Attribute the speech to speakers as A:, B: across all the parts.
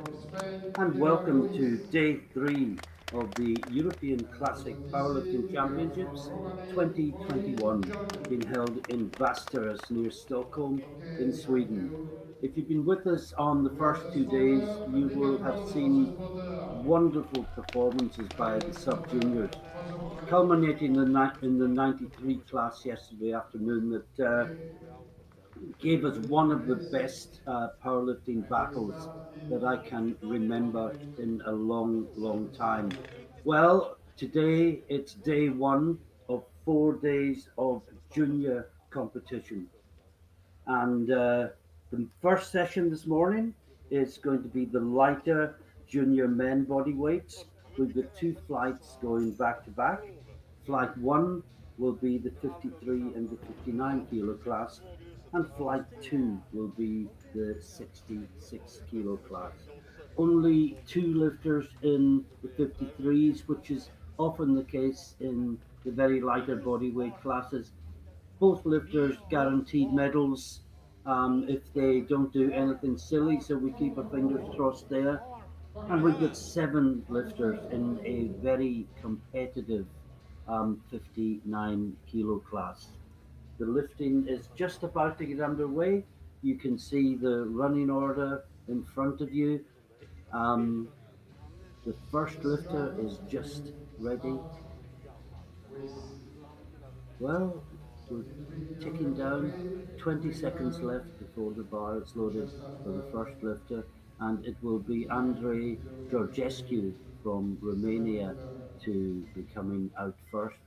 A: And welcome to day three of the European Classic Powerlifting Championships 2021, being held in Västerås near Stockholm in Sweden. If you've been with us on the first 2 days, you will have seen wonderful performances by the sub juniors, culminating in the 93 class yesterday afternoon that gave us one of the best powerlifting battles that I can remember in a long, long time. Well, today it's day one of 4 days of junior competition. And the first session this morning is going to be the lighter junior men body weights. We've got two flights going back to back. Flight one will be the 53 and the 59 kilo class, and flight two will be the 66 kilo class. Only two lifters in the 53s, which is often the case in the very lighter body weight classes. Both lifters guaranteed medals if they don't do anything silly, so we keep our fingers crossed there. And we've got seven lifters in a very competitive 59 kilo class. The lifting is just about to get underway. You can see the running order in front of you. Um, the first lifter is just ready. Well, we're ticking down. 20 seconds left before the bar is loaded for the first lifter, and it will be Andrei Georgescu from Romania to be coming out first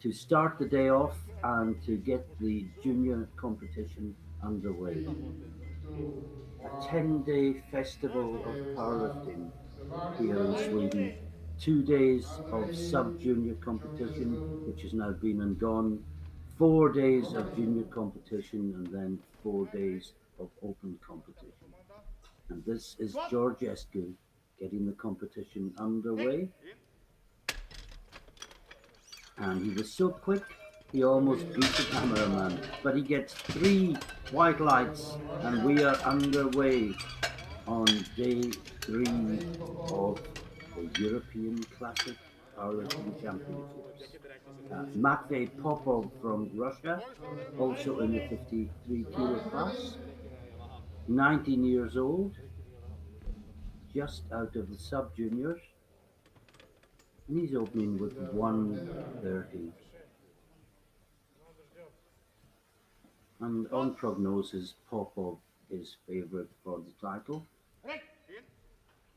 A: to start the day off and to get the junior competition underway. A 10-day festival of powerlifting here in Sweden. 2 days of sub-junior competition, which has now been and gone. 4 days of junior competition, and then 4 days of open competition. And this is Georgescu getting the competition underway. And he was so quick, he almost beat the cameraman. But he gets three white lights, and we are underway on day three of the European Classic Powerlifting Championships. Matvey Popov from Russia, also in the 53 kilo class, 19 years old, just out of the sub juniors, and he's opening with 130. And on prognosis, Popov is favourite for the title.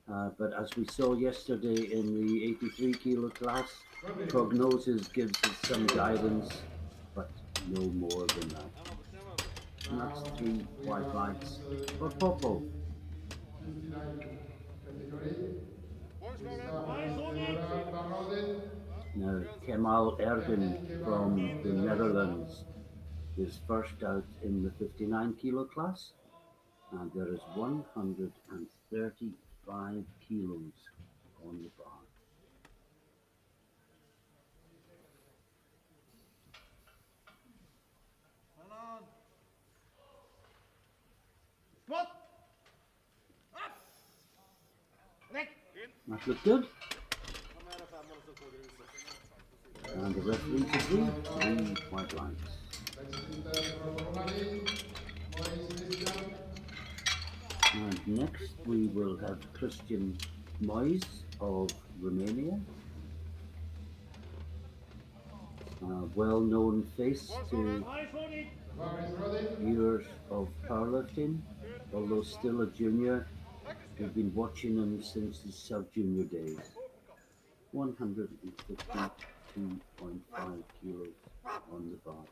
A: But as we saw yesterday in the 83 kilo class, prognosis gives us some guidance, but no more than that. And that's three white lights for Popov. Now, Kemal Ergin from the Netherlands is first out in the 59 kilo class, and there is 135 kilos on the bar. That looked good. And the referees agree, three white lines. And next we will have Christian Moyes of Romania. A well-known face to viewers of powerlifting, although still a junior. We've been watching him since his sub-junior days. 152.5 kilos on the bar.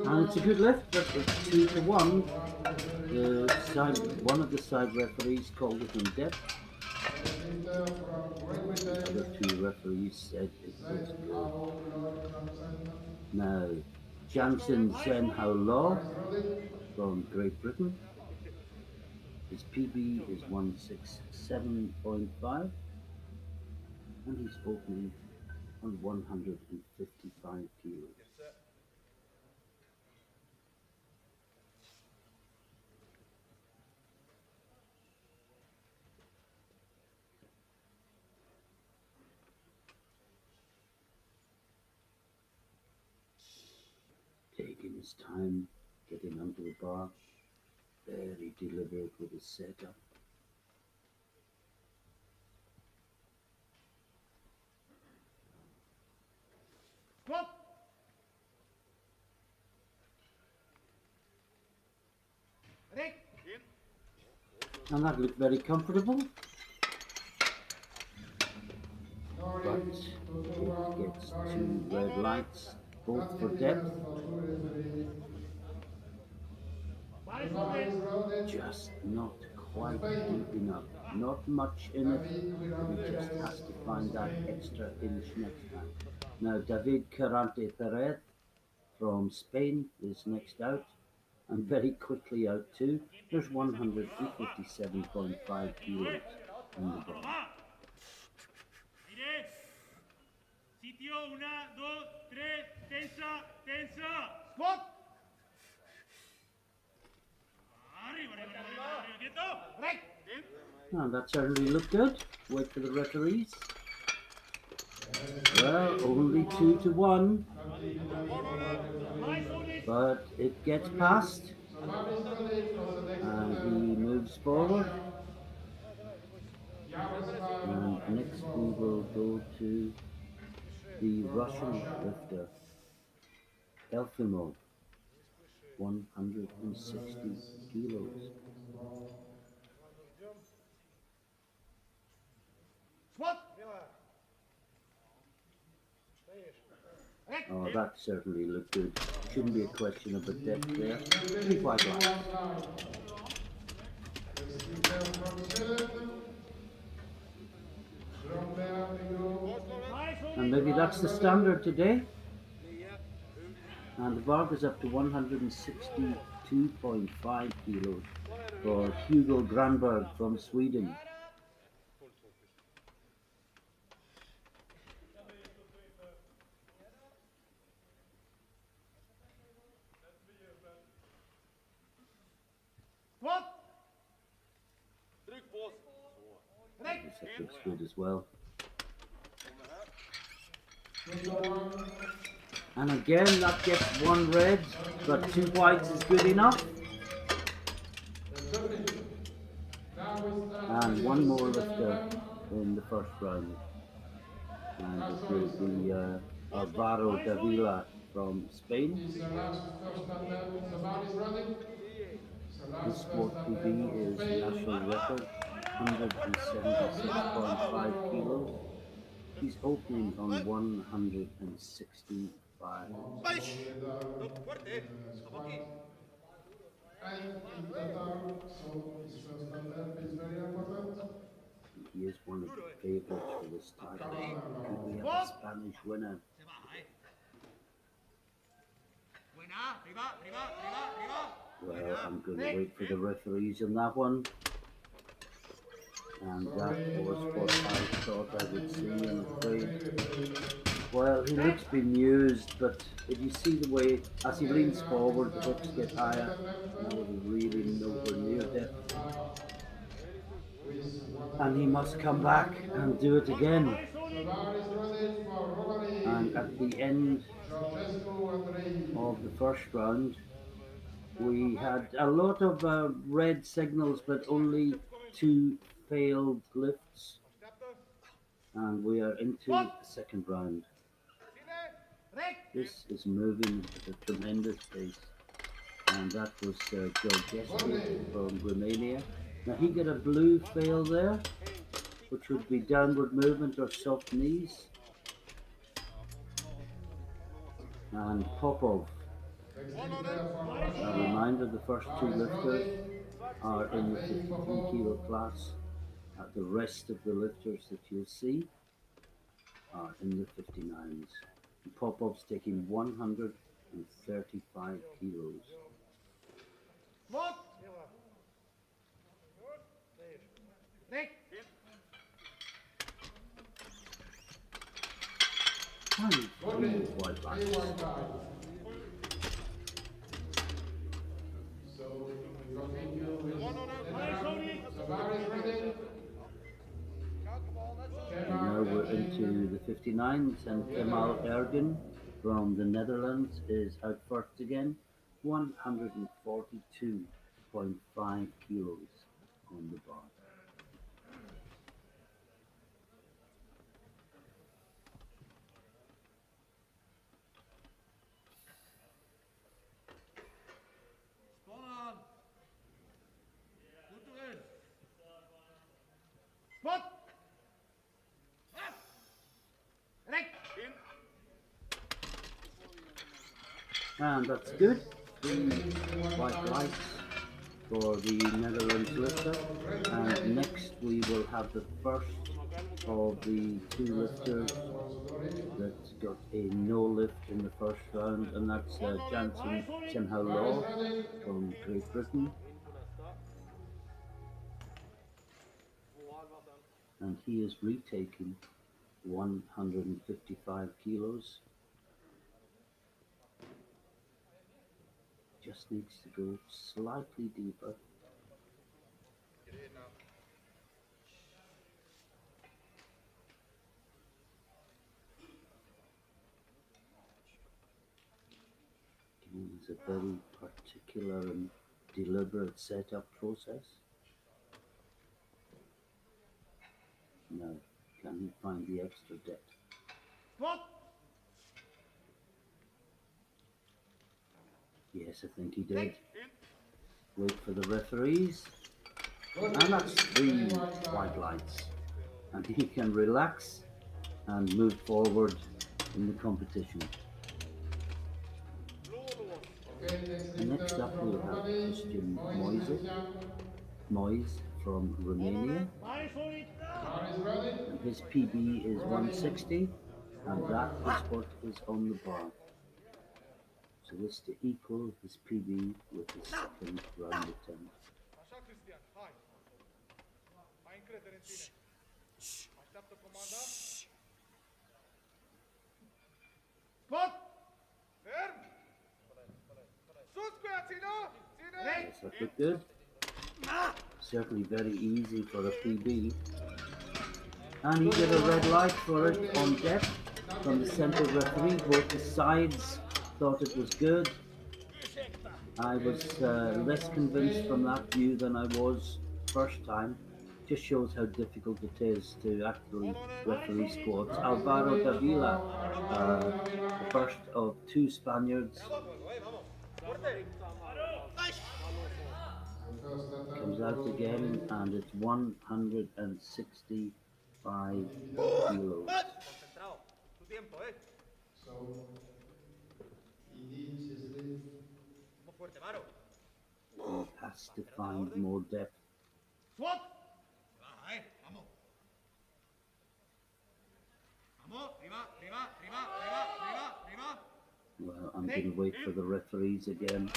A: And it's a good lift, but it's 2-1. One of the side referees called it in depth. The other two referees said it was good. Now, Jansen Senhao Law from Great Britain His PB is 167.5, and he's opening on 155 kilos. Taking his time, getting onto the bar, very deliberate with his setup. And that looked very comfortable, but it gets two red lights, both for depth. Just not quite deep enough, not much in it, but he just has to find that extra inch next time. Now David Carante Perez from Spain is next out, and very quickly out too. There's 157.5 kilos in the bar.
B: Sitio, 1, 2, 3, tensa, tensa. Squat.
A: And that certainly looked good. Wait for the referees. Well, only 2-1. But it gets past. And he moves forward. And next we will go to the Russian lifter, Elfimo, 160 kilos. Oh, that certainly looked good. Shouldn't be a question of the depth there. 3 white lines. And maybe that's the standard today. And the bar goes up to 162.5 kilos for Hugo Granberg from Sweden. That looks good as well. And again, that gets 1 red, but 2 whites is good enough. And 1 more lifter in the first round. And it will be Alvaro Davila from Spain. His sport PB is national record, 176.5 kilos. He's opening on 165. He is one of the favorites for this title. Could we have a Spanish winner? Well, I'm going to wait for the referees on that one. And that was what I thought I would see, I'm afraid. Well, he looks bemused, but if you see the way, as he leans forward, the hips get higher. Now we're really nowhere near depth. And he must come back and do it again. And at the end of the first round, we had a lot of red signals, but only 2 failed lifts. And we are into the second round. This is moving at a tremendous pace. And that was Georgescu from Romania. Now he got a blue fail there, which would be downward movement or soft knees. And Popov. A reminder, the first 2 lifters are in the 53 kilo class. The rest of the lifters that you'll see are in the 59s. And Popov's taking 135 kilos. Only three white lights.
C: So we continue with Netherlands. Savar is ready.
A: And now we're into the 59s, and Kemal Ergen from the Netherlands is out first again, 142.5 kilos on the bar.
B: Spawn aan. Goed erin. Spot. Rek. In.
A: And that's good. 3 white lights for the Netherlands lifter. And next we will have the first of the two lifters that got a no lift in the first round, and that's Jansen Senhao Law from Great Britain. And he is retaking 155 kilos. Just needs to go slightly deeper. It's a very particular and deliberate setup process. Now, can he find the extra depth?
B: Spot.
A: Yes, I think he did. Wait for the referees. And that's 3 white lights. And he can relax and move forward in the competition. And next up we'll have Christian Moyes from Romania. And his PB is 160, and that is what is on the bar. So it's to equal his PB with his second round attempt.
B: Așa, Cristian, hai. Ai încredere în tine. Așteaptă comanda. Spot! Ferm! Sus cu ea, ține! Ține!
A: Yes, that looked good. Certainly very easy for a PB. And he did a red light for it on depth from the central referee. Both the sides thought it was good. I was less convinced from that view than I was first time. Just shows how difficult it is to actually referee squats. Alvaro Davila, the first of 2 Spaniards, comes out again, and it's 165 kilos.
C: So he needs his lift.
A: He has to find more depth.
B: Swap! Vai, vamos. Vamos, prima, prima, prima, prima, prima, prima.
A: Well, I'm going to wait for the referees again.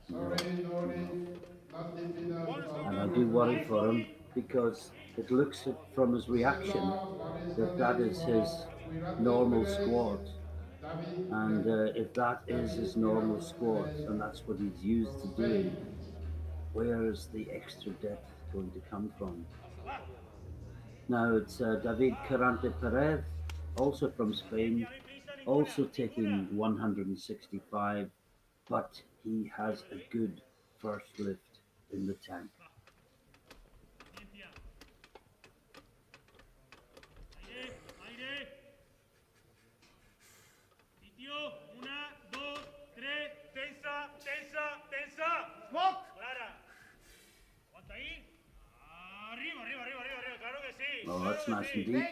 C: Sorry, no lift. Not deep enough.
A: And I do worry for him because it looks from his reaction that is his normal squat. And if that is his normal squat and that's what he's used to doing, where is the extra depth going to come from? Now it's David Carante Perez, also from Spain, also taking 165, but he has a good first lift in the tank. Oh, that's nice and deep.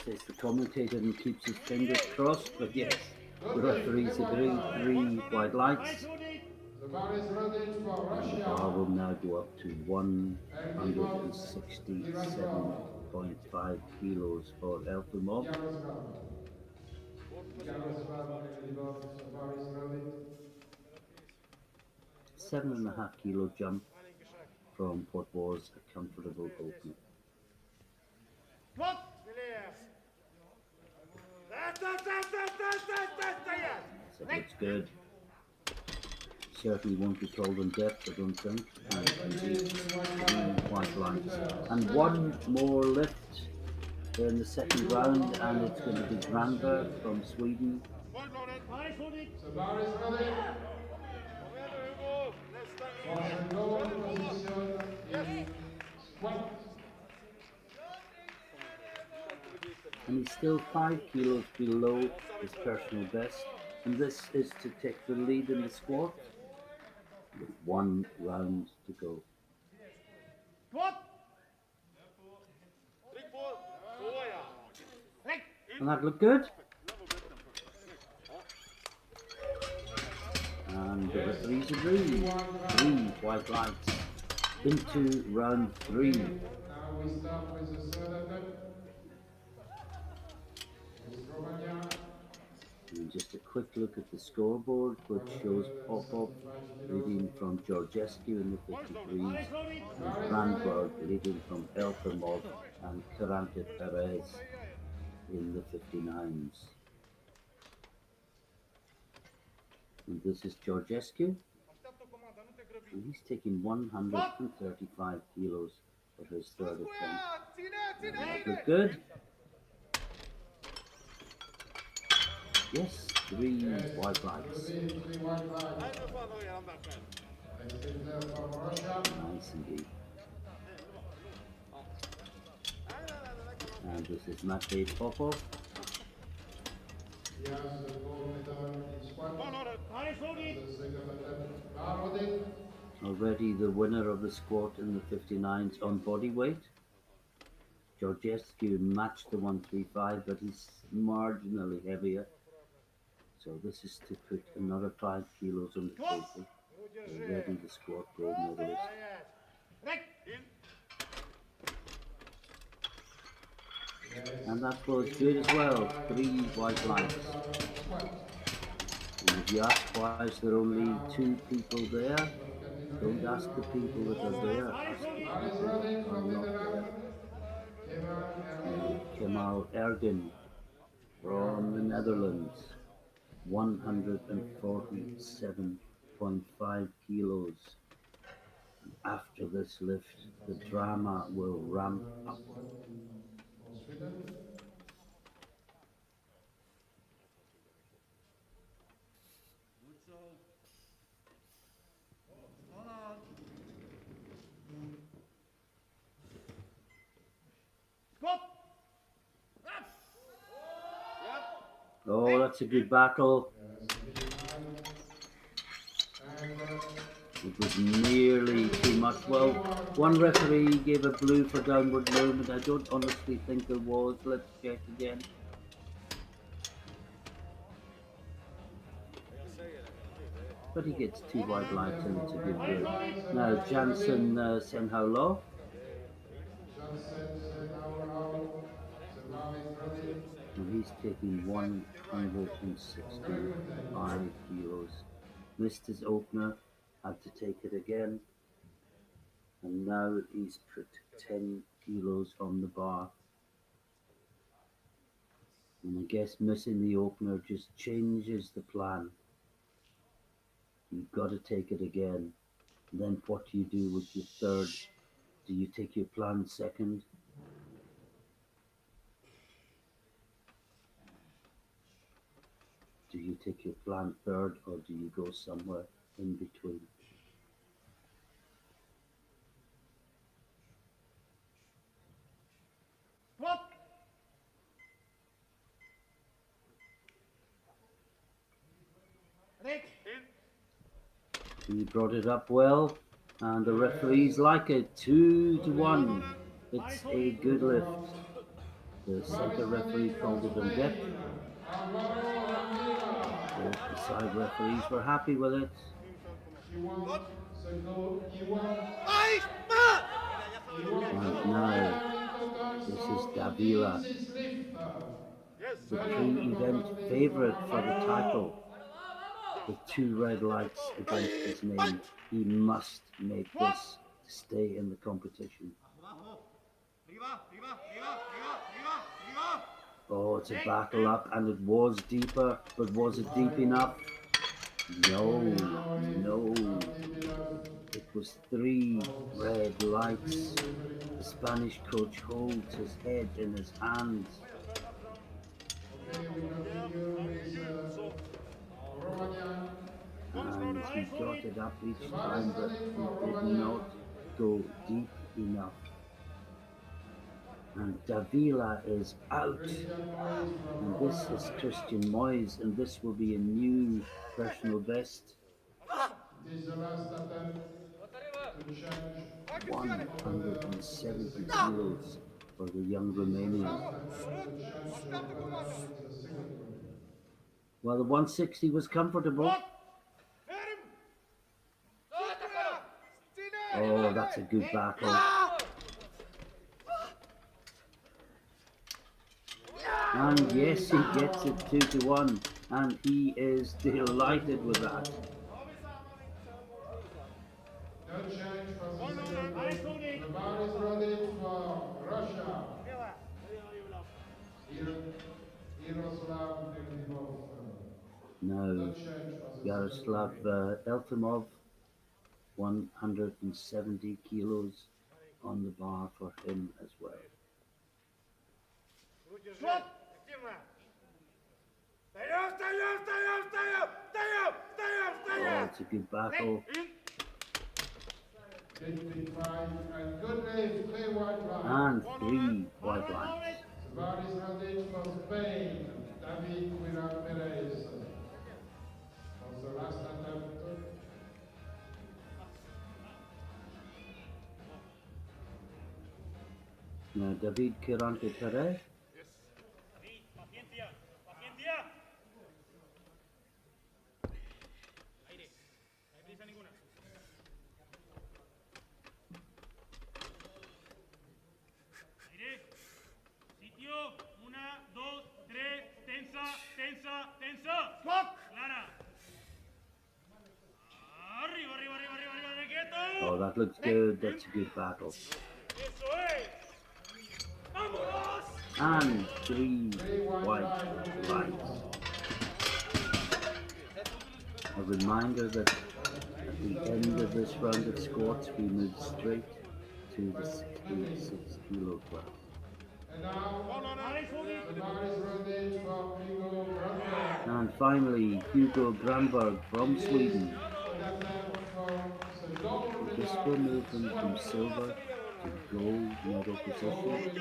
A: Says the commentator and keeps his fingers crossed, but yes, the referees agree. 3 white lights.
C: The bar is ready for
A: And the
C: Russia.
A: bar will now go up to 167.5 kilos for Elfimov.
C: Yaroslav. Yaroslav, the bar is ready.
A: 7.5 kilo jump
B: Маленький шаг.
A: from what was a comfortable opener.
B: Вот! Смелее! Стоять!
A: So it's good. Certainly won't be told in depth, I don't think. And indeed, white lines. And one more lift in the second round, and it's going to be Granberg from Sweden.
B: Point loaded.
C: Savar is ready.
B: Commander Hugo. Let's start.
C: Lock and go. Position in squat.
A: And he's still 5 kilos below his personal best. And this is to take the lead in the squat with 1 round to go.
B: What? Trick ball. Soja. Right.
A: And that looked good. And the referees agree. 3 white lights into round 3.
C: Now we start with the third attempt. With Romania.
A: And just a quick look at the scoreboard, which shows Popov leading from Georgescu in the 53s, and Granberg leading from Elfimov and Karante Perez in the 59s. And this is Georgescu,
B: Așteaptă comanda, nu te grăbi.
A: and he's taking 135 kilos for his third
B: Cu ea!
A: attempt.
B: Ține, ține,
A: That
B: ține!
A: looked good. Yes, 3 white lights.
C: 3 white lights.
B: Hai mă, fă, noi eram de acord.
C: Next is there from Russia.
A: Nice indeed. And this is Matvey Popov.
C: He has the gold medal in squat.
B: Point loaded.
C: The second attempt. Barodin.
A: Already the winner of the squat in the 59s on body weight. Georgescu matched the 135, but he's marginally heavier. So this is to put another 5 kilos on the table. Already the squat gold medalist.
B: Right. In.
A: And that was good as well. 3 white lights. And if you ask why is there only 2 people there, don't ask the people that are there. Ask the people that are not there. Kemal Ergin from the Netherlands, 147.5 kilos. And after this lift, the drama will ramp up.
B: Stop.
A: Oh, that's a good battle. It was nearly too much. Well, one referee gave a blue for downward movement. I don't honestly think there was. Let's check again. But he gets 2 white lights and it's a good blue. Now, Jansen Senhaulo. And he's taking 165 kilos. Missed his opener, had to take it again. And now he's put 10 kilos on the bar. And I guess missing the opener just changes the plan. You've got to take it again. And then what do you do with your third? Do you take your plan second? Do you take your plan third, or do you go somewhere in between?
B: What? Right. In.
A: He brought it up well, and the referees like it. 2-1. It's a good lift. The center referee called it in depth. The side referees were happy with it.
B: Ai, ma!
A: And now, this is Davila,
B: Yes.
A: the pre-event favorite for the title. with 2 red lights against his name. He must make this to stay in the competition. Oh, it's a battle up, and it was deeper, but was it deep enough? No, no. It was 3 red lights. The Spanish coach holds his head in his hands.
C: Okay, we continue with Romania.
A: And he got it up each time, but he did not go deep enough. And Davila is out. And this is Christian Moyes, and this will be a new personal best.
C: It is the last attempt to change.
A: 170 kilos for the young Romanian. Well, the 160 was comfortable. Oh, that's a good battle. And yes, he gets it 2-1, and he is delighted with that.
C: No change for the second round. The bar is ready for Russia. Yaroslav Eklimov.
A: Now, Yaroslav Eltimov, 170 kilos on the bar for him as well. Oh, it's a good battle.
C: And good lift, 3 white lines.
A: And 3 white lines.
C: The bar is ready for Spain. David Quira Perez. For the last attempt.
A: Now, David Quirante Perez. Oh, that looks good. That's a good battle. And 3 white lights. A reminder that at the end of this round of squats, we move straight to the 66 kilo club.
C: And now, the bar is ready for Hugo Granberg.
A: And finally, Hugo Granberg from Sweden. This will move him from silver to gold medal position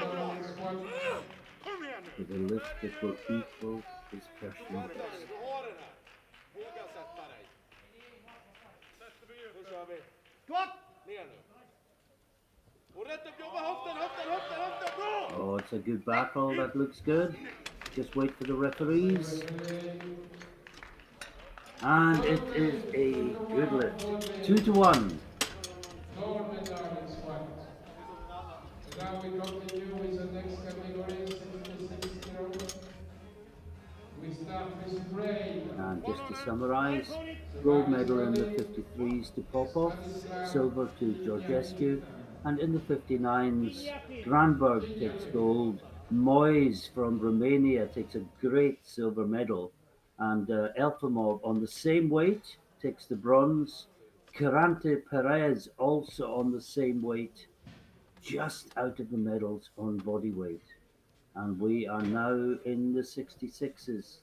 A: with a lift that will equal his personal best. Oh, it's a good battle. That looks good. Just wait for the referees. And it is a good lift. 2-1.
C: Gold medal in squat. And now we continue with the next category, 66 kilos. We start with Brain.
A: And just to summarise, gold medal in the 53s to Popov, silver to Georgescu, and in the 59s, Granberg takes gold. Moyes from Romania takes a great silver medal, and Elfimov on the same weight takes the bronze. Quirante Perez also on the same weight, just out of the medals on body weight. And we are now in the 66s.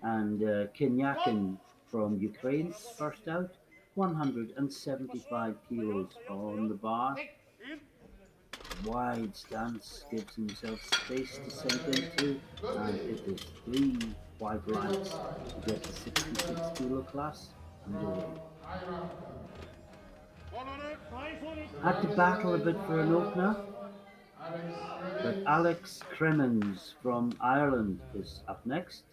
A: And Kenyakin from Ukraine, first out, 175 kilos on the bar. Wide stance, gives himself space to sink into, and it is 3 white lights to get the 66 kilo class underway. Had to battle a bit for an opener, but Alex Cremens from Ireland is up next.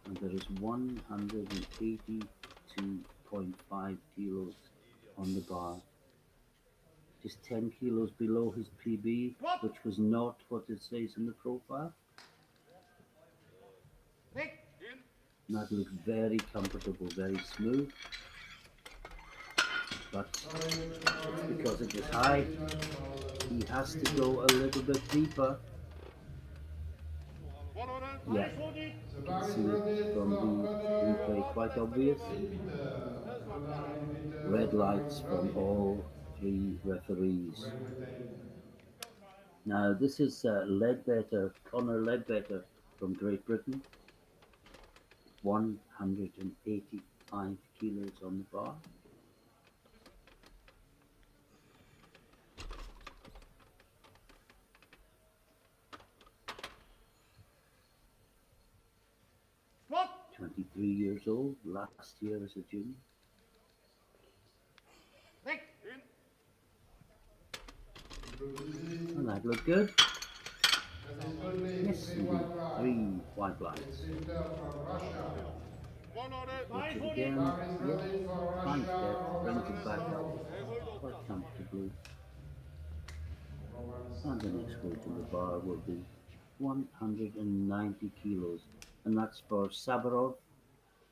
A: And there is 182.5 kilos on the bar. Just 10 kilos below his PB, which was not what it says in the profile. That looks very comfortable, very smooth. But it's because it was high. He has to go a little bit deeper. Yeah, you can see it from the replay, quite obvious. Red lights from all three referees. Now this is Ledbetter, Conor Ledbetter from Great Britain. 185 kilos on the bar.
B: What?
A: 23 years old, last year as a junior. And that looked good. Yes, indeed. 3 white lights. Watch it again. Yes, high step, brings it back up quite comfortably. And the next weight to the bar will be 190 kilos. And that's for Sabarov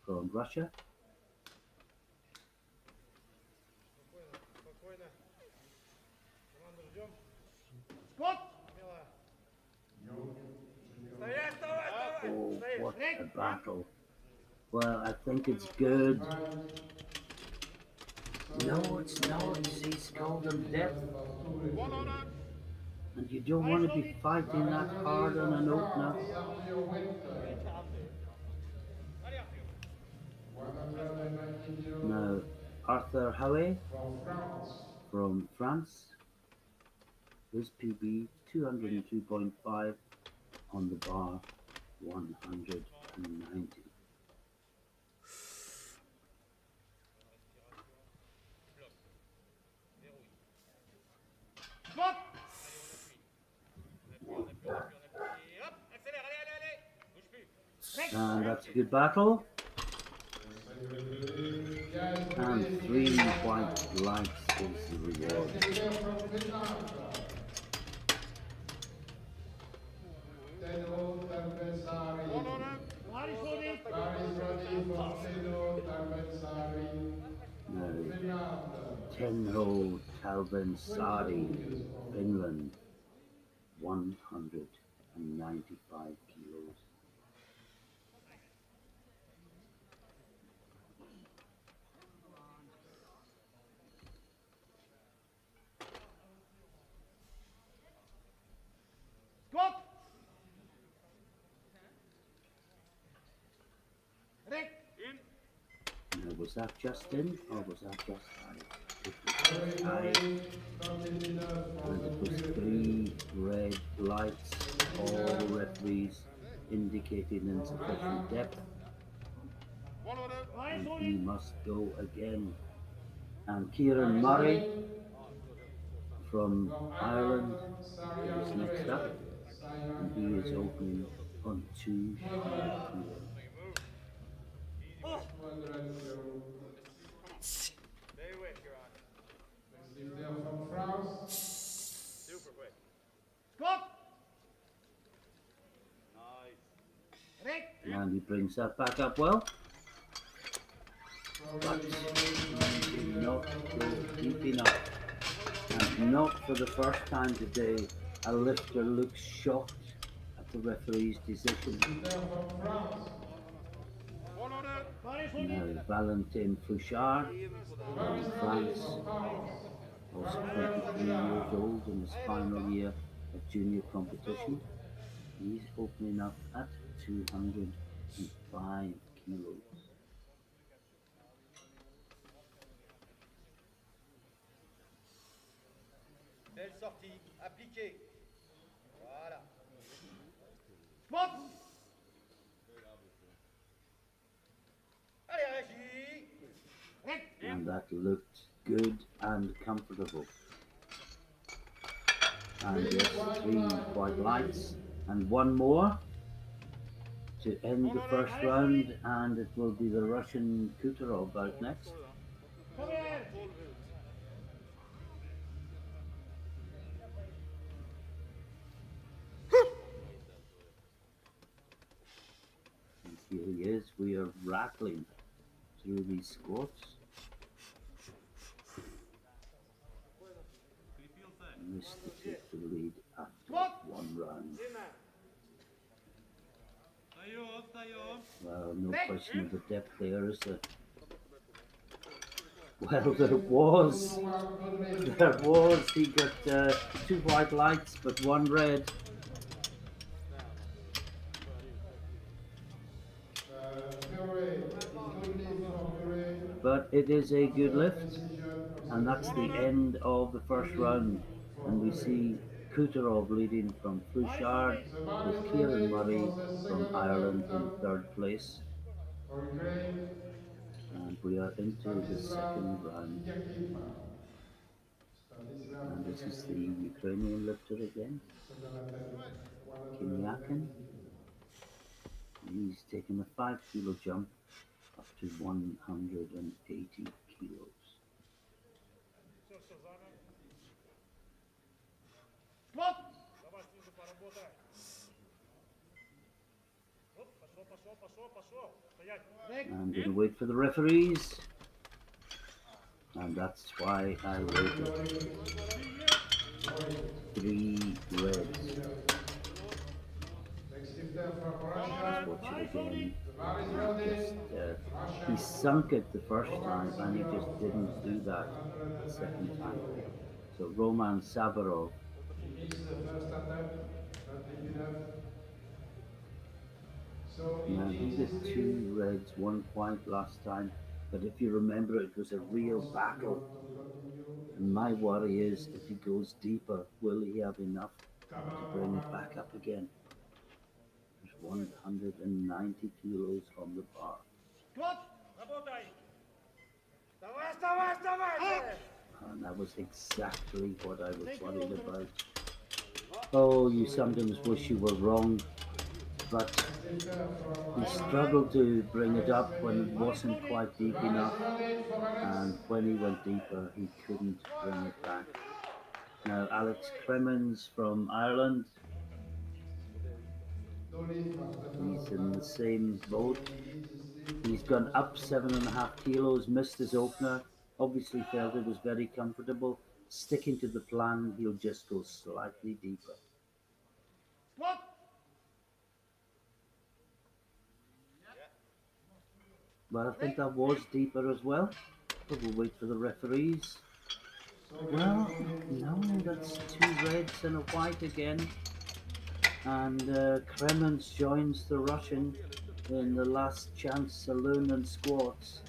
A: from Russia.
B: What?
A: Oh, what a battle. Well, I think it's good. No, it's not. He's called him death. And you don't want to be fighting that hard on an opener. Now, Arthur Howe from France. His PB 202.5 on the bar 190.
B: What?
A: And that's a good battle. And 3 white lights is the reward. Now, Tenho Talbensari, Finland, 195 kilos.
B: What? Rick.
A: Now, was that just in or was that just high? It was high. And it was 3 red lights, all referees indicating insufficient depth. And he must go again. And Kieran Murray from Ireland is next up. And he is opening on 200 kilos.
C: From France.
B: Super quick. Scott. Rick.
A: And he brings that back up well. But he did not go deep enough. And not for the first time today, a lifter looks shocked at the referee's decision. Now Valentin Projar from France, also 23 years old in his final year of junior competition. He's opening up at 205 kilos.
D: Belle sortie, appliquée. Voilà.
B: What?
D: Allez, régie.
B: Rick.
A: And that looked good and comfortable. And yes, 3 white lights and 1 more to end the first round, and it will be the Russian Kuttaro out next.
B: Come here.
A: And here he really is. We are rattling through these squats. Missed to take the lead after one round. Well, no question of the depth there, is there? Well, there was. There was. He got 2 white lights, but 1 red.
C: Murray, it's good lead for Murray.
A: But it is a good lift.
C: Decision of
A: And that's the end of the first round. And we see Kuttaro leading from Projar,
C: The bar
A: with
C: is
A: Kieran
C: ready
A: Murray
C: for the
A: from
C: second
A: Ireland in
C: attempt
A: 3rd place.
C: for Ukraine.
A: And we are into the second round. And this is the Ukrainian lifter again, Kinyakin. He's taken a 5 kilo jump up to 180 kilos.
B: Давай снизу поработай. Оп, пошел. Стоять.
A: I'm going to wait for the referees. And that's why I waited. 3 reds. Let's watch it again. He sunk it the first time and he just didn't do that the second time. So Roman Savarov.
C: He missed the first attempt, not deep enough. So
A: Now he did 2 reds, 1 white last time. But if you remember, it was a real battle. And my worry is, if he goes deeper, will he have enough to bring it back up again? There's 190 kilos on the bar.
B: Работай.
A: And that was exactly what I was worried about. Oh, you sometimes wish you were wrong. But he struggled to bring it up when it wasn't quite deep enough. And when he went deeper, he couldn't bring it back. Now, Alex Cremens from Ireland. He's in the same boat. He's gone up 7.5 kilos, missed his opener. Obviously felt it was very comfortable. Sticking to the plan, he'll just go slightly deeper. Well, I think that was deeper as well. But we'll wait for the referees. Well, no, that's 2 reds and a white again. And Kremens joins the Russian in the last chance saloon and squats.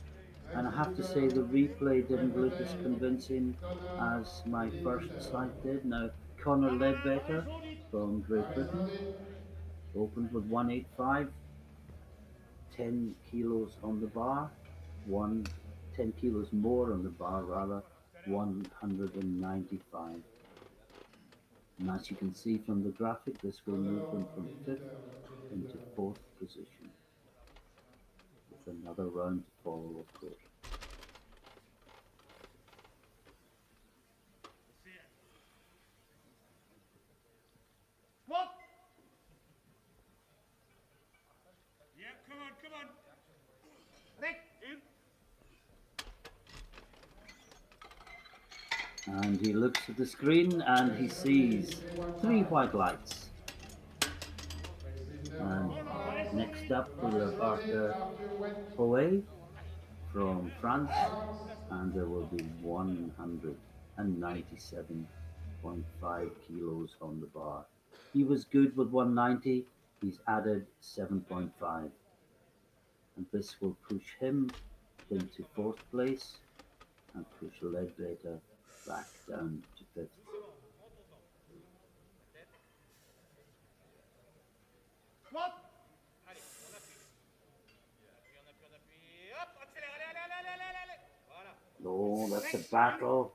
A: And I have to say the replay didn't look as convincing as my first sight did. Now, Conor Ledbetter from Great Britain opened with 185, 10 kilos on the bar, 10 kilos more on the bar rather, 195. And as you can see from the graphic, this will move them from 5th into 4th position. With another round to follow, of course.
B: Yeah, come on.
A: And he looks at the screen and he sees 3 white lights. And next up we have Arthur Poe from France, and there will be 197.5 kilos on the bar. He was good with 190, he's added 7.5. And this will push him into 4th place and push Ledbetter back down to 5th. Oh, that's a battle.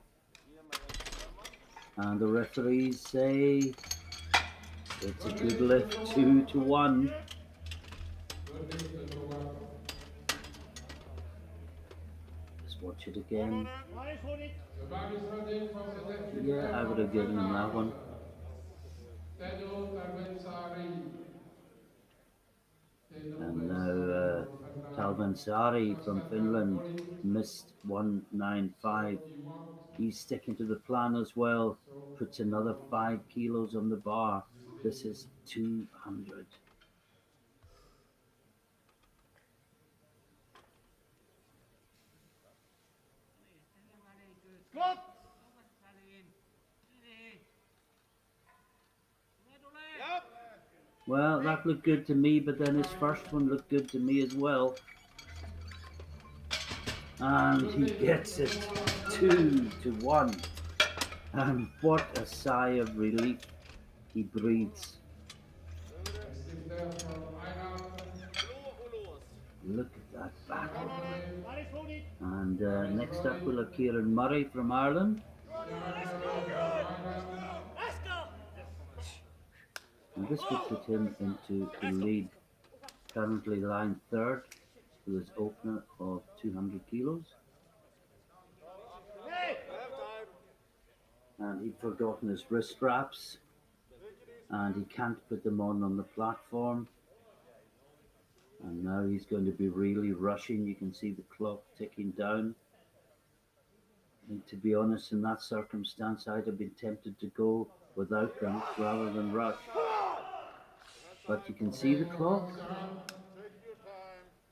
A: And the referees say it's a good lift, 2-1. Let's watch it again. Yeah, I would have given him that one. And now Talvansari from Finland missed 195. He's sticking to the plan as well. Puts another 5 kilos on the bar. This is 200. Well, that looked good to me, but then his first one looked good to me as well. And he gets it 2-1. And what a sigh of relief he breathes.
C: Next lifter from Ireland,
A: Look at that back.
C: Norway,
A: And next up we'll have Kieran Murray from Ireland.
C: Kieran Murray from Ireland,
A: And this will put him into the lead. Currently lying third with his opener of 200 kilos. And he'd forgotten his wrist straps. And he can't put them on the platform. And now he's going to be really rushing. You can see the clock ticking down. And to be honest, in that circumstance, I'd have been tempted to go without them rather than rush. But you can see the clock.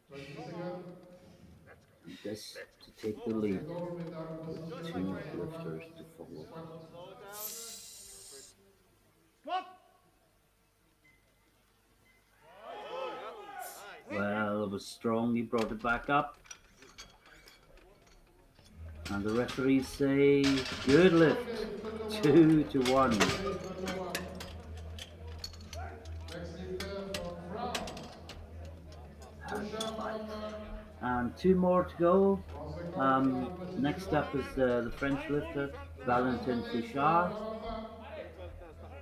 C: 20 seconds.
A: And this to take the lead.
C: Gold medal
A: With
C: position.
A: two lifters to follow. Well, it was strong. He brought it back up. And the referees say, good lift. 2-1.
C: Next lifter from France,
A: And two more to go. Next up is the French lifter, Valentin Projar.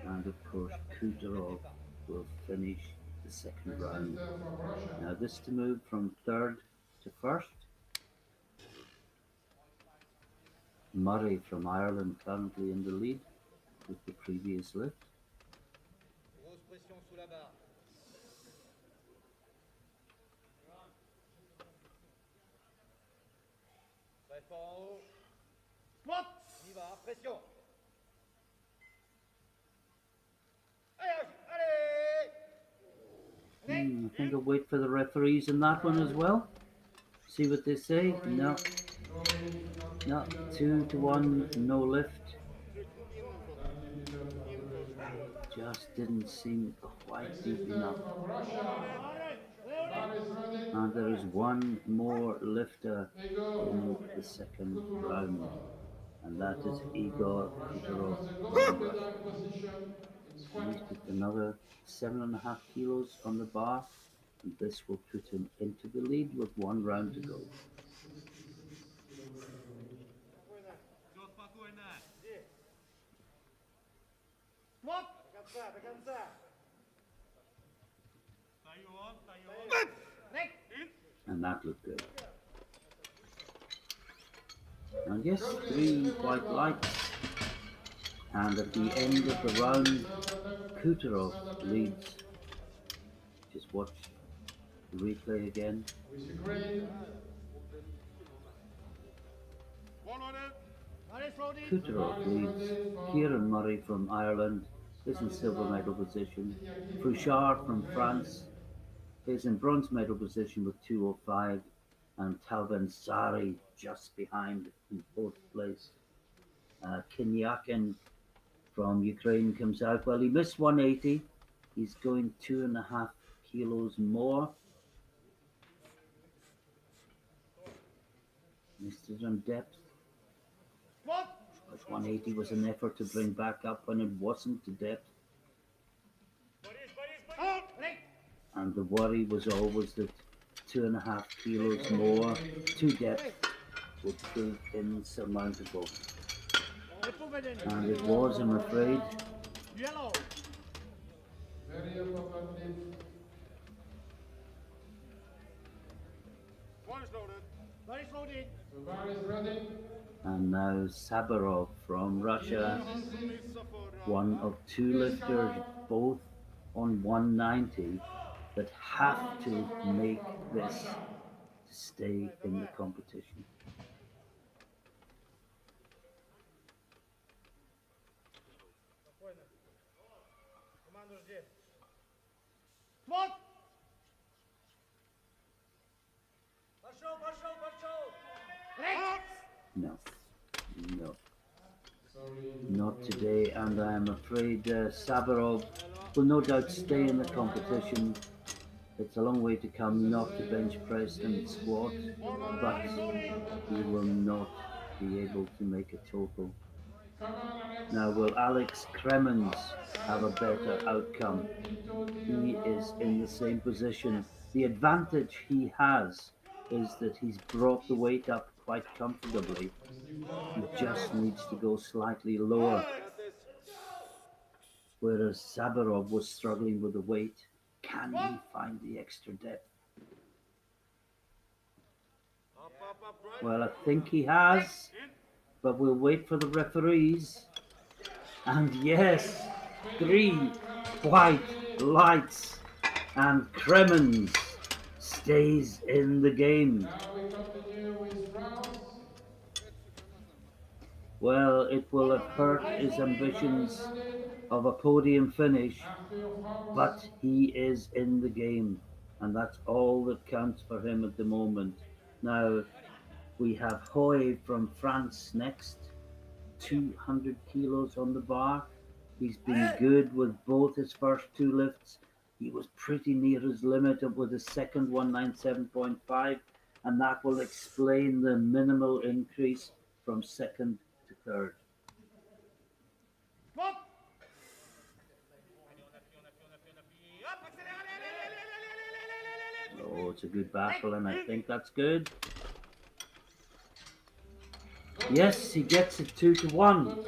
A: And of course, Kuttaro will finish the second round.
C: from Russia,
A: Now this to move from third to first. Murray from Ireland currently in the lead with the previous lift.
D: Grosse pression sous la barre. Très fort en haut. On y va, pression. Allez, allez.
A: I think I'll wait for the referees in that one as well. See what they say. No, 2-1, no lift. Just didn't seem quite deep enough.
C: from Russia, bar is ready.
A: And there is one more lifter
C: They go.
A: in the second round, and that is Igor Kuttaro
C: Was a
A: from
C: gold
A: Russia.
C: medal position in squat.
A: He's put another 7.5 kilos on the bar, and this will put him into the lead with 1 round to go.
D: Regarde ça, regarde ça.
A: And that looked good. And yes, 3 white lights. And at the end of the round, Kuttaro leads. Just watch the replay again.
C: With Ukraine,
A: Kuttaro leads. Kieran Murray from Ireland is in silver medal position. Projar from France is in bronze medal position with 205. And Talvansari just behind in fourth place. Kenyakin from Ukraine comes out. Well, he missed 180. He's going 2.5 kilos more. Missed it on depth. Because 180 was an effort to bring back up when it wasn't to depth. And the worry was always that 2.5 kilos more to depth would prove insurmountable. And it was, I'm afraid.
C: very important lift. The bar is ready.
A: And now Sabarov from Russia, one of 2 lifters, both on 190, that have to make this to stay in the competition.
B: Спокойно. Команду жди. Вот! Пошел, пошел, пошел!
A: No, no,
C: Sorry.
A: not today, and I am afraid Savarov will no doubt stay in the competition. It's a long way to come, not to bench press and squat, but he will not be able to make a total.
C: Come on, Alex.
A: Now, will Alex Cremens have a better outcome? He is in the same position. The advantage he has is that he's brought the weight up quite comfortably. He just needs to go slightly lower. Whereas Savarov was struggling with the weight. Can he find the extra depth? Well, I think he has, but we'll wait for the referees. And yes, 3 white lights, and Kremens stays in the game.
C: Now we continue with bronze.
A: Well, it will have hurt his ambitions of a podium finish, but he is in the game, and that's all that counts for him at the moment. Now, we have Hoy from France next, 200 kilos on the bar. He's been good with both his first 2 lifts. He was pretty near his limit with his second 197.5, and that will explain the minimal increase from second to third.
B: Вот!
A: Oh, it's a good battle, and I think that's good. Yes, he gets it 2-1.
C: Good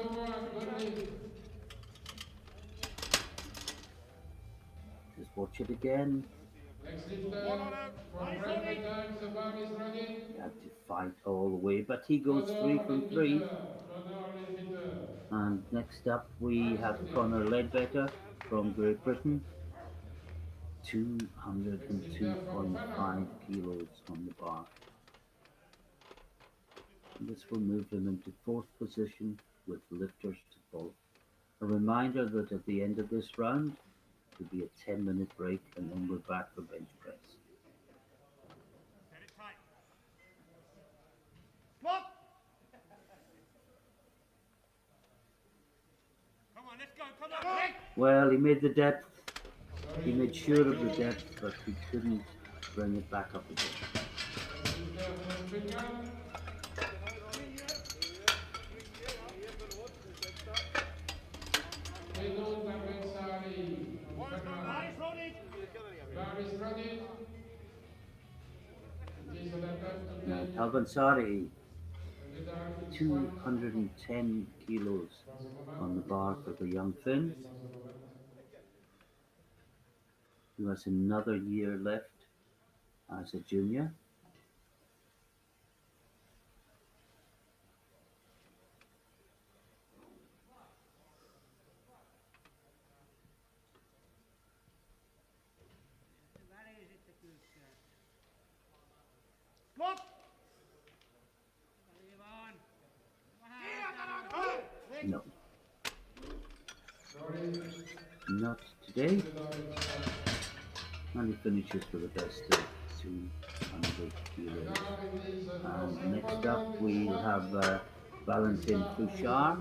C: lead.
A: Just watch it again.
C: Next lifter from Cremens times, the bar is ready.
A: He had to fight all the way, but he goes 3 from 3.
C: Conor Ledbetter.
A: And next up we have Conor Ledbetter from Great Britain, 202.5 kilos on the bar. And this will move him into 4th position with lifters to follow. A reminder that at the end of this round will be a 10-minute break, and then we're back for bench press.
B: Get it tight. Вот! Come on, let's go, come on!
A: Well, he made the depth. He made sure of the depth, but he couldn't bring it back up again.
C: Lifter from Finland. Pedro Davensari from Finland.
B: Nice, Ronnie!
C: Bar is ready. It is an attempt to
A: Now,
C: take
A: Talvansari,
C: the dark
A: 210 kilos on the bar for the young Finn, who has another year left as a junior.
B: Вот!
A: No,
C: Sorry.
A: not today. And he finishes with the best of 200 kilos. And next up we have Valentin Projar,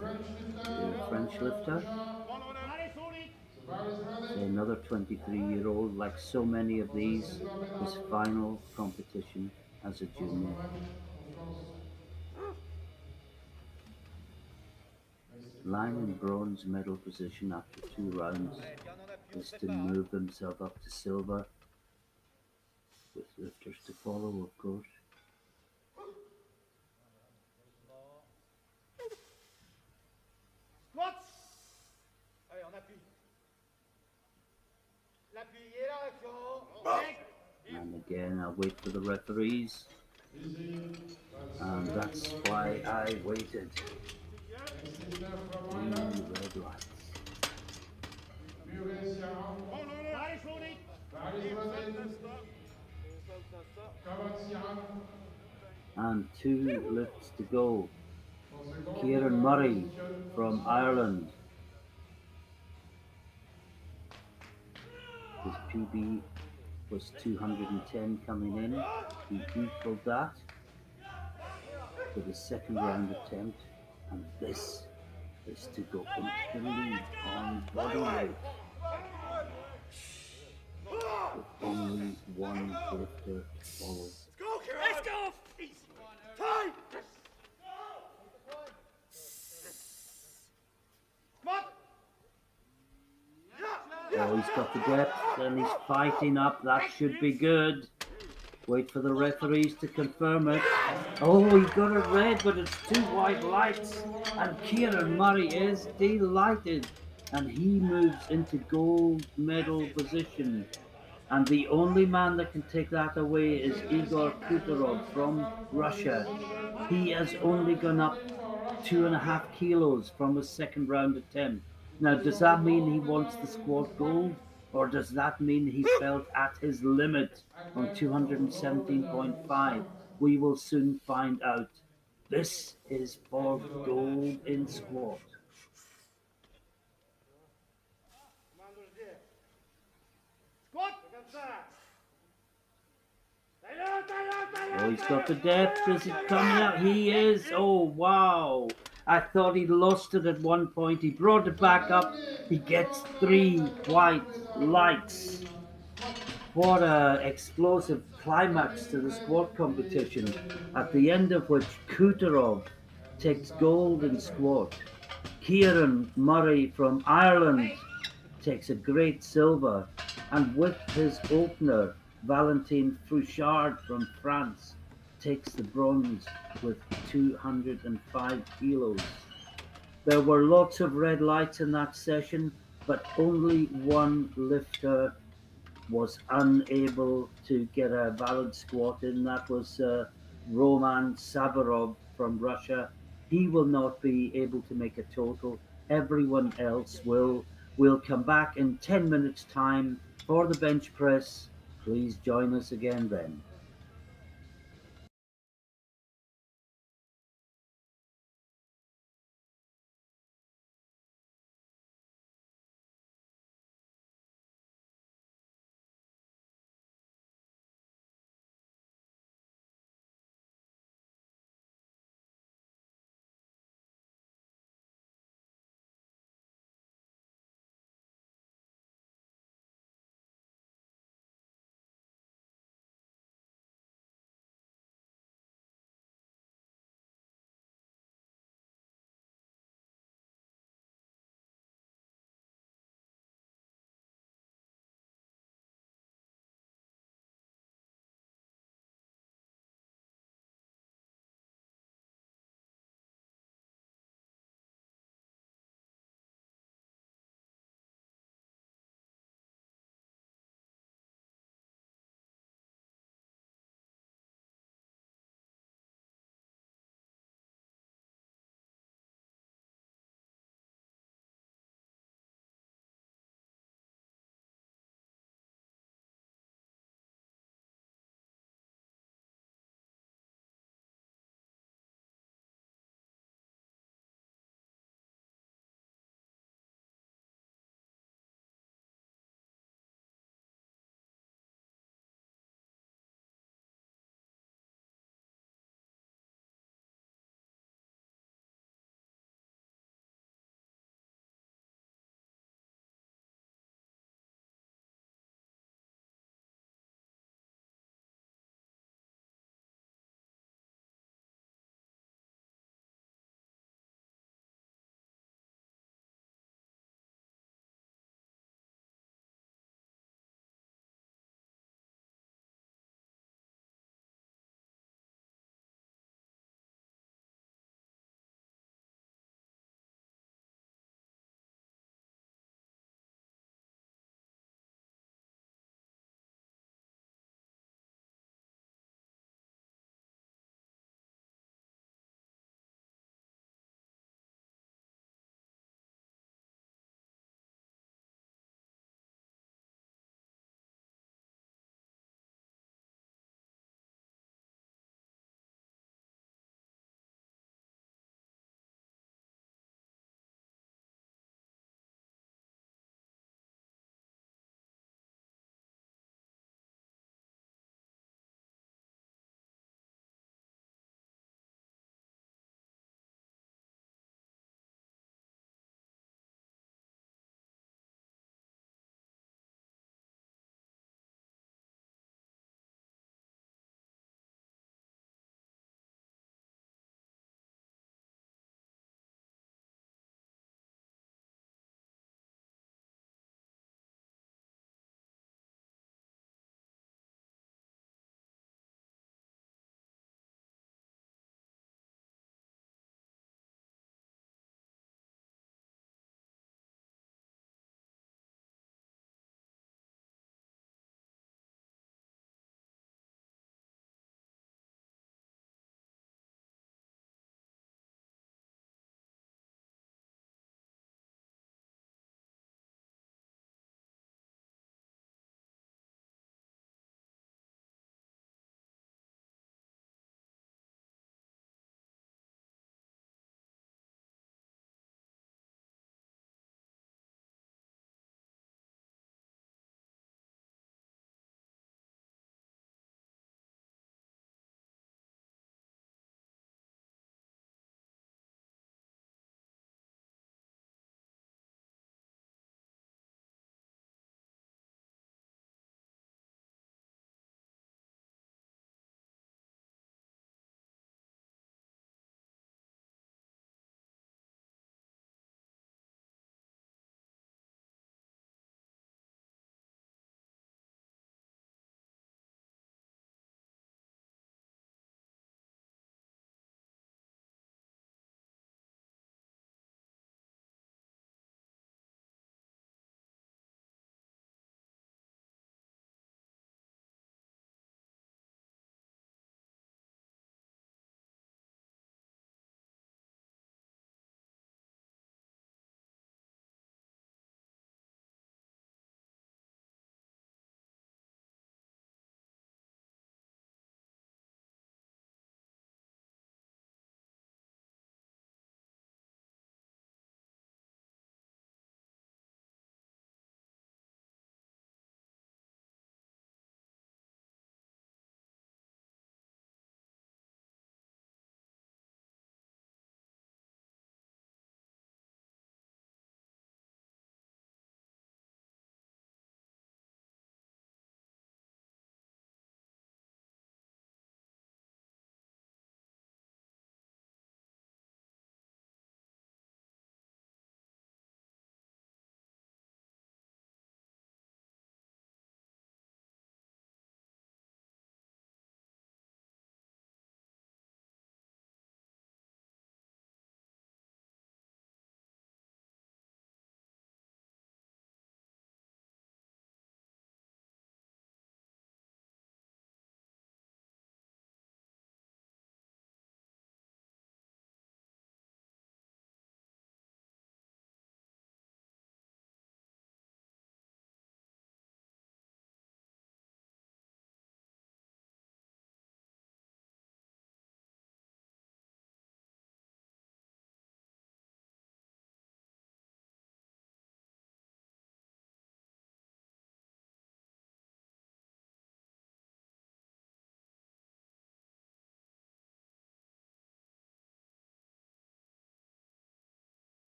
A: the French lifter.
B: Nice, Ronnie!
C: Bar is ready.
A: Another 23-year-old, like so many of these, his final competition as a junior. Lying in bronze medal position after 2 rounds is to move himself up to silver, with lifters to follow, of course.
B: Вот! Allez, on appuie. L'appui et la réaction.
A: And again, I'll wait for the referees, and that's why I waited. 3 red lights.
B: Nice, Ronnie!
A: And 2 lifts to go. Kieran Murray from Ireland. His PB was 210 coming in. He equaled that for the second round attempt. And this is to go into the lead on body weight with only 1 lifter to follow.
D: Let's go! Time! What?
A: Oh, he's got the depth and he's fighting up. That should be good. Wait for the referees to confirm it. Oh, he got it red, but it's 2 white lights. And Kieran Murray is delighted. And he moves into gold medal position. And the only man that can take that away is Igor Kuttaro from Russia. He has only gone up 2.5 kilos from his second round attempt. Now, does that mean he wants the squad gold? Or does that mean he felt at his limit on 217.5? We will soon find out. This is for gold in squat.
D: Squat!
A: Oh, he's got the depth. Is it coming out? He is. Oh, wow. I thought he'd lost it at one point. He brought it back up. He gets 3 white lights. What a explosive climax to the squat competition, at the end of which Kutarov takes gold in squat. Kieran Murray from Ireland takes a great silver, and with his opener, Valentin Projar from France takes the bronze with 205 kilos. There were lots of red lights in that session, but only one lifter was unable to get a valid squat in. That was Roman Savarov from Russia. He will not be able to make a total. Everyone else will. We'll come back in 10 minutes' time for the bench press. Please join us again then.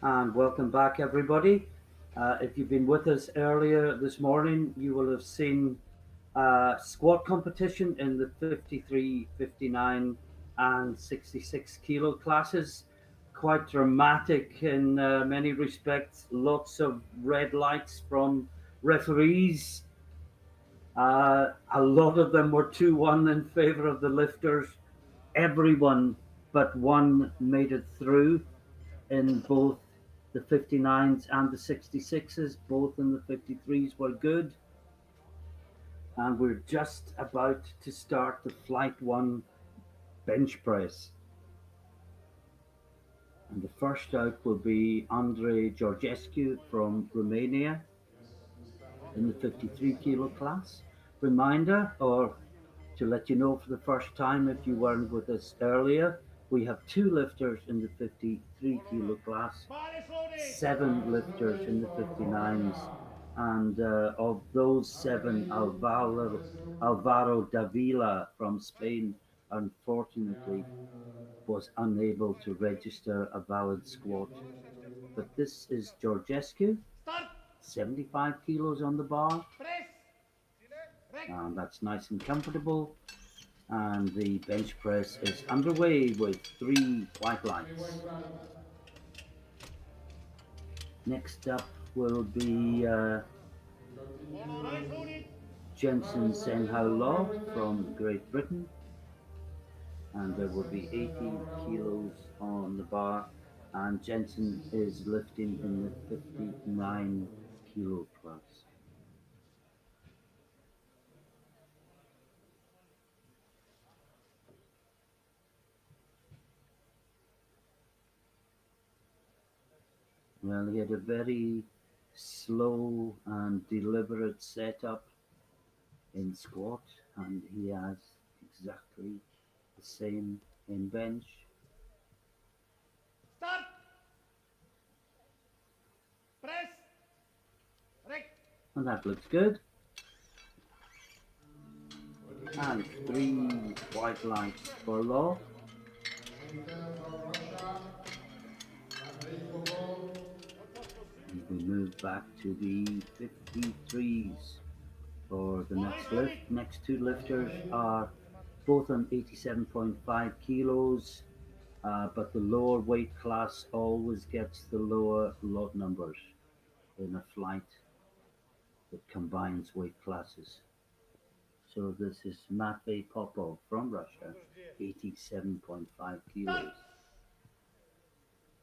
A: And welcome back, everybody. If you've been with us earlier this morning, you will have seen squat competition in the 53, 59, and 66 kilo classes. Quite dramatic in many respects. Lots of red lights from referees. A lot of them were 2-1 in favor of the lifters. Everyone but one made it through in both the 59s and the 66s. Both in the 53s were good. And we're just about to start the flight one bench press. And the first out will be Georgescu from Romania in the 53 kilo class. Reminder, or to let you know for the first time if you weren't with us earlier, we have 2 lifters in the 53 kilo class, 7 lifters in the 59s, and of those 7, Alvaro Davila from Spain unfortunately was unable to register a valid squat. But this is Georgescu, 75 kilos on the bar, and that's nice and comfortable. And the bench press is underway with 3 white lights. Next up will be Jensen Senhao Law from Great Britain, and there will be 80 kilos on the bar, and Jensen is lifting in the 59 kilo class. Well, he had a very slow and deliberate setup in squat, and he has exactly the same in bench.
D: Start. Press. Rec.
A: And that looks good. And 3 white lights for Law. And we move back to the 53s for the next lift. Next 2 lifters are both on 87.5 kilos, but the lower weight class always gets the lower lot numbers in a flight that combines weight classes. So this is Matvey Popov from Russia, 87.5 kilos.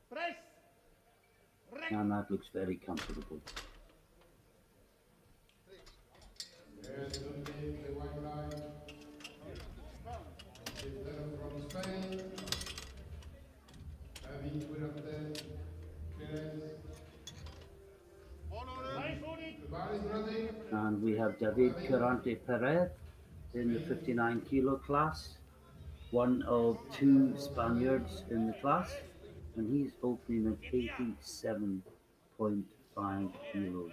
D: Press. Rec.
A: And that looks very comfortable.
C: Yes, good name, the white line. Lifter from Spain. David Durante, Kieran. The bar is ready.
A: And we have David Curante Perez in the 59 kilo class, one of 2 Spaniards in the class, and he's opening at 87.5 kilos.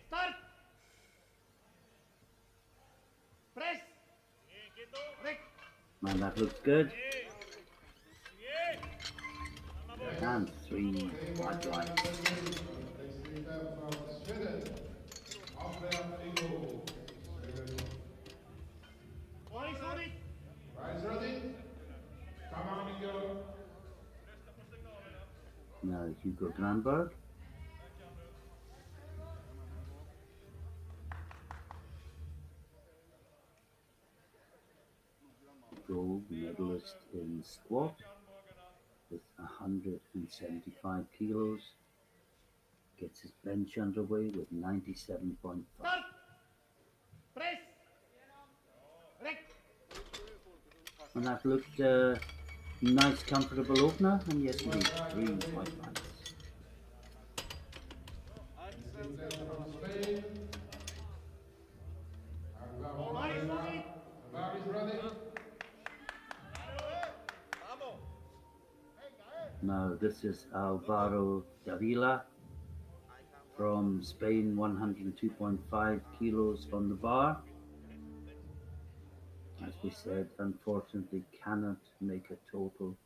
D: Start. Press. Rec.
A: And that looks good. And 3 white lights.
C: Lifter from Sweden. Alvaro Cavila. Rise ready. Come on, Igor.
A: Now Hugo Granberg. Gold medalist in squat with 175 kilos. Gets his bench underway with 97.5.
D: Start. Press. Rec.
A: And that looked nice, comfortable opener. And yes, indeed, 3 white lights.
C: Lifter from Spain. Alvaro Davila. The bar is ready.
A: Now this is Alvaro Davila from Spain, 102.5 kilos on the bar. As we said, unfortunately cannot make a total,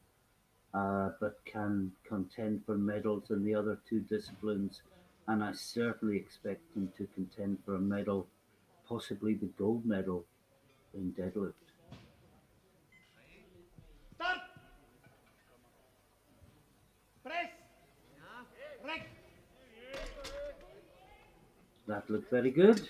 A: but can contend for medals in the other two disciplines. And I certainly expect him to contend for a medal, possibly the gold medal in deadlift.
D: Start! Press! Rec!
A: That looked very good.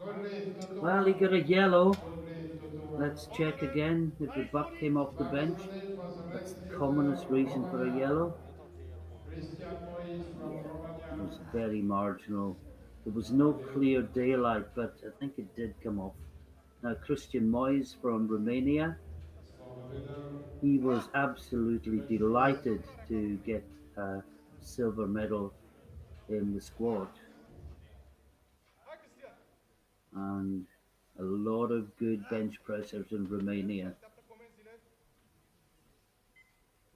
C: Good lift, Kuttaro.
A: Well, he got a yellow.
C: Good lift, Kuttaro.
A: Let's check again if the buck came off the
C: Nice
A: bench.
C: lift was the
A: That's
C: next
A: the
C: lifter
A: commonest
C: from
A: reason for a
C: Romania.
A: yellow.
C: Christian Moyes from
A: Yeah, it
C: Romania.
A: was very marginal. There was no clear daylight, but I think it did come off. Now, Christian Moyes from Romania, he was absolutely delighted to get a silver medal in the squad,
B: Hai, Cristian!
A: and a lot of good bench pressers in Romania.
B: Așteaptă comenzile.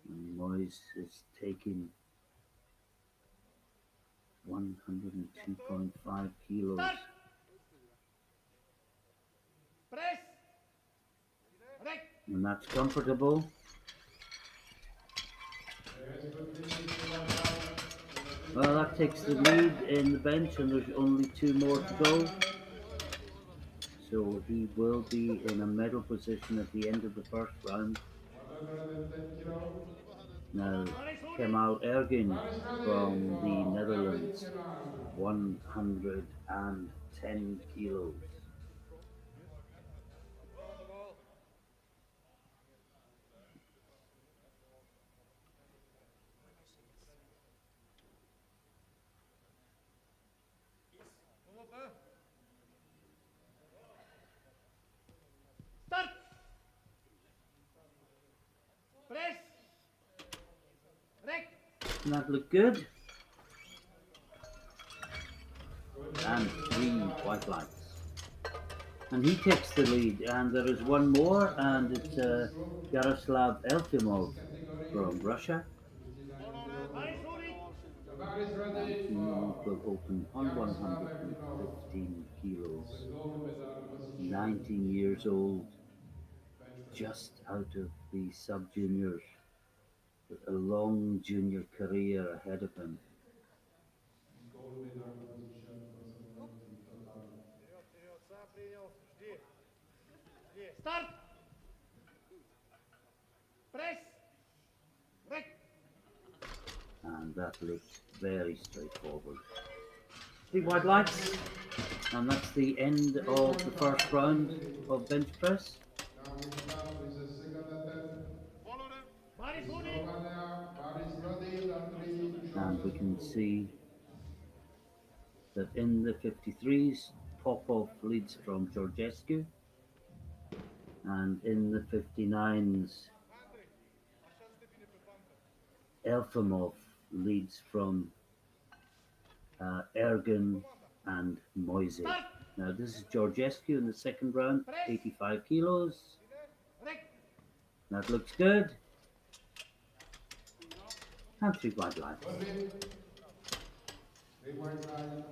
A: And Moyes is taking 102.5 kilos.
D: Start! Press! Rec!
A: And that's comfortable. Well, that takes the lead in the bench, and there's only two more to go. So he will be in a medal position at the end of the first round.
C: 110 kilo.
A: Now, Kemal Ergin from the Netherlands, 110 kilos.
B: Kom op, hè!
D: Start! Press! Rec!
A: And that looked good. And 3 white lights. And he takes the lead, and there is one more, and it's Yaroslav Elfimov from Russia.
D: Mari Suri!
C: The bar is
A: And
C: ready
A: he
C: for
A: will open on 115 kilos.
C: gold medal position.
A: 19 years old, just out of the sub-juniors, with a long junior career ahead of him.
C: Gold medal position for Valentin Projar.
B: Evo, sam prijel. Ždi.
D: Start! Press! Rec!
A: And that looks very straightforward. 3 white lights, and that's the end of the first round of bench press.
C: Now we start with the second attempt.
D: Mari Suri!
C: Romania, bar is ready, Landry,
A: And we can see that in the 53s, Popov leads from Georgescu, and in the 59s,
B: Andrei, așa stă bine pe bancă.
A: Elfimov leads from Ergen and Moises. Now this is Georgescu in the second round, 85 kilos.
D: Rec!
A: That looks good. And 3 white lights.
C: Good lift. 3 white light.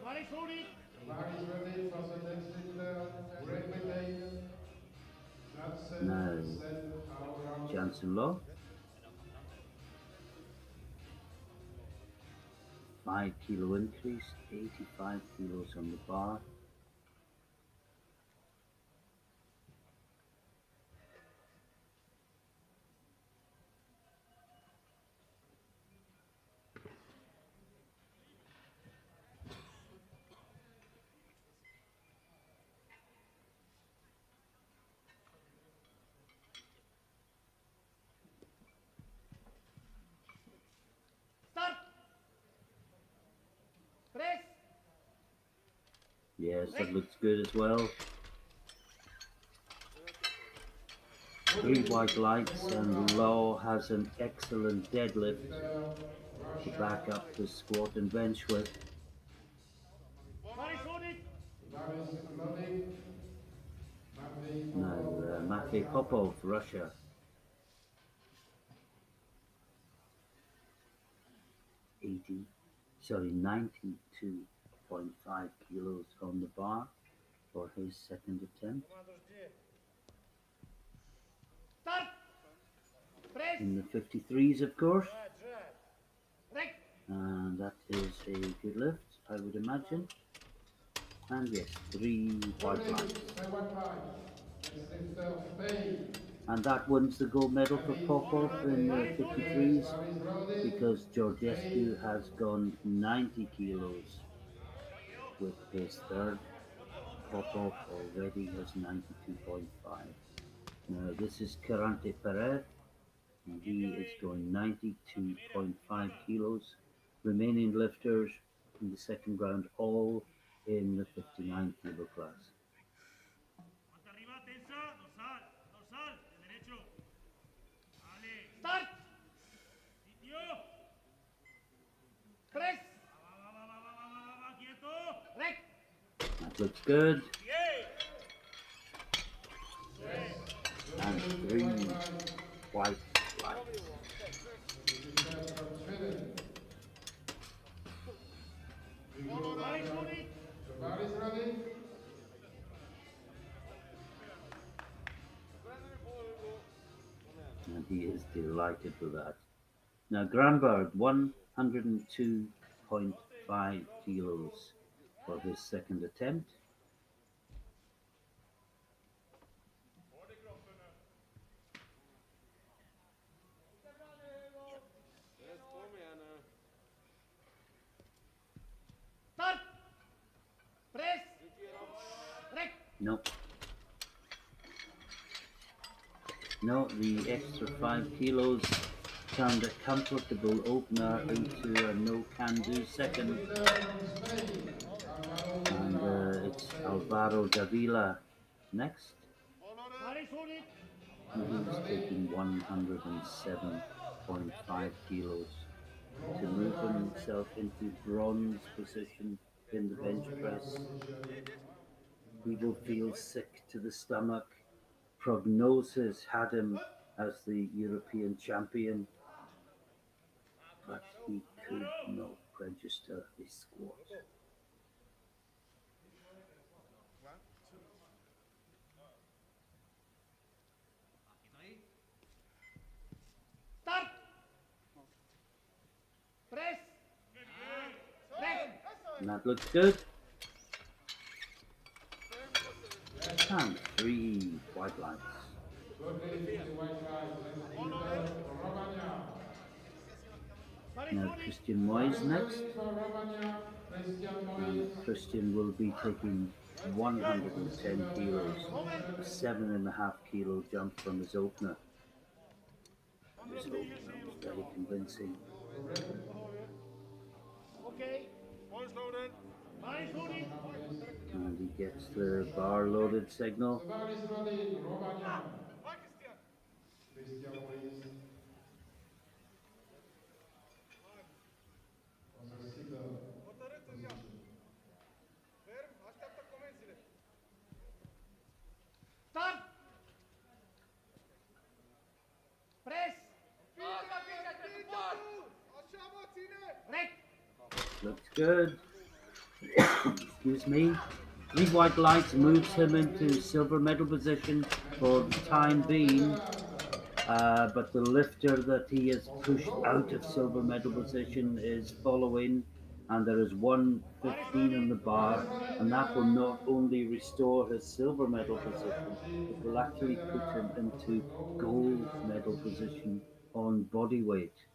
D: Mari Suri!
C: The bar is ready for the next lifter. Break the tape. Jansen
A: No.
C: set our round.
A: Jansen Law. 5 kilo increase, 85 kilos on the bar.
D: Start! Press!
A: Yes, that looks good as well. 3 white lights, and Law has an excellent deadlift to back up his squat and bench with.
D: Mari Suri!
C: The bar is loading.
A: Now, Matvey Popov, Russia. 80 sorry, 92.5 kilos on the bar for his second attempt.
B: Commandos G.
D: Start. Press.
A: In the 53s, of course,
B: Jet.
D: Rec.
A: and that is a good lift, I would imagine. And yes, 3 white lines. And that wins the gold medal for Popov in the 53s because Georgescu has gone 90 kilos with his third. Popov already has 92.5. Now this is Karante Perez, and he is going 92.5 kilos. Remaining lifters in the second round all in the 59 kilo class.
E: Manta arriba, tensa, dorsal, dorsal, el derecho. Vale,
D: Start.
E: sitio.
D: Press.
E: Va, quieto.
D: Rec.
A: That looks good. And 3 white lights. And he is delighted with that. Now Granberg, 102.5 kilos for his second attempt.
D: Start. Press. Rec.
A: Nope. No, the extra 5 kilos turned a comfortable opener into a no-can-do second. And it's Alvaro Davila next.
D: Paris on it.
A: He's taking 107.5 kilos to move himself into bronze position in the bench press. He will feel sick to the stomach. Prognosis had him as the European champion, but he could not register a squat.
D: Start. Press. Rec.
A: And that looks good. And 3 white lines. Now Christian Moyes next. And Christian will be taking 110 kilos, a 7.5 kilo jump from his opener. His opener was very convincing.
D: Okay.
B: Boys loaded.
D: Paris on it.
A: And he gets the bar loaded signal.
B: Vai, Cristiano. Hotărât în ea. Ferm, așteaptă comenzile.
D: Start. Press.
B: Așa mă ține.
D: Rec.
A: Looks good. Excuse me. 3 white lights moves him into silver medal position for the time being. But the lifter that he has pushed out of silver medal position is following, and there is 115 on the bar, and that will not only restore his silver medal position, it will actually put him into gold medal position on body weight.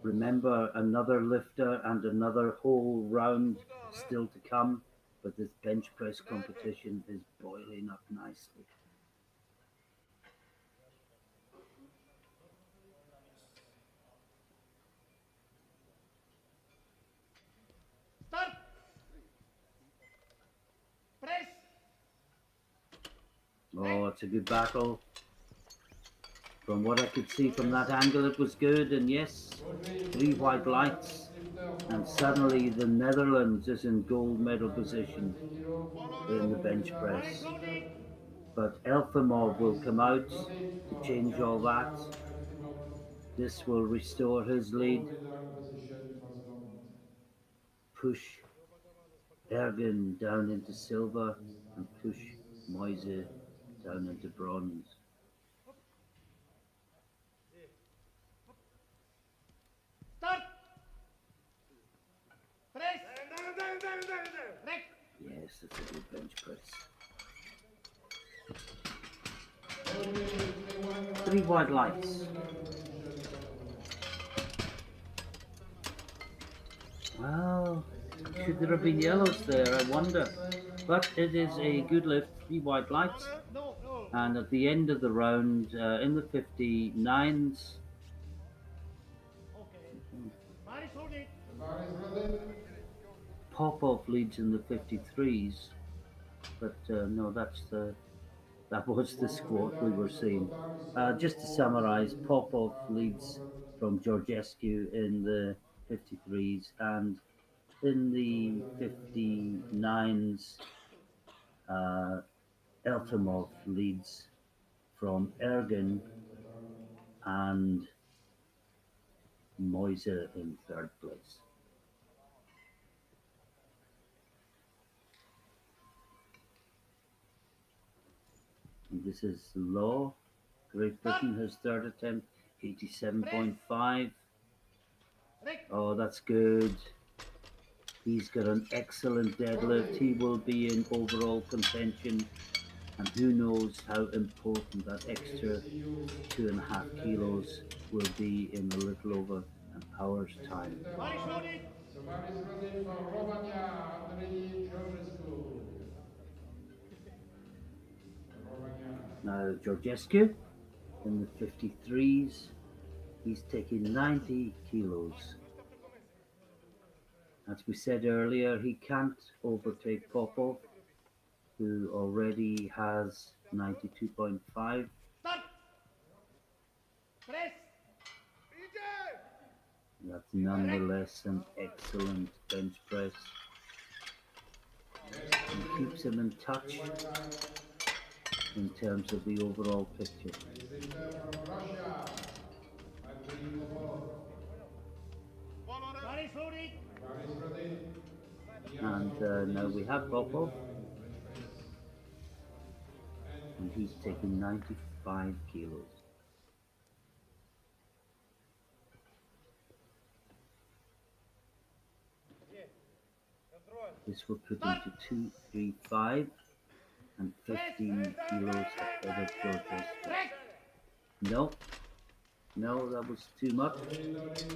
A: Remember, another lifter and another whole round still to come, but this bench press competition is boiling up nicely.
D: Start. Press.
A: Oh, it's a good battle. From what I could see from that angle, it was good. And yes, 3 white lights. And suddenly the Netherlands is in gold medal position in the bench press. But Elfimov will come out to change all that. This will restore his lead. push Ergen down into silver and push Moises down into bronze.
D: Start! Press! Rec!
A: Yes, that's a good bench press. 3 wide lights. Well, should there have been yellows there? I wonder. But it is a good lift, 3 wide lights.
D: No, no.
A: And at the end of the round, in the 59s,
D: Okay. Body hold it.
C: The bar is ready.
A: Popov leads in the 53s. But no, that was the squat we were seeing. Just to summarise, Popov leads from Georgescu in the 53s, and in the 59s, Eltomov leads from Ergen and Moises in 3rd place. And this is Law. Great Britain, his 3rd attempt, 87.5. Oh, that's good. He's got an excellent deadlift. He will be in overall contention. And who knows how important that extra 2.5 kilos will be in a little over an hour's time.
D: Body hold it.
C: The bar is ready for Romania under the Georgescu. Romania.
A: Now, Georgescu in the 53s, he's taking 90 kilos. As we said earlier, he can't overtake Popov, who already has 92.5.
D: Start! Press!
A: That's nonetheless an excellent bench press. And keeps him in touch in terms of the overall picture.
C: From Russia. Valentin Projar.
D: Body hold it.
C: The bar is ready.
A: And now we have Popov, and he's taking 95 kilos. This will put him to 235 and 15 kilos ahead of Georgescu. No, that was too much.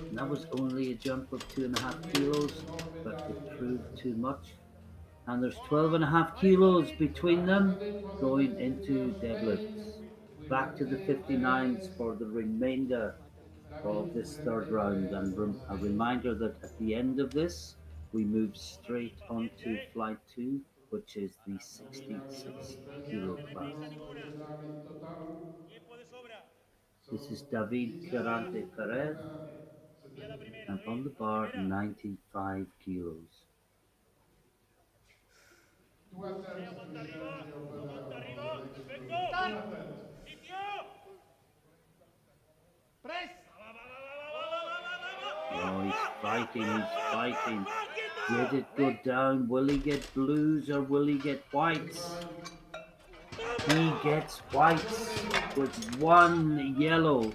A: And that was only a jump of 2.5 kilos, but it proved too much. And there's 12.5 kilos between them going into deadlifts. Back to the 59s for the remainder of this 3rd round. And a reminder that at the end of this, we move straight onto flight 2, which is the 66 kilo class. This is David Carante Perez, and on the bar, 95 kilos.
C: 2 attempts to stand the opener.
D: Press!
A: Oh, he's fighting. Did it go down? Will he get blues or will he get whites? He gets whites with 1 yellow.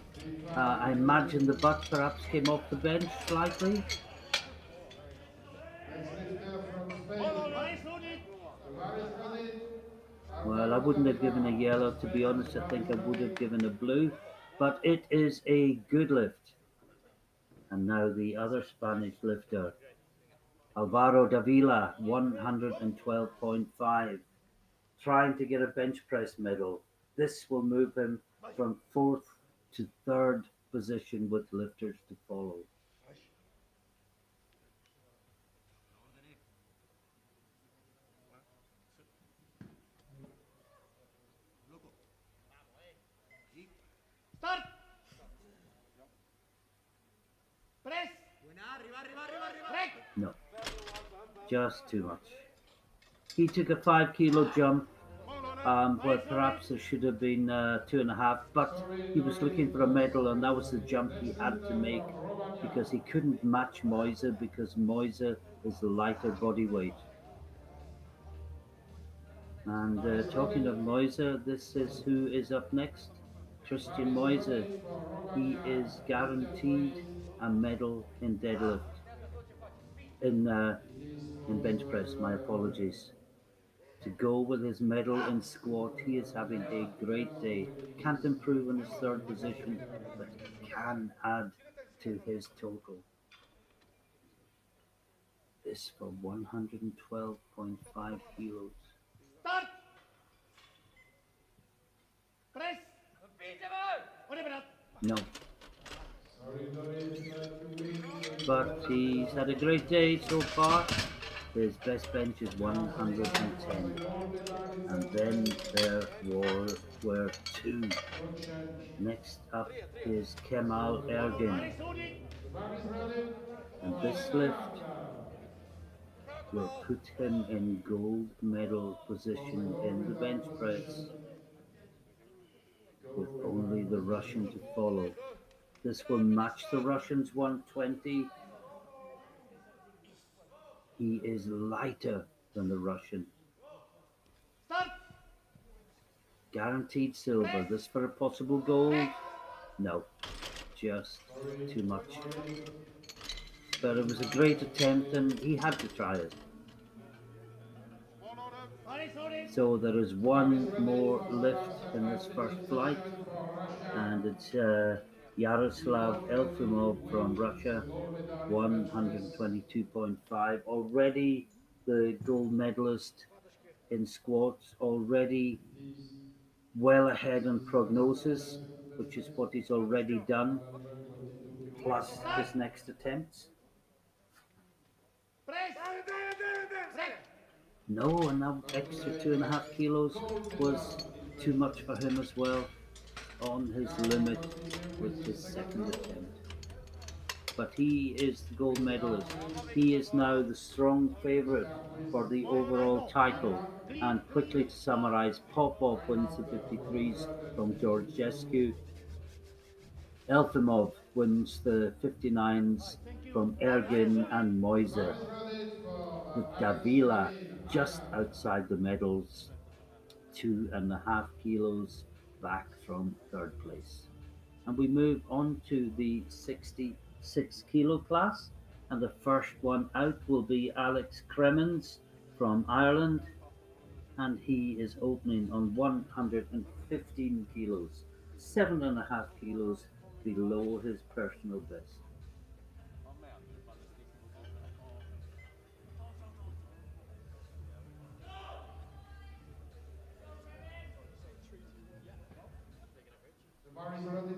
A: I imagine the butt perhaps came off the bench slightly.
C: Next lifter from Spain.
D: Body hold it.
C: The bar is ready.
A: Well, I wouldn't have given a yellow, to be honest. I think I would have given a blue. But it is a good lift. And now the other Spanish lifter, Alvaro Davila, 112.5, trying to get a bench press medal. This will move him from 4th to 3rd position with lifters to follow.
D: Start! Press! Rec!
A: No, just too much. He took a 5 kilo jump where perhaps there should have been 2.5, but he was looking for a medal, and that was the jump he had to make because he couldn't match Moises, because Moises is the lighter body weight. And talking of Moises, this is who is up next. Christian Moises. He is guaranteed a medal in deadlift, in bench press. My apologies. To go with his medal in squat, he is having a great day. Can't improve on his third position, but he can add to his total. This for 112.5 kilos.
D: Start! Press! Ore berat.
A: No,
C: Sorry, Doris, but you win.
A: but he's had a great day so far. His best bench is 110. And then there were two. Next up is Kemal Ergin. And this lift will put him in gold medal position in the bench press, with only the Russian to follow. This will match the Russian's 120. He is lighter than the Russian.
D: Start!
A: Guaranteed silver. This for a possible gold? No, just too much. But it was a great attempt and he had to try it. So there is one more lift in this first flight, and it's Yaroslav Elfimov from Russia, 122.5. Already the gold medalist in squats, already well ahead on prognosis, which is what he's already done, plus his next attempts.
D: Press! Press!
A: No, and that extra 2.5 kilos was too much for him as well, on his limit with his second attempt. But he is the gold medalist. He is now the strong favourite for the overall title. And quickly to summarise, Popov wins the 53s from Georgescu. Elfimov wins the 59s from Ergin and Moises, with Davila just outside the medals, 2.5 kilos back from third place. And we move on to the 66 kilo class, and the first one out will be Alex Cremens from Ireland, and he is opening on 115 kilos, 7.5 kilos below his personal best.
C: The bar is ready.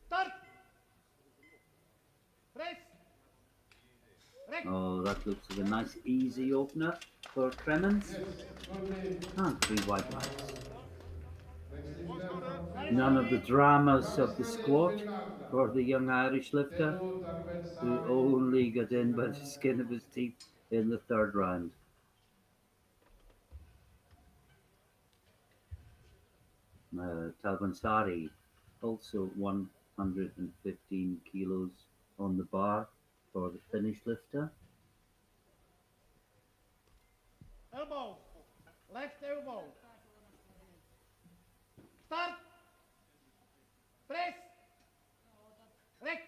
D: Start! Press!
A: Oh, that looks like a nice easy opener for Kremens. And 3 white lights. None of the dramas of the squat for the young Irish lifter, who only got in by the skin of his teeth in the third round. Talbansari, also 115 kilos on the bar for the Finnish lifter.
D: Elbow. Left elbow. Start. Press. Rec.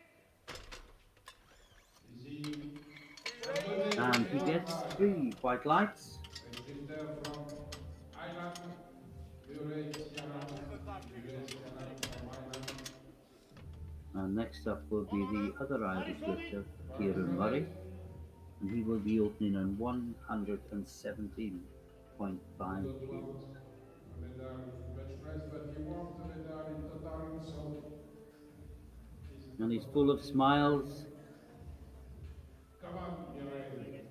A: And he gets 3 white lights. And next up will be the other Irish lifter, Kieran Murray, and he will be opening on 117.5 kilos. And he's full of smiles.
C: Come on, you're ready.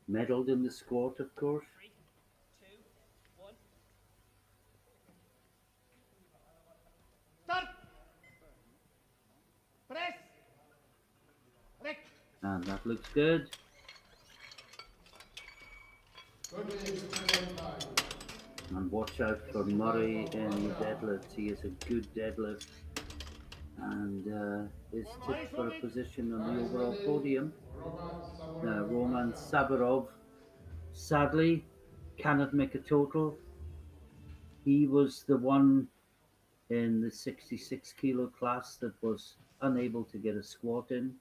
A: Medalled in the squat, of course.
D: Start. Press. Rec.
A: And that looks good.
C: Good day, 215.
A: And watch out for Murray in the deadlifts. He is a good deadlift and is tipped for a position on the
C: Guys
A: overall
C: ready?
A: podium.
C: Roman
A: Roman
C: Saburov.
A: Saburov sadly cannot make a total. He was the one in the 66 kilo class that was unable to get a squat in.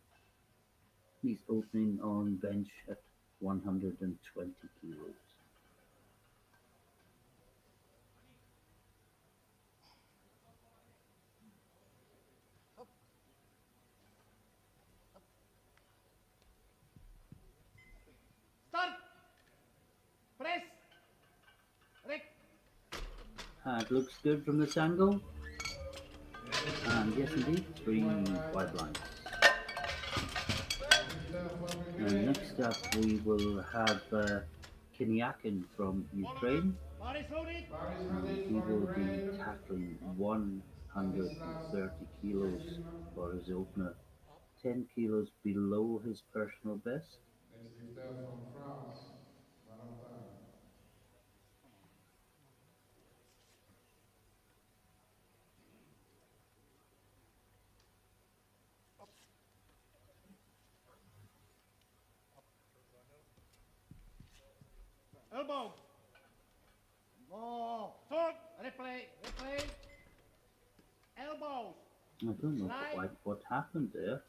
A: He's opening on bench at 120 kilos.
D: Start. Press. Rec.
A: It looks good from this angle. And yes, indeed, 3 wide lines. And next up, we will have Kinyakin from Ukraine.
E: Body loaded.
C: Barry's
A: And
C: ready
A: he
C: for
A: will be
C: Ukraine.
A: tackling 130 kilos for his opener, 10 kilos below his personal best.
C: Next lifter from France, Valentin.
D: Elbow. More. Sword. Replay. Replay. Elbows.
A: I don't know quite what happened there.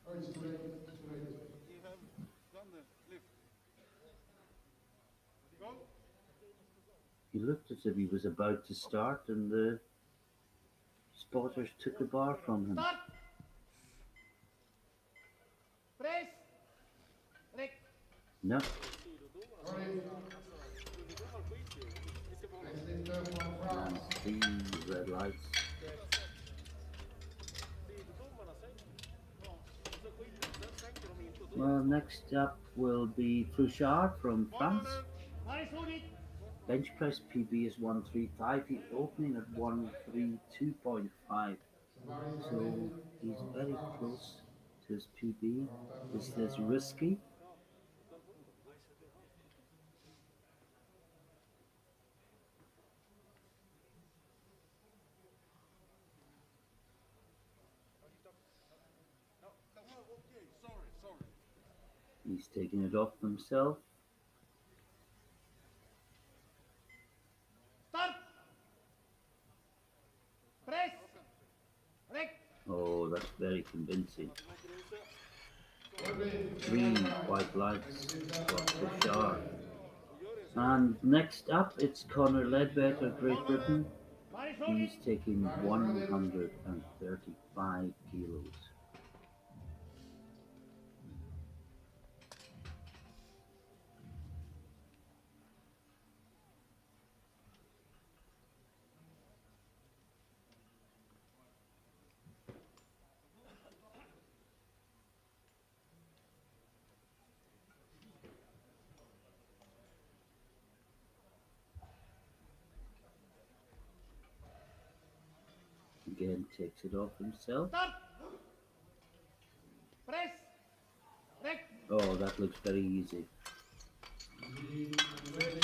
C: Oh, it's too late. Too late.
B: You have done the lift. Go.
A: He looked as if he was about to start, and the spotters took the bar from him.
D: Start. Press. Rec.
A: No,
C: Sorry. Next lifter from France.
A: and 3 red lights. Well, next up will be Projar from France.
E: Body loaded.
A: Bench press PB is 135. He's opening at 132.5.
C: Barry's
A: So
C: ready
A: he's
C: for
A: very
C: France.
A: close to his PB.
C: Valentin
A: Is this
C: Projar.
A: risky?
B: Okay, sorry.
A: He's taking it off himself.
D: Start. Press. Rec.
A: Oh, that's very convincing.
C: Ready.
A: 3 white lights for Projar. And next up, it's Conor Ledbetter, Great Britain.
E: Body loaded.
A: He's taking 135 kilos. Again, takes it off himself.
D: Start. Press. Rec.
A: Oh, that looks very easy.
C: Ready.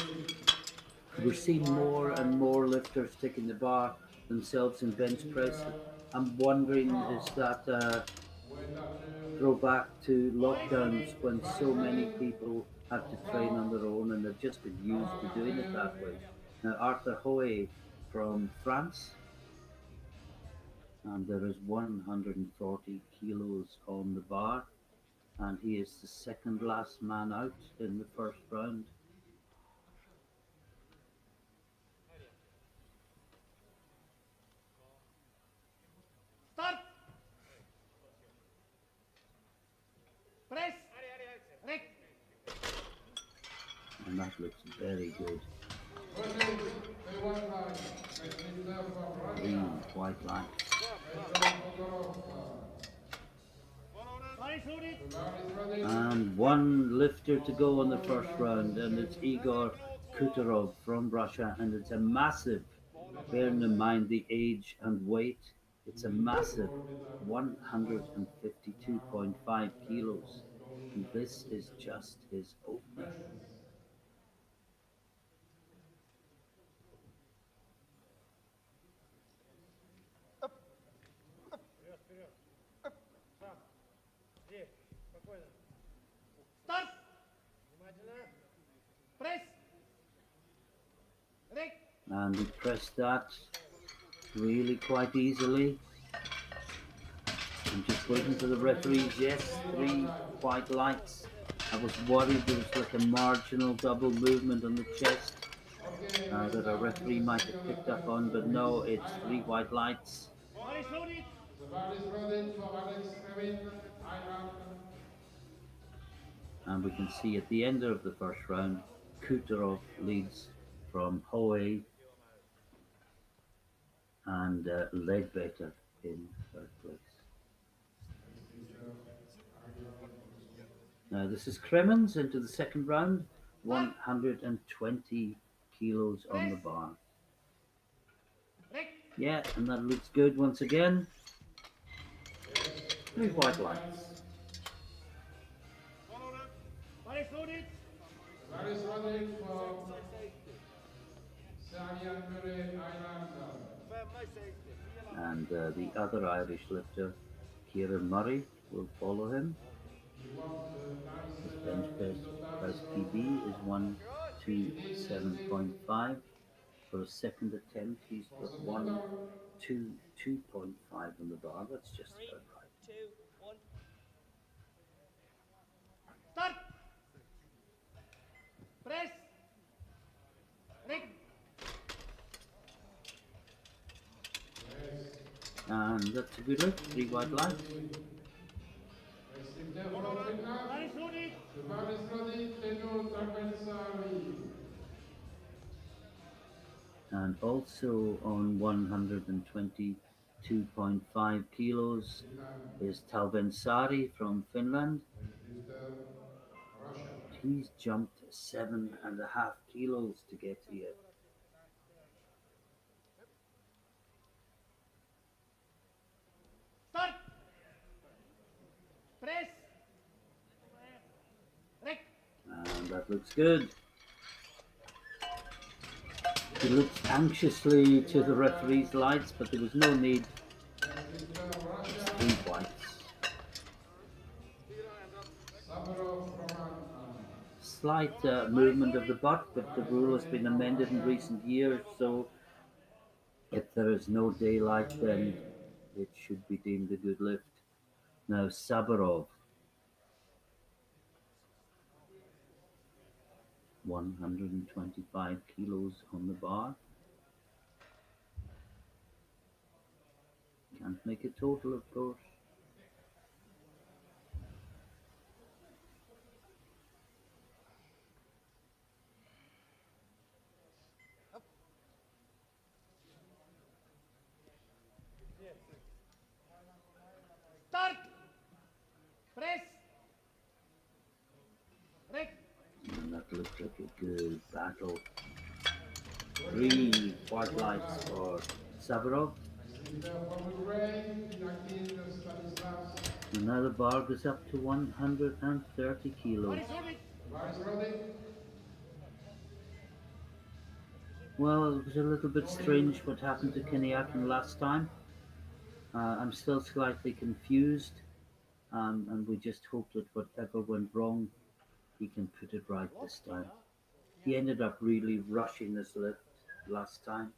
A: We're seeing more and more lifters taking the bar themselves in bench press. I'm wondering, is that throwback to lockdowns when so many people had to train on their own and they've just been used to doing it that way? Now, Arthur Hoey from France, and there is 140 kilos on the bar, and he is the second last man out in the first round.
D: Start. Press. Rec.
A: And that looks very good.
C: Ready. Stay one line. Next lifter from
A: 3
C: Russia.
A: white lights.
C: Igor Kuttaro.
E: Body loaded.
C: Barry's ready.
A: And 1 lifter to go in the first round, and it's Igor Kuttaro from Russia, and it's a massive, bearing in mind the age and weight, It's a massive 152.5 kilos, and this is just his opener.
E: Вперед, вперед. Сам. Здесь. Спокойно. Старт! Внимательно. Пресс. Рек.
A: And he pressed that really quite easily. I'm just waiting for the referees. Yes, 3 white lights. I was worried there was like a marginal double movement on the chest that a referee might have picked up on, but no, it's 3 white lights.
E: Bar is loaded.
C: The bar is loaded for Alex Kremens, Ireland.
A: And we can see at the end of the first round, Kuttaro leads from Hoey and Ledbetter in third place. Now this is Cremens into the second round, 120 kilos on the bar.
E: Rek.
A: Yeah, and that looks good once again. 3 white lights.
E: Bar is loaded.
C: Bar is loaded for Kieran Murray, Ireland.
A: And the other Irish lifter, Kieran Murray, will follow him. His bench press PB is 127.5. For a second attempt, he's got 122.5 on the bar. That's just about right.
E: Start. Press. Rek.
A: And that's a good look. 3 white lights.
E: Bar is loaded.
C: The bar is loaded, tenor Trapezzari.
A: And also on 122.5 kilos is Talvensari from Finland. He's jumped 7.5 kilos to get here.
E: Start. Press. Rek.
A: And that looks good. He looked anxiously to the referee's lights, but there was no need. It's 3 whites. Slight movement of the butt, but the rule has been amended in recent years, so if there is no daylight, then it should be deemed a good lift. Now Sabarov, 125 kilos on the bar. Can't make a total, of course.
E: Start. Press. Rek.
A: And that looks like a good battle. 3 white lights for Sabarov. And now the bar goes up to 130 kilos.
E: Bar is loaded.
A: Well, it was a little bit strange what happened to Kenyakan last time. I'm still slightly confused, and we just hope that whatever went wrong, he can put it right this time. He ended up really rushing this lift last time.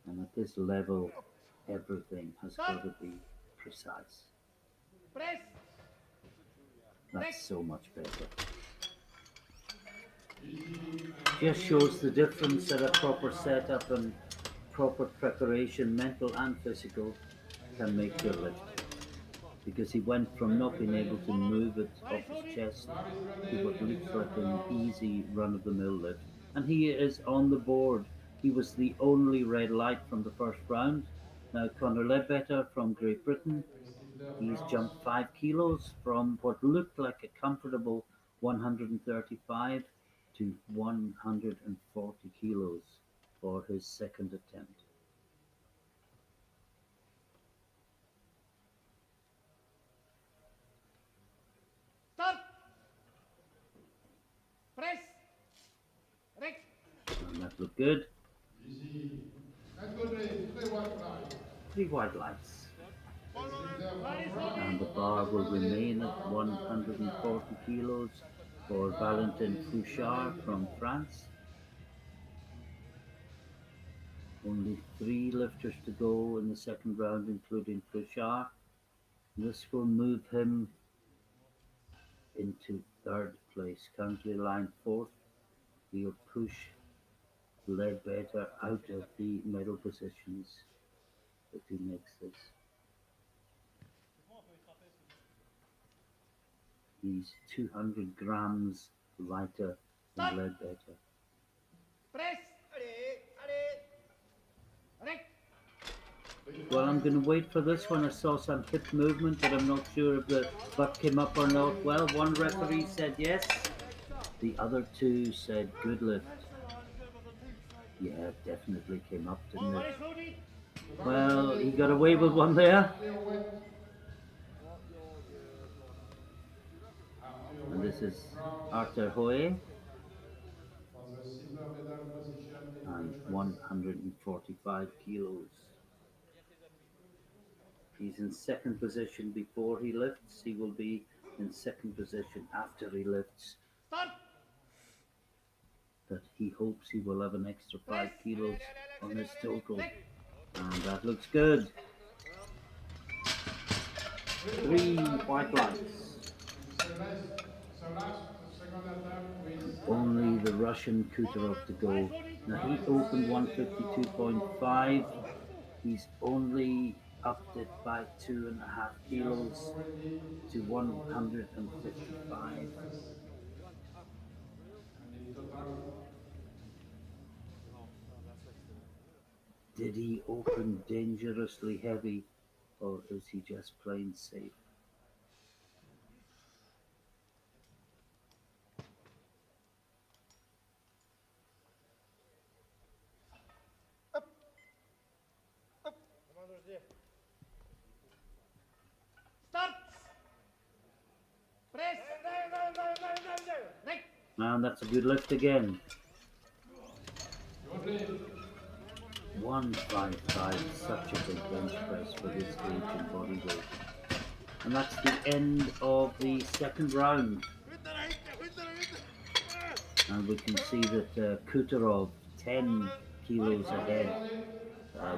A: And at this level, everything has got to be precise.
E: Press.
A: That's so much better. Just shows the difference that a proper setup and proper preparation, mental and physical, can make your lift. Because he went from not being able to move it off his chest to what looks like an easy run-of-the-mill lift. And he is on the board. He was the only red light from the first round. Now Conor Ledbetter from Great Britain, he's jumped 5 kilos from what looked like a comfortable 135 to 140 kilos. his second attempt.
E: Start. Press. Rec.
A: And that looked good.
C: Easy. And good race. Play white line.
A: 3 white lights.
E: Valentin
A: And the bar will remain at 140 kilos for Valentin Projar from France. Only 3 lifters to go in the second round, including Projar. This will move him into third place. Currently line 4th. He'll push Ledbetter out of the medal positions if he makes this. He's 200 grams lighter than Ledbetter.
E: Press. Rec.
A: Well, I'm going to wait for this one. I saw some hip movement, but I'm not sure if the butt came up or not. Well, one referee said yes. The other 2 said good lift. Yeah, it definitely came up, didn't it?
E: Valentin.
A: Well, he got away with one there. And this is Arthur Hoye. And 145 kilos. He's in second position before he lifts. He will be in second position after he lifts.
E: Start.
A: But he hopes he will have an extra 5 kilos on his total. And that looks good. 3 white lights. Only the Russian Kuttaro to go. Now he opened 152.5. He's only upped it by 2.5 kilos to 155. Did he open dangerously heavy, or is he just plain safe?
E: Start. Press. Rec.
A: And that's a good lift again. 155, such a big bench press for his age and body weight. And that's the end of the second round. And we can see that Kuttaro 10 kilos ahead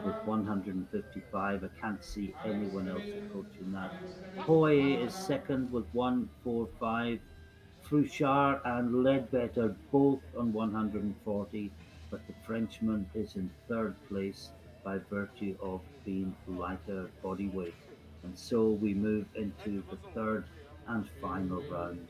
A: with 155. I can't see anyone else approaching that. Hoye is second with 145. Projar and Ledbetter both on 140, but the Frenchman is in third place by virtue of being lighter body weight. And so we move into the third and final round.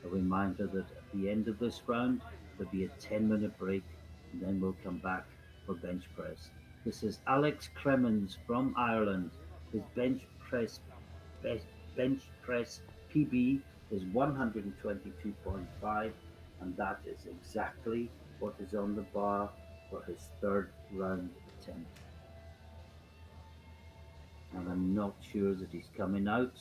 A: A reminder that at the end of this round, there'll be a 10-minute break, and then we'll come back for bench press. This is Alex Cremens from Ireland. His bench press PB is 122.5, and that is exactly what is on the bar for his third round attempt. And I'm not sure that he's coming out,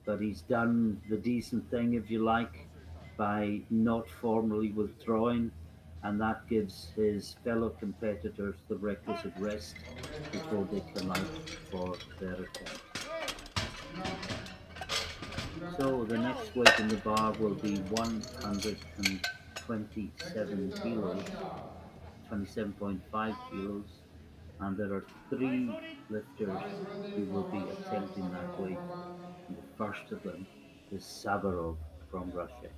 A: but he's done the decent thing, if you like, by not formally withdrawing, and that gives his fellow competitors the requisite rest before they come out for their attempt. So the next weight in the bar will be 127 kilos, 27.5 kilos, and there are 3 lifters who will be attempting that weight. And the first of them is Savarov from Russia.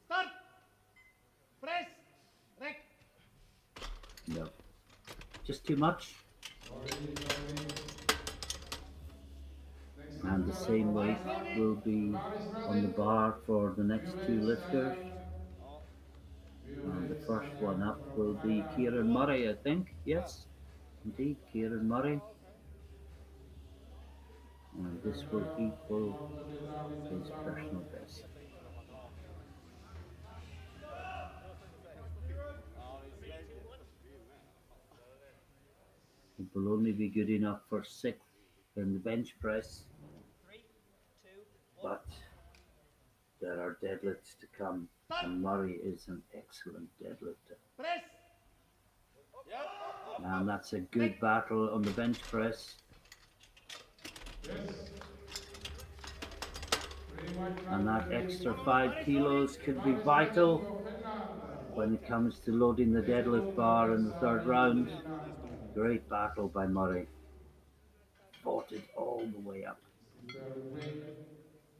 E: Start. Press. Rec.
A: No. Just too much? And the same weight will be on the bar for the next two lifters. And the first one up will be Kieran Murray, I think. Yes, indeed, Kieran Murray. And this will equal his personal best. It will only be good enough for 6th in the bench press, but there are deadlifts to come, and Murray is an excellent deadlifter.
E: Press.
A: And that's a good battle on the bench press. And that extra 5 kilos could be vital when it comes to loading the deadlift bar in the third round. Great battle by Murray. Fought it all the way up.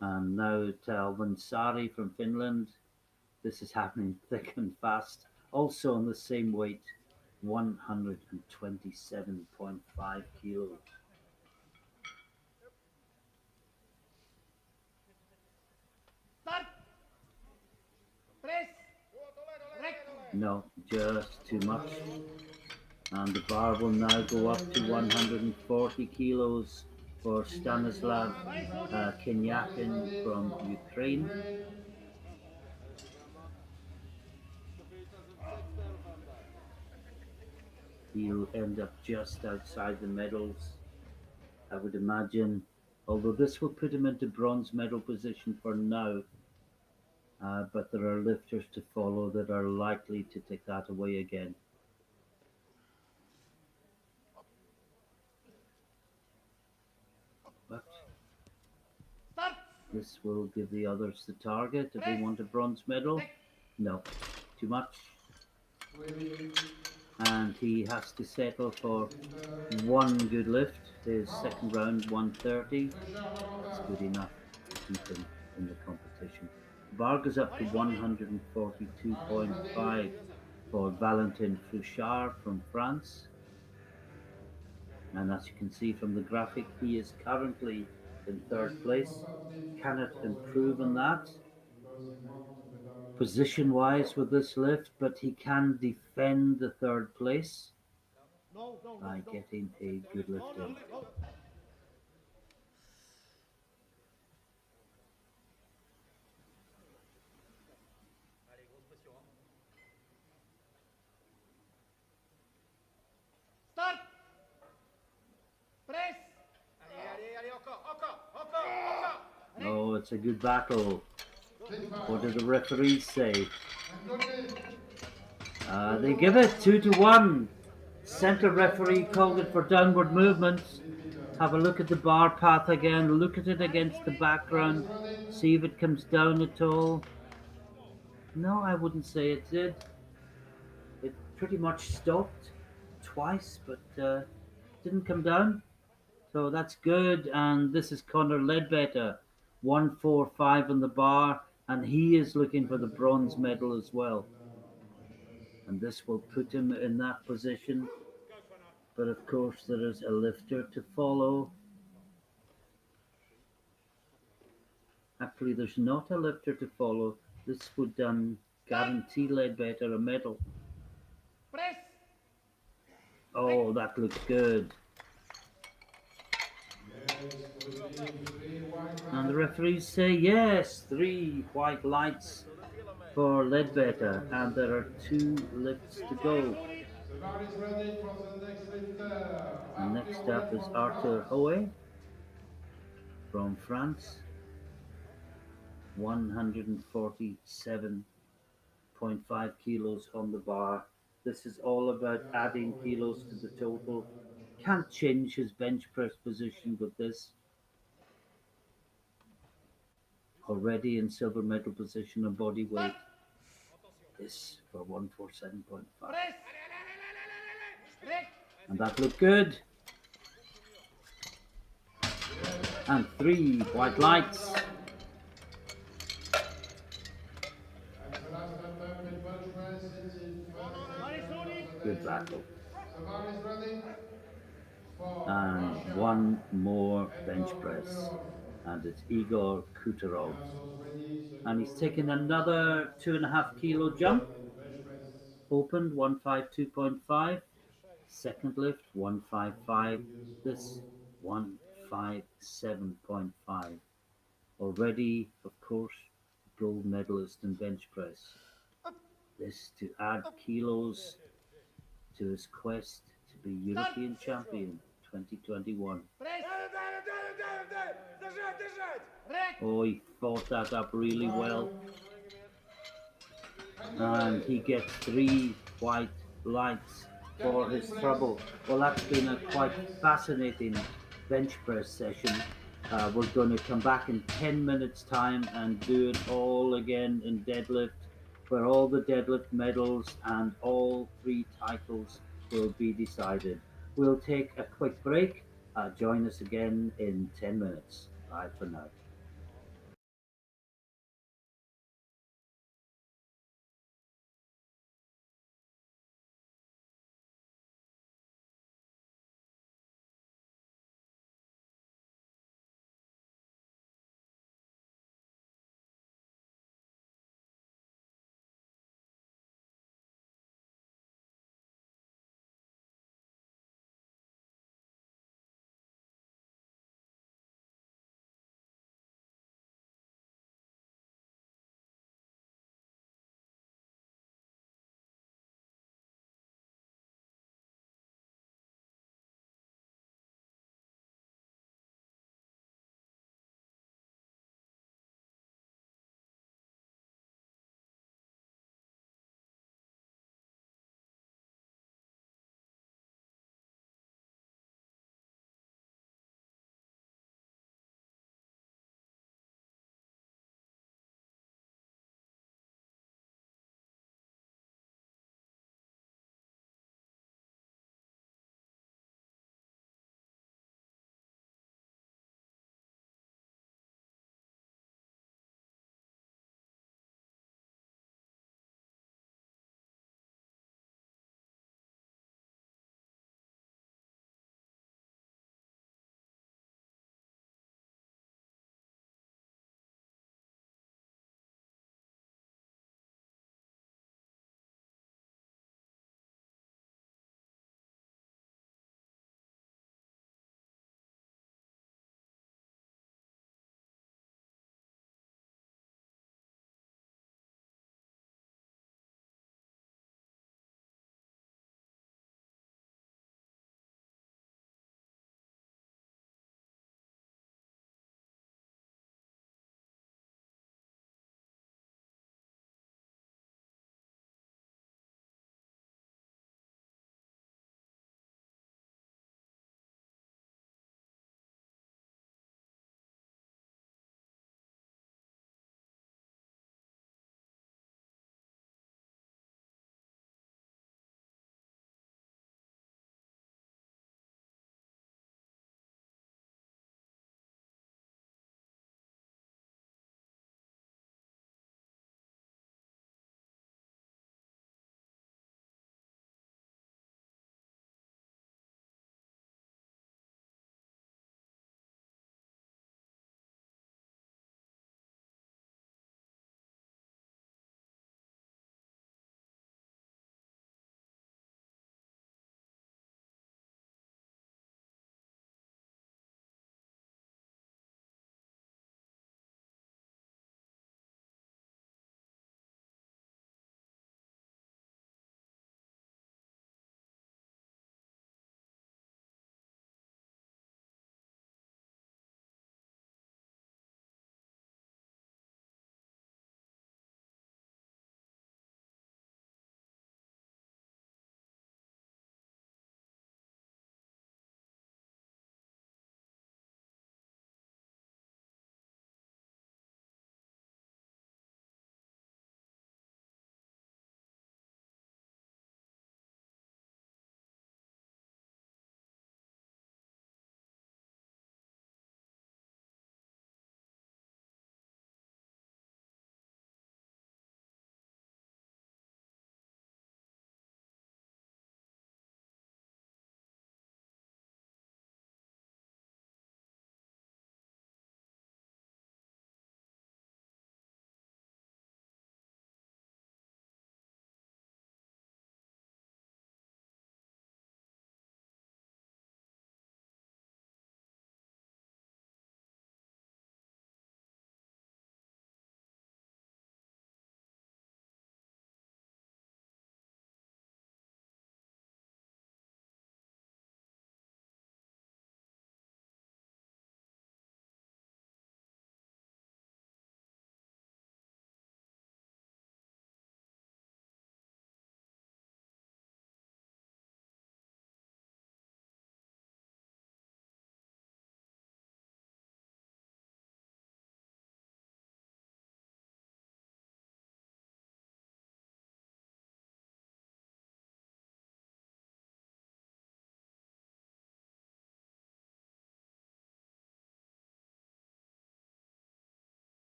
A: And now to Alvin Sari from Finland. This is happening thick and fast. Also on the same weight, 127.5 kilos.
E: Start. Press. Rec.
A: No, just too much. And the bar will now go up to 140 kilos for Stanislav Kenyakin from Ukraine. He'll end up just outside the medals, I would imagine, although this will put him into bronze medal position for now. But there are lifters to follow that are likely to take that away again. But this will give the others the target if they want a bronze medal. No, too much. And he has to settle for one good lift. His second round, 130. That's good enough to keep him in the competition. Bar goes up to 142.5 for Valentin Projar from France. And as you can see from the graphic, he is currently in third place. Cannot improve on that position-wise with this lift, but he can defend the third place by getting a good lift in.
E: Start. Press.
A: Oh, it's a good battle. What do the referees say? They give it 2-1. Center referee called it for downward movement. Have a look at the bar path again. Look at it against the background. See if it comes down at all. No, I wouldn't say it did. It pretty much stopped twice, but didn't come down. So that's good. And this is Conor Ledbetter, 145 on the bar, and he is looking for the bronze medal as well. And this will put him in that position. But of course, there is a lifter to follow. Actually, there's not a lifter to follow. This would guarantee Ledbetter a medal.
E: Press.
A: Oh, that looks good. And the referees say yes, 3 white lights for Ledbetter, and there are 2 lifts to go. And next up is Arthur Howe from France, 147.5 kilos on the bar. This is all about adding kilos to the total. Can't change his bench press position with this. Already in silver medal position on body weight. This for 147.5. And that looked good. And 3 white lights. Good battle. And 1 more bench press. and it's Igor Kuttaro.
C: Rehearsals ready, so
A: And he's
C: your
A: taken
C: return to
A: another
C: strength
A: 2.5 kilo
C: before
A: jump,
C: starting bench press.
A: opened 152.5, second lift
C: Hopefully
A: 155,
C: videos
A: this
C: follow.
A: 157.5. Already, of course, gold medalist in bench press. This to add kilos to his quest to be
E: Start.
A: European champion 2021.
E: Press.
D: Держать, держать!
E: Rec.
A: Oh, he fought that up really well,
C: Alvaro, and
A: and he
C: ready.
A: gets 3 white lights
C: 10
A: for
C: minute
A: his
C: press,
A: trouble. Well, that's been a
C: 15
A: quite
C: minutes.
A: fascinating bench press session. We're going to come back in 10 minutes time and do it all again in deadlift, where all the deadlift medals and all 3 titles will be decided. We'll take a quick break. Join us again in 10 minutes. Bye for now.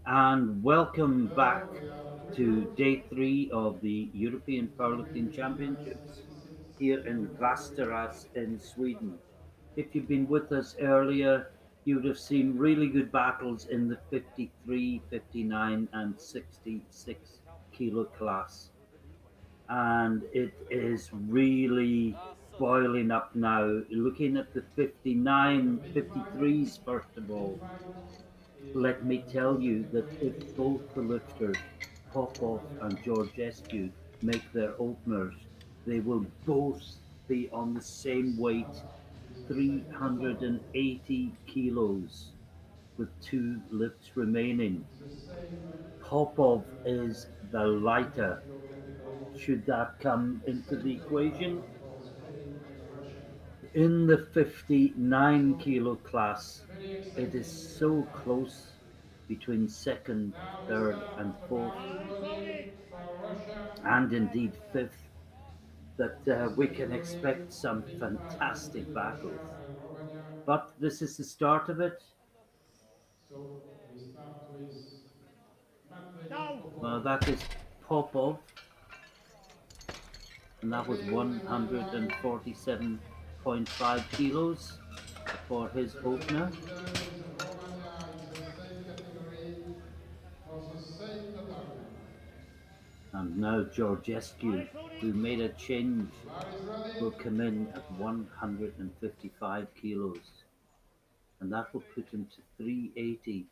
A: And welcome
C: Now
A: back
C: we have two
A: to
C: groups.
A: day three of the European Powerlifting
C: Weightlifting junior
A: Championships
C: 66
A: here in
C: kilo
A: Västerås
C: category.
A: in Sweden. If you've been with us earlier, you would have seen really good battles in the 53, 59, and 66 kilo class. And it is really boiling up now. Looking at the
C: For the
A: 59,
C: big fight,
A: 53s, first of
C: big
A: all,
C: fight in
A: let me tell
C: this
A: you that
C: category
A: if
C: between
A: both the
C: Russia
A: lifters,
C: and
A: Popov
C: Romania.
A: and Georgescu, make their openers, they will both be on the
C: We
A: same
C: start
A: weight,
C: with the second block.
A: 380 kilos, with two lifts remaining.
C: It's the same
A: Popov
C: uh,
A: is the lighter.
C: kilo category.
A: Should that come into the
C: Same
A: equation?
C: for Spain and Russia.
A: In the 59
C: So
A: kilo class,
C: very
A: it is
C: exciting
A: so
C: fight.
A: close between second,
C: Now we
A: third,
C: start
A: and
C: the
A: fourth,
C: power body for Russia.
A: and indeed fifth, that
C: This
A: we can
C: category,
A: expect some
C: big fight
A: fantastic
C: between
A: battles.
C: Russia and Romania.
A: But this is the start of it.
C: So we start with Valentin
E: Down.
A: Well,
C: Projar.
A: that is Popov, and that was
C: Opening the headline,
A: 147.5 kilos for his
C: the
A: opener.
C: competition is Romania, it's the same category for the same total.
A: And now Georgescu, who made a change,
C: VAR is ready.
A: will come in at 155 kilos, and that will put him to 380,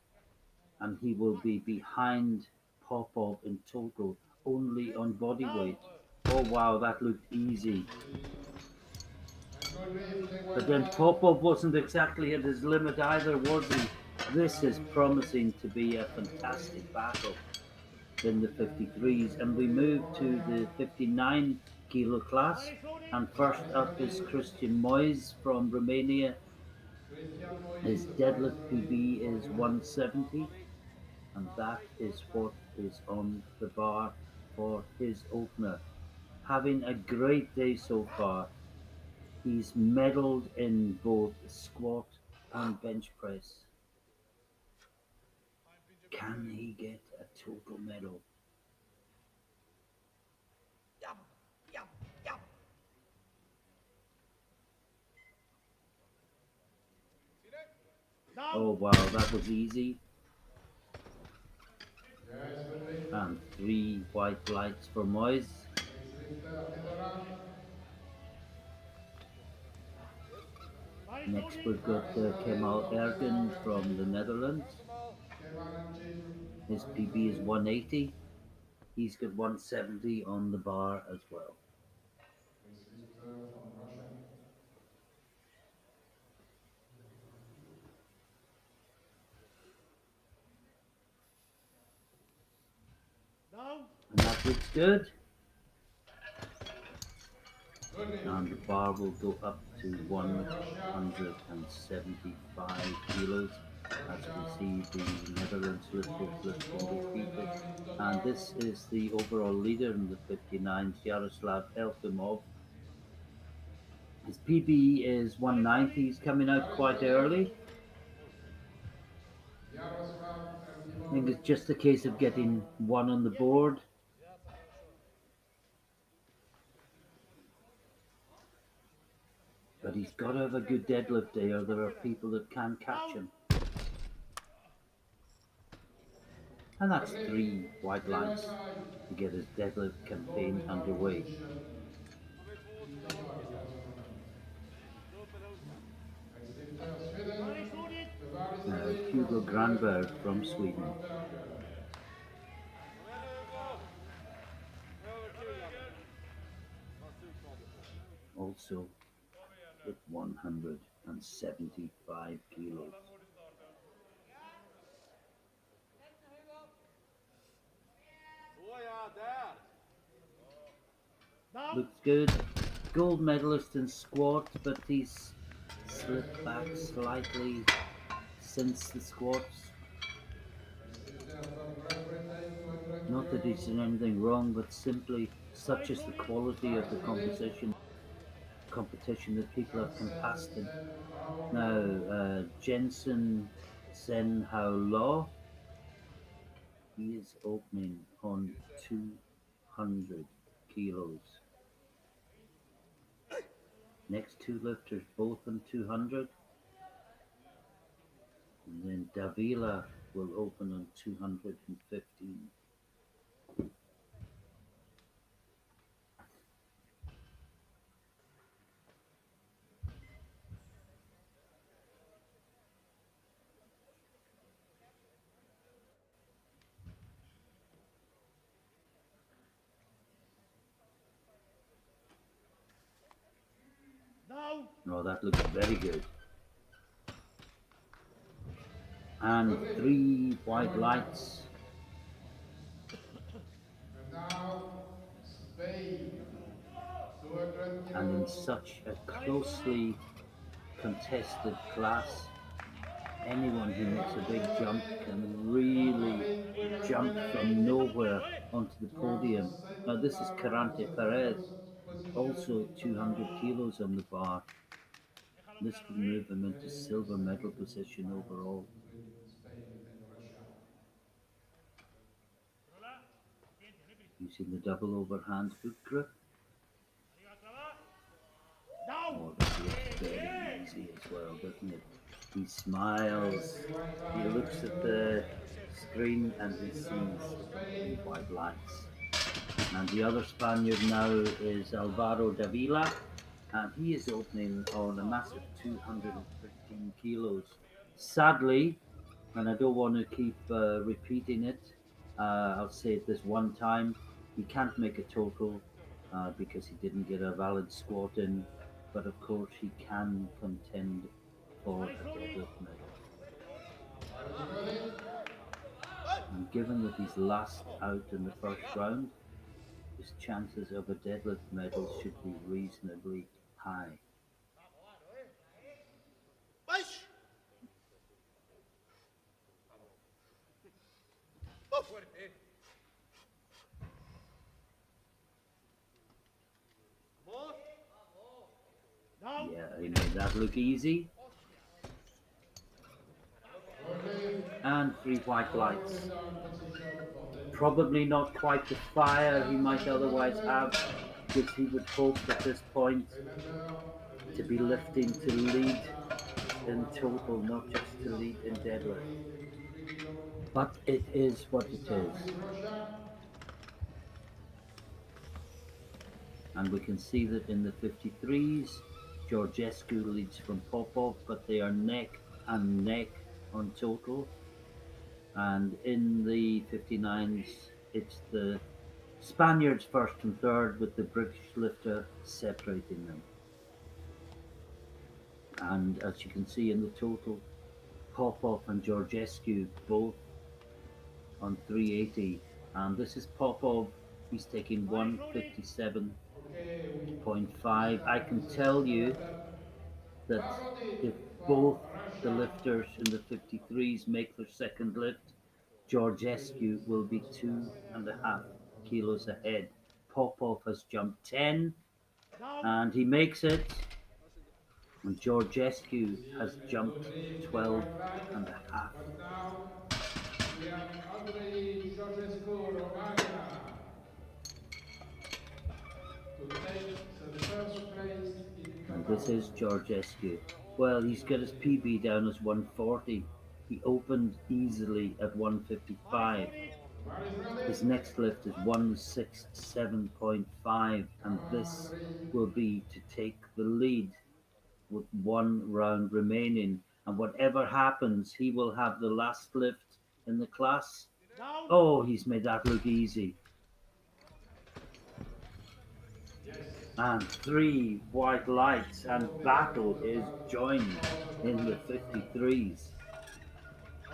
A: and he will be behind Popov in total, only on body
E: Down.
A: weight. Oh wow, that looked easy.
C: And good lifting, well
A: But then
C: done.
A: Popov wasn't exactly at his limit either, was he? This is
C: Challenge
A: promising to be a
C: category,
A: fantastic battle in the
C: kilo
A: 53s. And we
C: category,
A: move to
C: Romania.
A: the 59 kilo class.
E: Body loaded.
A: And
C: VAR
A: first
C: is
A: up is
C: ready.
A: Christian Moyes from Romania.
C: Christian Murray,
A: His
C: the VAR is
A: deadlift
C: ready
A: PB
C: for
A: is
C: you.
A: 170, and that is what is on the bar for his opener. Having a great day so far. He's medalled in both squat and bench press. Can he get a total medal?
E: Down.
A: Oh wow, that was easy.
C: Yes, good lift.
A: And three white lights for Moyes.
C: Next lifter, Federer.
E: Body
A: Next
E: loaded.
A: we've
C: VAR
A: got
C: is ready
A: Kemal
C: for
A: Ergen from the
C: Valentin.
A: Netherlands.
C: Valentin,
A: His
C: VAR is
A: PB is
C: ready.
A: 180. He's got 170 on the bar as well.
C: Next lifter from Russia.
E: Down.
A: And that looks good.
C: Good lift.
A: And the bar will go up to
C: Next lifter, Russia.
A: 175 kilos. As you can
C: Russia,
A: see, the Netherlands lifters
C: bronze
A: lifting
C: gold
A: repeated.
C: medal in
A: And
C: total.
A: this is the overall leader in the 59s, Yaroslav Elfimov. His PB is 190. He's coming out
C: VAR is
A: quite
C: ready.
A: early.
C: Yaroslav
A: I think
C: Elfimov,
A: it's just a case of
C: Russia.
A: getting one on the board. But he's got to have a good deadlift day, or there are people that can catch him. And that's
C: Good lift.
A: three white
C: Three white
A: lights
C: light.
A: to get his deadlift
C: And gold
A: campaign
C: medal
A: underway.
C: position in total for the moment. Next lifter, Sweden.
E: Body loaded.
C: The VAR is ready for
A: Hugo
C: Sweden.
A: Granberg from
C: Hugo
A: Sweden.
C: Granberg.
A: Also with 175 kilos.
E: Down.
A: Looks good. Gold medalist in squat, but he's slipped back slightly since the squats.
C: Next lifter from Great Britain, 200
A: Not that he's
C: kilos.
A: done anything wrong, but simply such is the quality of the competition that people have come
C: Jensen
A: past him.
C: Sen Hao
A: Now,
C: Lo.
A: Jensen Sen Hao Law He is opening on 200 kilos. Next two lifters both on 200. And then Davila will open on 215.
E: Now.
A: Oh, that looks very good. And three white lights.
C: And now, Spain.
A: And in
C: 200
A: such a
E: Fine, Tony.
A: closely contested class, anyone who makes a big jump can really
C: David
A: jump
C: Quiroga
A: from nowhere onto the
C: towards the
A: podium. Now, this is
C: center of
A: Karante
C: the
A: Perez,
C: first
A: also
C: position in the
A: 200
C: world.
A: kilos on the bar.
E: Déjalo
A: This
E: claro,
A: will
E: Luis.
A: move him into
C: Very
A: silver medal
C: exciting
A: position
C: fight
A: overall.
C: between Spain and Russia.
E: Controla. Paciencia, no hay prisa.
A: Using the double overhand hook grip.
E: Arriba, clava. Down.
A: Oh, this looks very easy as well, doesn't it? He
C: Yes,
A: smiles,
C: the white
A: he
C: line
A: looks at
C: window
A: the screen and he
C: is up
A: sees
C: for
A: the three
C: Spain.
A: white lights. And the other Spaniard now is Alvaro Davila, and he is opening on a massive 215 kilos. Sadly, and I don't want to keep repeating it, I'll say it this one time, he can't make a total because he didn't get a valid squat in, but of course he can contend for
E: Fine,
A: a
E: Tony.
A: deadlift medal.
C: Are you ready?
A: And given that he's last out in the first round, his chances of a deadlift medal should be reasonably high.
E: Now.
A: Yeah, he made that look easy.
C: Only
A: And three white
C: four in the
A: lights.
C: down position for the
A: Probably not quite the fire he might
C: Alvaro
A: otherwise have,
C: Davila.
A: which he would hope at this point
C: Remember, the
A: to
C: big
A: be
C: man
A: lifting
C: in
A: to
C: the
A: lead
C: chapter is
A: in
C: one
A: total,
C: man
A: not just
C: in
A: to
C: this
A: lead in deadlift.
C: category, 53 kilo.
A: But it is what
C: We
A: it
C: start
A: is.
C: with Russia.
A: And we can see that in the 53s, Georgescu leads from Popov, but they are neck and neck on total. And in the 59s, it's the Spaniards first and third, with the British lifter separating them. And as you can see in the total, Popov and Georgescu both on 380. And this is Popov. He's taking
E: Fine, Tony.
A: 157.5.
C: Okay, we
A: I
C: start
A: can
C: with the
A: tell you
C: third
A: that
C: parody
A: if
C: for
A: both the
C: Russia.
A: lifters in the 53s make their second lift, Georgescu will be 2.5 kilos ahead. Popov has jumped 10
E: Down.
A: and he makes it. And Georgescu
C: See
A: has
C: a
A: jumped
C: good lead for the
A: 12
C: white line.
A: and a half.
C: But now we have already Georgescu Romania to take the first place in
A: And this is
C: comparison.
A: Georgescu. Well, he's got his PB down as 140. He opened easily at
E: Fine,
A: 155.
E: Tony.
C: The bar is ready.
A: His next lift is 167.5, and
C: Come on,
A: this
C: Andrei.
A: will be to take the lead with one round remaining. And whatever happens, he will have the last lift in the class.
E: Down.
A: Oh, he's made that look easy.
C: Yes.
A: And three white lights, and
C: So they are for
A: battle
C: the
A: is
C: part
A: joined
C: of the
A: in the
C: butterfly.
A: 53s.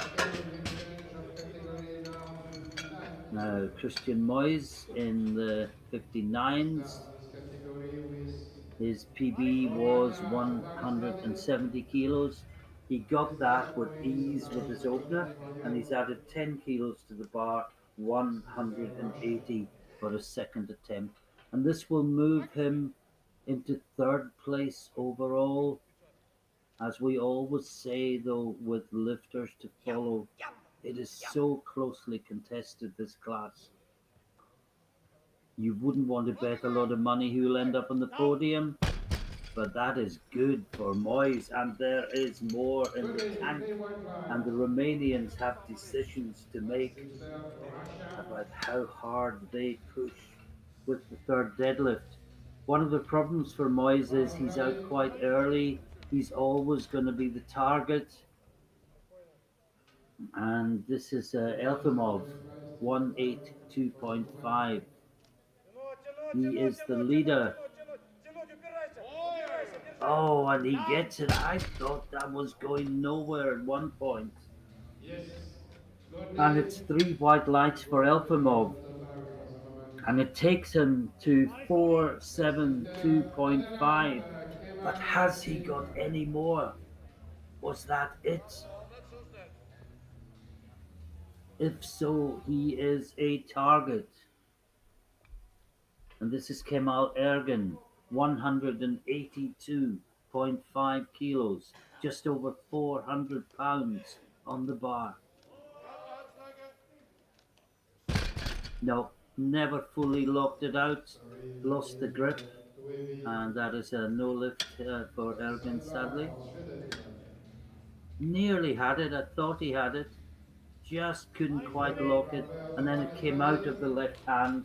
C: Okay, we change of category now to 59
A: Now,
C: kilo.
A: Christian Moyes in the
C: We
A: 59s.
C: start this category with
A: His
E: Fine,
A: PB
E: Tony.
A: was
C: Romania. The bar is ready.
A: 170 kilos. He got
C: Christian
A: that with
C: Moises is
A: ease
C: now
A: with
C: the
A: his opener,
C: opportunity for
A: and
C: you.
A: he's added 10 kilos to the bar,
C: This is Russia.
A: 180 for his second attempt. And this will move him into third place overall. As we always say, though, with lifters to follow, It is so closely contested, this class. You wouldn't want to bet a lot of money who'll end up on the podium, but that is good for Moyes, and there is more in the tank. And the Romanians have decisions to make about how hard they push with the third deadlift. One of the problems for Moyes is he's out quite early. He's always going to be the target. And this is Elfimov, 182.5. He is the leader. Oh, and he gets it. I thought that was going nowhere at one point.
C: Yes.
A: And it's 3 white lights for Elfimov. And it takes him to 472.5. But has he got any more? Was that it? If so, he is a target. And this is Kemal Ergin, 182.5 kilos, just over 400 pounds on the bar. No, never fully locked it out, lost the grip, and that is a no lift for Ergin, sadly. Nearly had it, I thought he had it, just couldn't quite lock it, and then it came out of the left hand,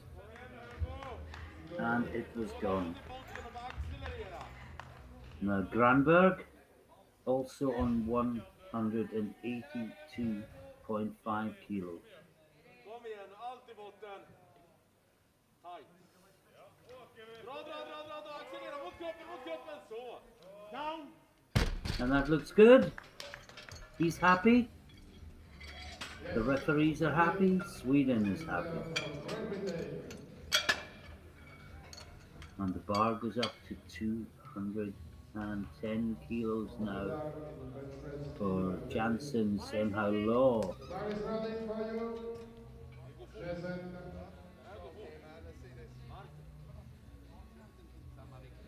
A: and it was gone. Now Granberg, also on 182.5 kilos.
D: Kom igen, allt i botten. Tight. Dra, accelerera mot kroppen, så.
E: Down.
A: And that looks good. He's happy. The referees are happy. Sweden is happy. And the bar goes up to 210 kilos now for Janssen Senhao Law.
C: Bar is ready for you. Present.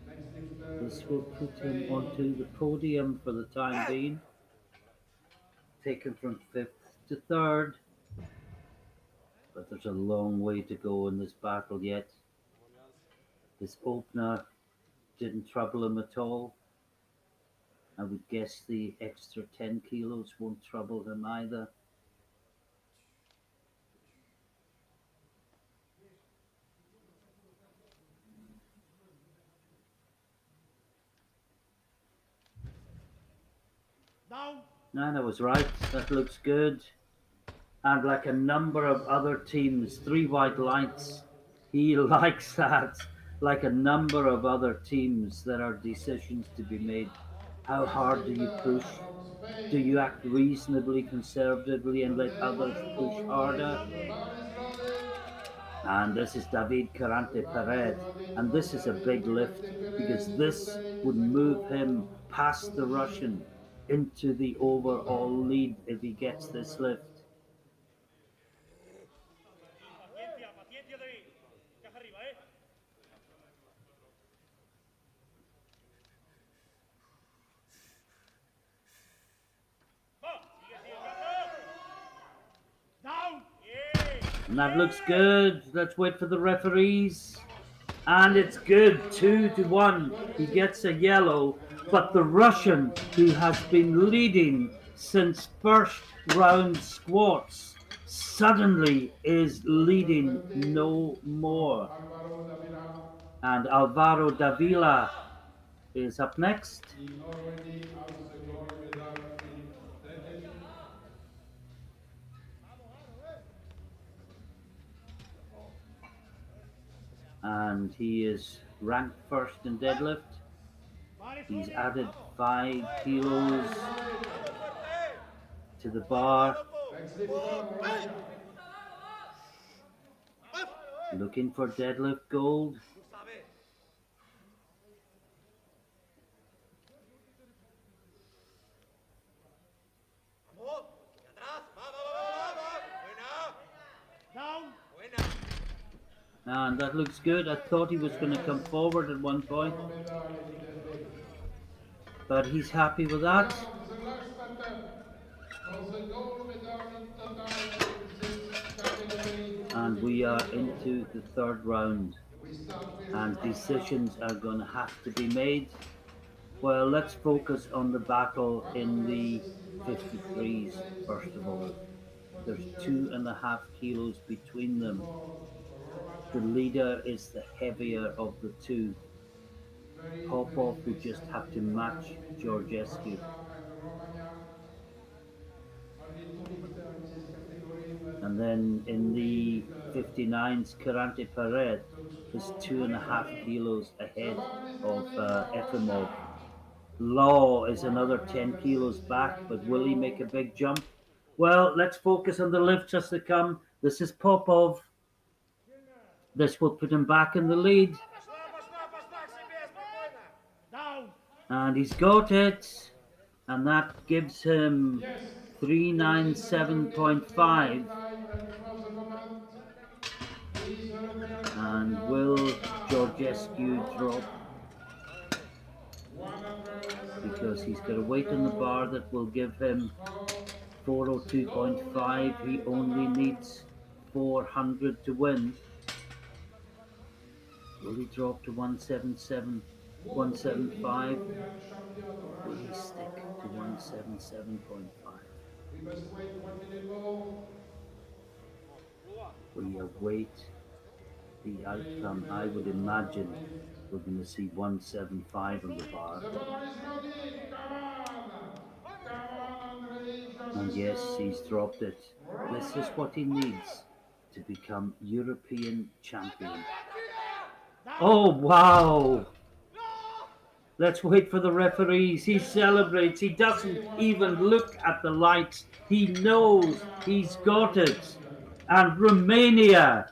C: Next lifter.
A: This will put him onto the podium for the time being. Taken from 5th to 3rd. But there's a long way to go in this battle yet. This opener didn't trouble him at all. I would guess the extra 10 kilos won't trouble him either.
E: Down.
A: And I was right, that looks good. And like a number of other teams, 3 white lights, he likes that. Like a number of other teams, there are decisions to be made. How hard do you push? Do you act reasonably conservatively and let others push harder? And this is David Carante Perez. And this is a big lift because this would move him past the Russian into the overall lead if he gets this lift.
E: Paciencia David. Caja arriba, Down.
A: And that looks good. Let's wait for the referees. And it's good, 2-1. He gets a yellow, but the Russian, who has been leading since first round squats, suddenly is leading no more.
C: Alvaro Davila.
A: And Alvaro Davila is up next.
C: He already outscored without the deadlift.
A: And he is ranked first in deadlift. He's added 5 kilos to the bar.
C: Next lifter, Romania.
A: Looking for deadlift gold.
E: Down.
A: And that looks good. I thought he was going to come forward at one point, but he's happy with that.
C: The last attempt was a gold medal in total.
A: and we are into the third round,
C: We start with
A: and decisions are going to have to be made. Well, let's focus on the battle in the 53s first of all. There's 2.5 kilos between them. The leader is the heavier of the two. Popov would just have to match Georgescu.
C: Russia and Romania. Only 2 lifter in this category, but
A: And then in
C: three
A: the
C: lifter
A: 59s, Karate Pared
C: took
A: is
C: strong
A: two and a half
C: lead.
A: kilos
C: The
A: ahead
C: ball is
A: of
C: running for
A: Efimov.
C: Russia.
A: Law is another 10 kilos back,
C: 169
A: but will he
C: kilo.
A: make a big jump? Well, let's focus on the lifts as they come. This is Popov. This will put him back in the lead.
E: Down.
A: And he's got it. And that gives him
C: Yes.
A: 397.5.
C: And for the moment, is European
A: And
C: champion
A: will
C: Russia from
A: Georgescu drop?
C: Romania.
A: Because he's got a weight on the bar that will give him 402.5. He only needs 400 to win. Will he drop to 177, 175? Will he stick to 177.5?
C: We must wait 1 minute more.
A: We await the outcome. I would imagine we're going to see 175 on the bar.
C: The ball is ready. Come on. Come on, ready,
A: And yes, he's dropped it. This is what he needs to become European champion. Oh, wow! Let's wait for the referees. He celebrates. He doesn't even look at the lights. He knows he's got it. And Romania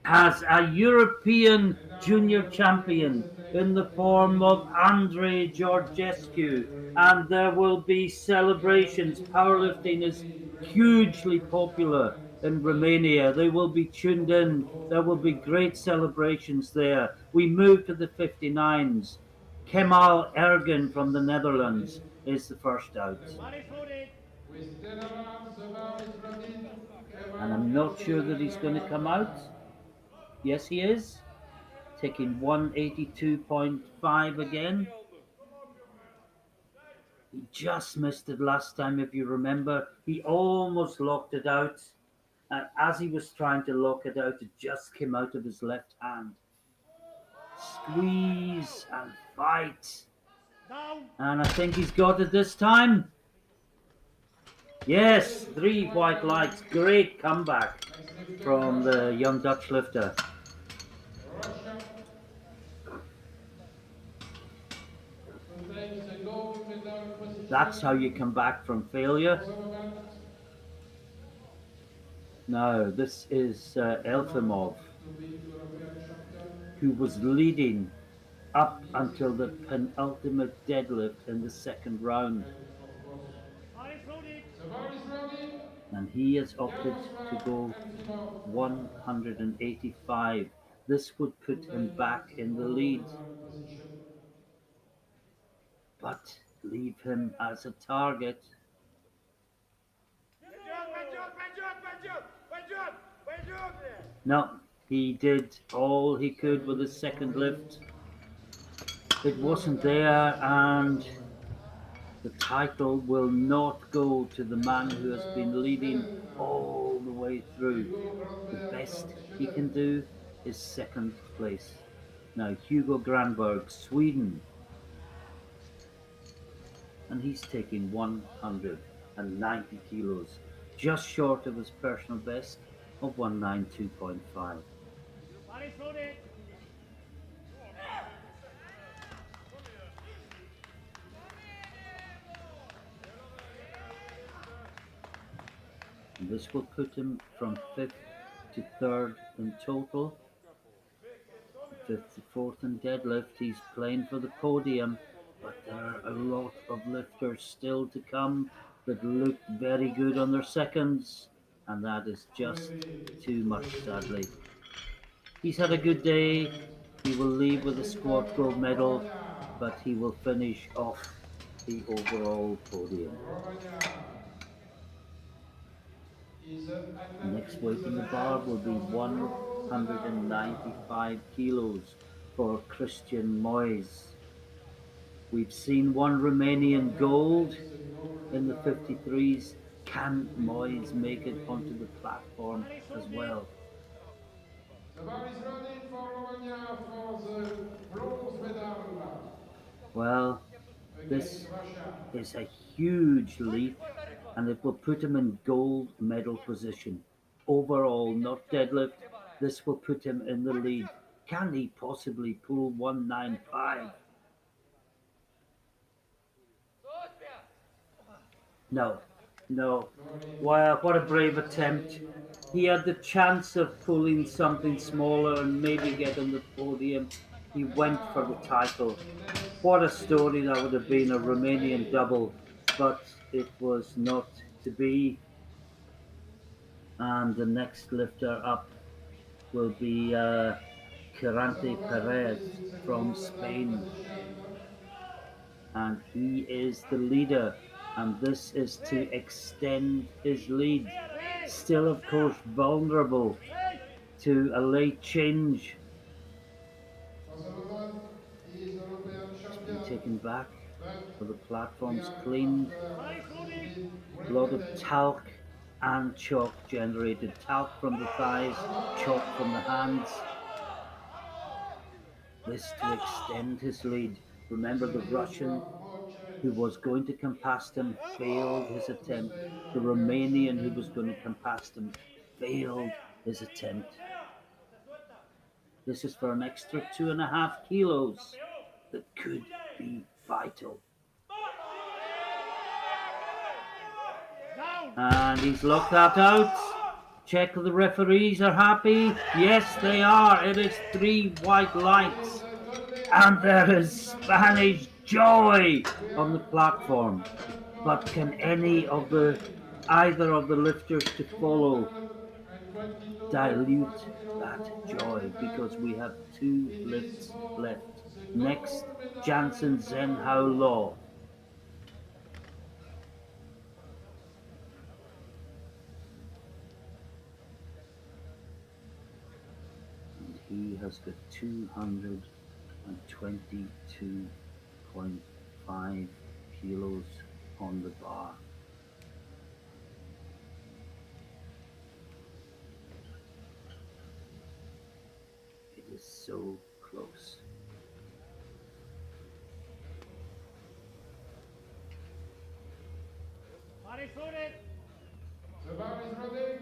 A: has a European junior champion in the form of Andrei Georgescu. And there will be celebrations. Powerlifting is hugely popular in Romania. They will be tuned in. There will be great celebrations there. We move to the 59s. Kemal Ergin from the Netherlands is the first out.
E: Body footed.
C: With 10 rounds, the ball is ready.
A: And I'm not sure that he's going to come out. Yes, he is. Taking 182.5 again. He just missed it last time, if you remember. He almost locked it out. And as he was trying to lock it out, it just came out of his left hand. Squeeze and fight.
E: Down.
A: And I think he's got it this time. Yes, 3 white lights. Great comeback from the young Dutch lifter.
C: Russia takes the gold medal position.
A: That's how you come back from failure.
C: For the moment,
A: No, this is Elfimov,
C: to be European champion.
A: who was leading up until the penultimate deadlift in the second round.
C: And of course,
E: Body footed.
C: the ball is ready.
A: And he has opted to go 185. This would put him back in the lead, but leave him as a target. No, he did all he could with his second lift. It wasn't there, and the title will not go to the man who has been leading all the way through. The best he can do is second place. Now, Hugo Granberg, Sweden. And he's taking 190 kilos, just short of his personal best of 192.5.
E: Body footed.
A: And this will put him from 5th to 3rd in total. 5th to 4th in deadlift. He's playing for the podium, but there are a lot of lifters still to come that look very good on their seconds, and that is just too much, sadly. He's had a good day. He will leave with a squad gold medal, but he will finish off the overall podium.
C: Romania
A: The next weight in the bar will be 195 kilos for Christian Moyes. We've seen one Romanian gold in the 53s. Can Moyes make it onto the platform as well?
C: The bar is ready for Romania for the bronze medal
A: Well,
C: against
A: this
C: Russia.
A: is a huge leap, and it will put him in gold medal position. Overall, not deadlift, this will put him in the lead. Can he possibly pull 195? No, no. Wow, what a brave attempt. He had the chance of pulling something smaller and maybe get on the podium. He went for the title. What a story that would have been, a Romanian double, but it was not to be. And the next lifter up will be Kieran Perez from Spain. And he is the leader, and this is to extend his lead. Still, of course, vulnerable to a late change.
C: He is European
A: It's been
C: champion,
A: taken back,
C: but
A: for the
C: we
A: platforms
C: are
A: cleaned. A lot of
C: recommended.
A: talc and chalk generated. Talc from the thighs, chalk from the hands. This to extend his lead. Remember, the Russian who was going to come past him failed his attempt. The Romanian who was going to come past him failed his attempt. This is for an extra 2.5 kilos that could be vital. And he's locked that out. Check the referees are happy. Yes, they are. It is 3 white lights. And there is Spanish joy on the platform. But can either of the lifters to follow
C: 222
A: dilute that joy? Because we have 2 lifts left.
C: the
A: Next,
C: gold medal
A: Jansen Zenhao Law. He has got 222.5 kilos on the bar. It is so close.
E: Body loaded.
C: The bar is ready.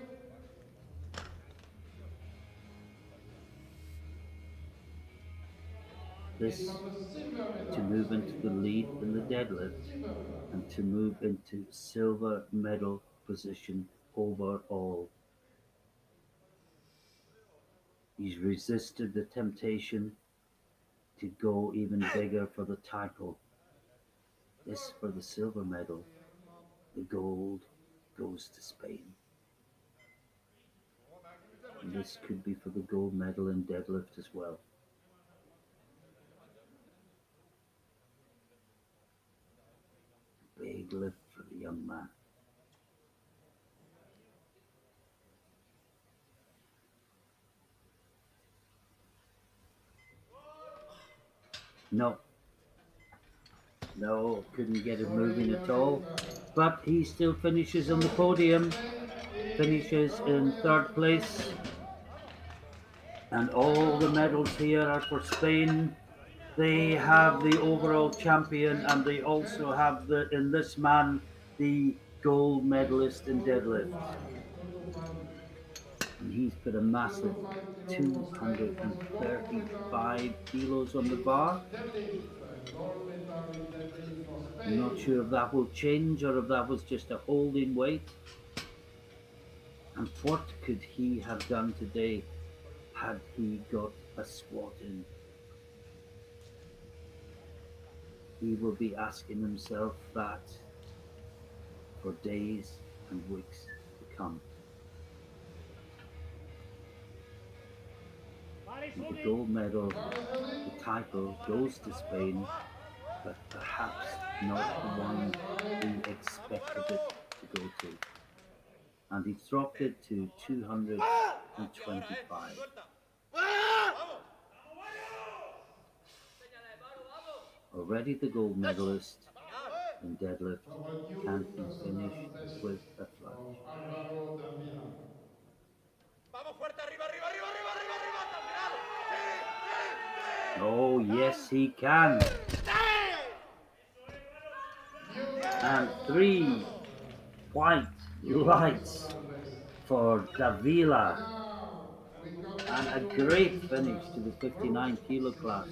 A: This
C: It's on the silver medal.
A: to move into the lead in the deadlift
C: Silver medal.
A: and to move into silver medal position overall. He's resisted the temptation to go even bigger for the title. This for the silver medal. The gold goes to Spain. And this could be for the gold medal in deadlift as well. Big lift for the young man. No, couldn't get it moving at all. But he still finishes on the podium, finishes in 3rd place. And all the medals here are for Spain. They have the overall champion, and they also have in this man, the gold medalist in deadlift. And he's put a massive 235 kilos on the bar. I'm not sure if that will change or if that was just a holding weight. And what could he have done today had he got a squat in? He will be asking himself that for days and weeks to come. And the gold medal, the title goes to Spain, but perhaps not the one he expected it to go to. and he's dropped it to 225. Already the gold medalist in deadlift
C: Double Q
A: can't be
C: personal
A: finished
C: best
A: with a
C: of
A: flash.
C: Alvaro Davila.
D: Vamos fuerte, arriba, arriba, arriba, arriba, arriba, arriba, terminado. Sí, sí, sí.
A: Oh, yes, he can. And three white lights for Davila. And a great finish to the 59 kilo class.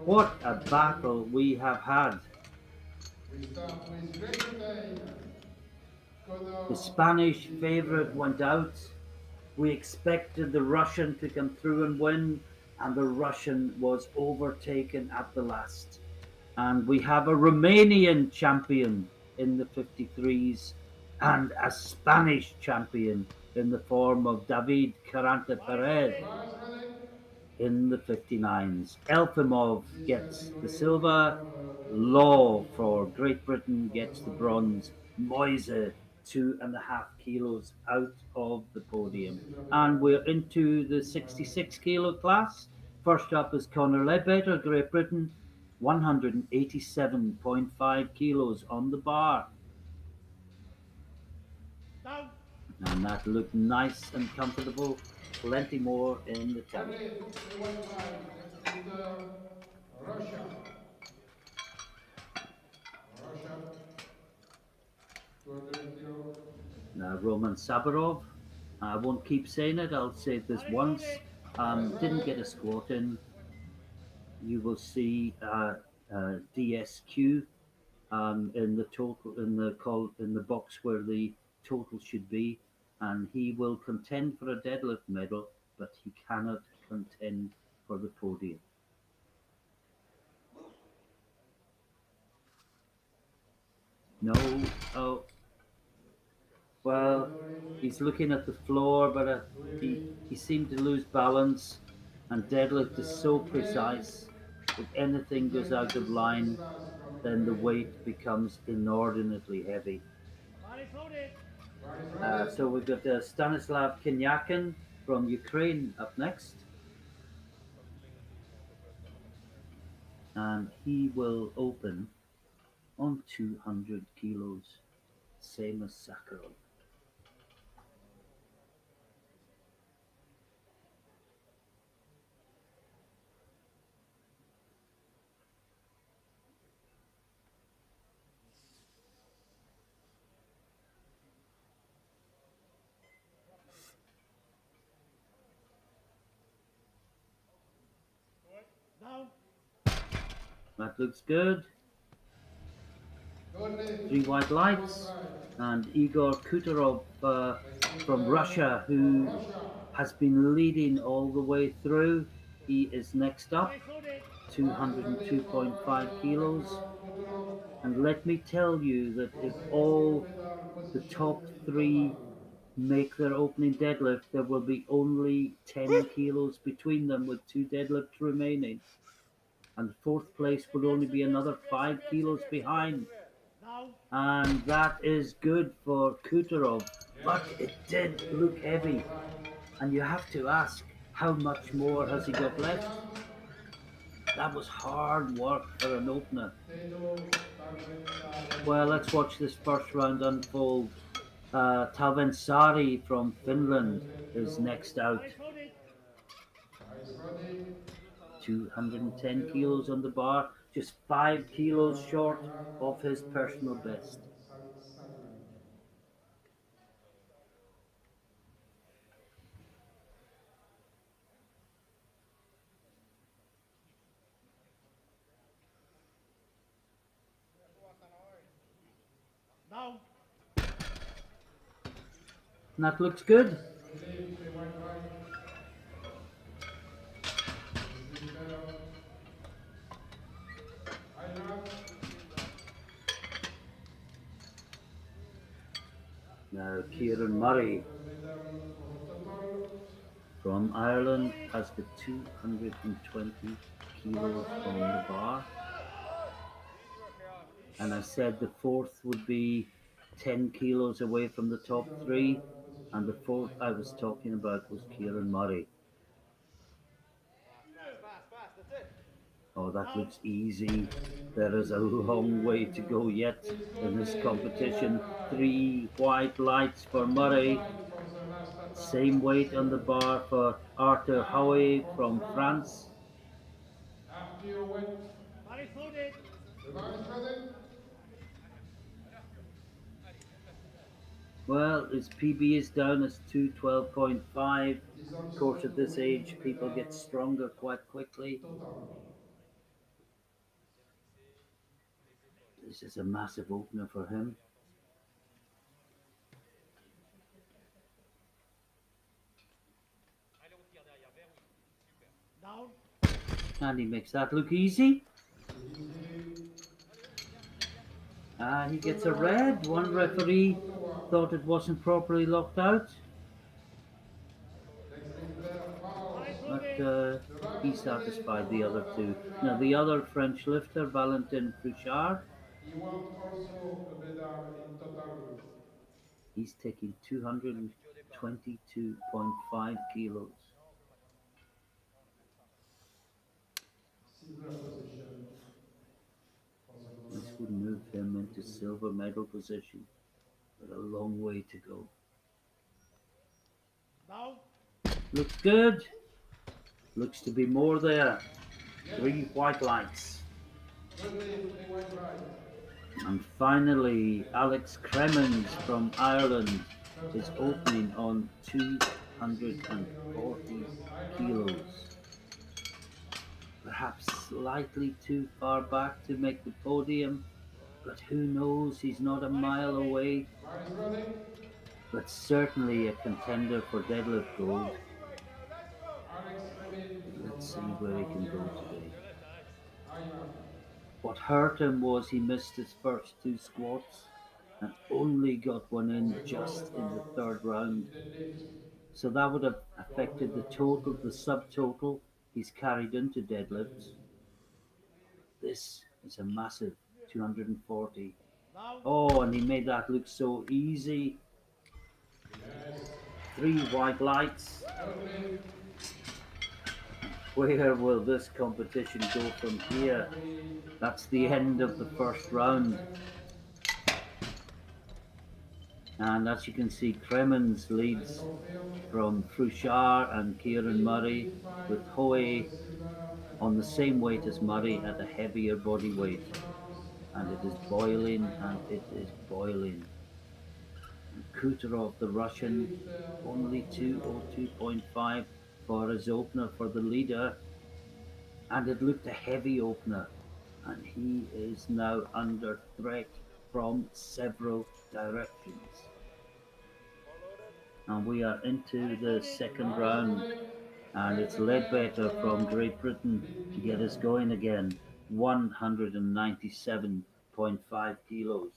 A: What a battle we have had.
C: We start with Great Britain.
A: The
C: Conor
A: Spanish favorite
C: Ledbetter.
A: went out. We expected the Russian to come through and win, and the Russian was overtaken at the last. And we have a Romanian champion in the 53s and a Spanish champion in the form of David Carante Perez
C: Guys ready?
A: in the 59s. Elfimov
C: This
A: gets the
C: category
A: silver,
C: from
A: Law
C: 2024
A: for Great Britain
C: for the
A: gets the
C: following
A: bronze, Moises 2.5 kilos out of the podium.
C: procedure
A: And
C: medal.
A: we're into the 66 kilo class. First up is Conor Ledbetter, Great Britain, 187.5 kilos on the bar.
E: Down.
A: And that looked nice and comfortable. Plenty more in the tank.
C: Only the white line. Next is Russia. Russia. 200 kilo.
A: Now Roman Sabarov, I won't keep saying it, I'll say this once. Didn't get a squat in. You will see DSQ in the total in the box where the total should be, and he will contend for a deadlift medal, but he cannot contend for the podium. No, oh, well, he's looking at the floor, but he seemed to lose balance, and deadlift is so precise. If anything goes out of line, then the weight becomes inordinately heavy.
E: Body loaded.
C: Guys ready?
A: So we've got Stanislav Kinyakin from Ukraine up next, and he will open on 200 kilos, same as Sakharov.
E: Down.
A: That looks good.
C: Only
A: Three white lights, and Igor Kuttaro from Russia, who has been leading all the way through. He is next up,
E: Body loaded.
A: 202.5 kilos. And let me tell you that if all the top three make their opening deadlift, there will be only 10 kilos between them with two deadlifts remaining. And fourth place would only be another 5 kilos behind.
E: Down.
A: And that is good for Kutarov, but it did look heavy. And you have to ask, how much more has he got left? That was hard work for an opener. Well, let's watch this first round unfold. Talvensari from Finland is next out.
E: Body loaded.
C: Guys ready?
A: 210 kilos on the bar, just 5 kilos short of his personal best.
E: Down.
A: And that looks good.
C: Leave the white line. This is better. Ireland.
A: Now Kieran Murray from Ireland has got 220 kilos on the bar. And I said the fourth would be 10 kilos away from the top three. And the fourth I was talking about was Kieran Murray.
D: Fast, that's it.
A: Oh, that looks easy. There is a long way to go yet in this competition. 3 white lights for Murray.
C: Fight for the last attack
A: Same
C: on the
A: weight on the
C: scale.
A: bar for Arthur Howe
C: Of
A: from
C: rounds.
A: France.
C: After your win,
E: Bar is loaded.
C: the bar is ready.
A: Well, his PB is down as 212.5.
C: It is
A: Of course,
C: also
A: at
C: a
A: this
C: win
A: age,
C: to
A: people get
C: medal
A: stronger quite quickly.
C: total.
A: This is a massive opener for him.
E: Down.
A: And he makes that look easy.
C: Easy.
A: He gets a red. One referee thought it wasn't properly locked out,
C: Next lifter, foul.
E: Bar is
A: but
E: loaded.
A: he satisfied the other two. Now the other French lifter, Valentin Projar,
C: He won also a medal in total.
A: he's taking 222.5 kilos.
C: Silver position for the
A: This
C: gold
A: would
C: medal.
A: move him into silver medal position, but a long way to go.
E: Down.
A: Looks good. Looks to be more there. 3 white lights.
C: Good lift, they went right.
A: And finally, Alex Cremens from Ireland is opening on 240 kilos. Perhaps slightly too far back to make the podium, but who knows, he's not a mile away,
C: Bar is ready.
A: but certainly a contender for deadlift gold.
C: Alex Clemens
A: Let's see
C: from
A: where he can go
C: Ireland.
A: today. What hurt him was he missed his first 2 squats and only got one in just in the 3rd round.
C: The lift.
A: So that would have affected the total, the subtotal he's carried into deadlifts. This is a massive 240.
E: Down.
A: Oh, and he made that look so easy.
C: Yes.
A: 3 white lights.
C: Good lift.
A: Where will this competition go from here? That's the end of the 1st round. And as you can see, Kremens leads from Projar and Kieran Murray, with Howe on the same weight as Murray at a heavier body weight. And it is boiling, and it is boiling. And Kuttaro, the Russian, only 202.5 for his opener for the leader. And it looked a heavy opener. And he is now under threat from several directions. And we are into the 2nd round, and it's Ledbetter from Great Britain to get us going again. 197.5 kilos.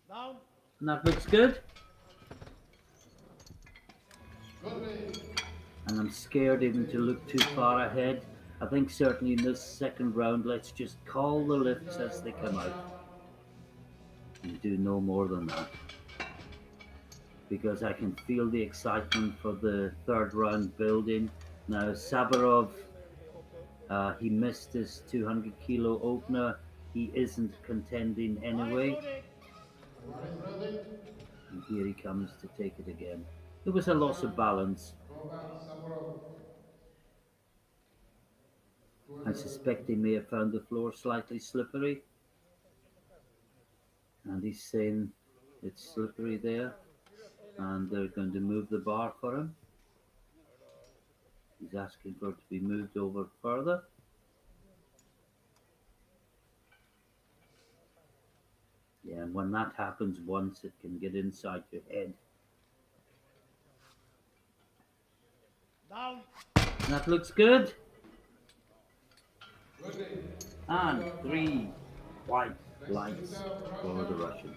E: Down.
A: And that looks good.
C: Good lift.
A: And I'm scared even to look too far ahead. I think certainly in this 2nd round, let's just call the lifts as they come out. And do no more than that. Because I can feel the excitement for the 3rd round building. Now Sabarov, he missed his 200 kilo opener. He isn't contending
E: Bar is
A: anyway.
E: loaded.
C: Bar is ready.
A: And here he comes to take it again. It was a loss of balance.
C: Robert Saborov.
A: I suspect he may have found the floor slightly slippery. And he's saying it's slippery there. And they're going to move the bar for him. He's asking for it to be moved over further. Yeah, and when that happens once, it can get inside your head.
E: Down.
A: And that looks good.
C: Good lift.
A: And 3 white lights for the Russian.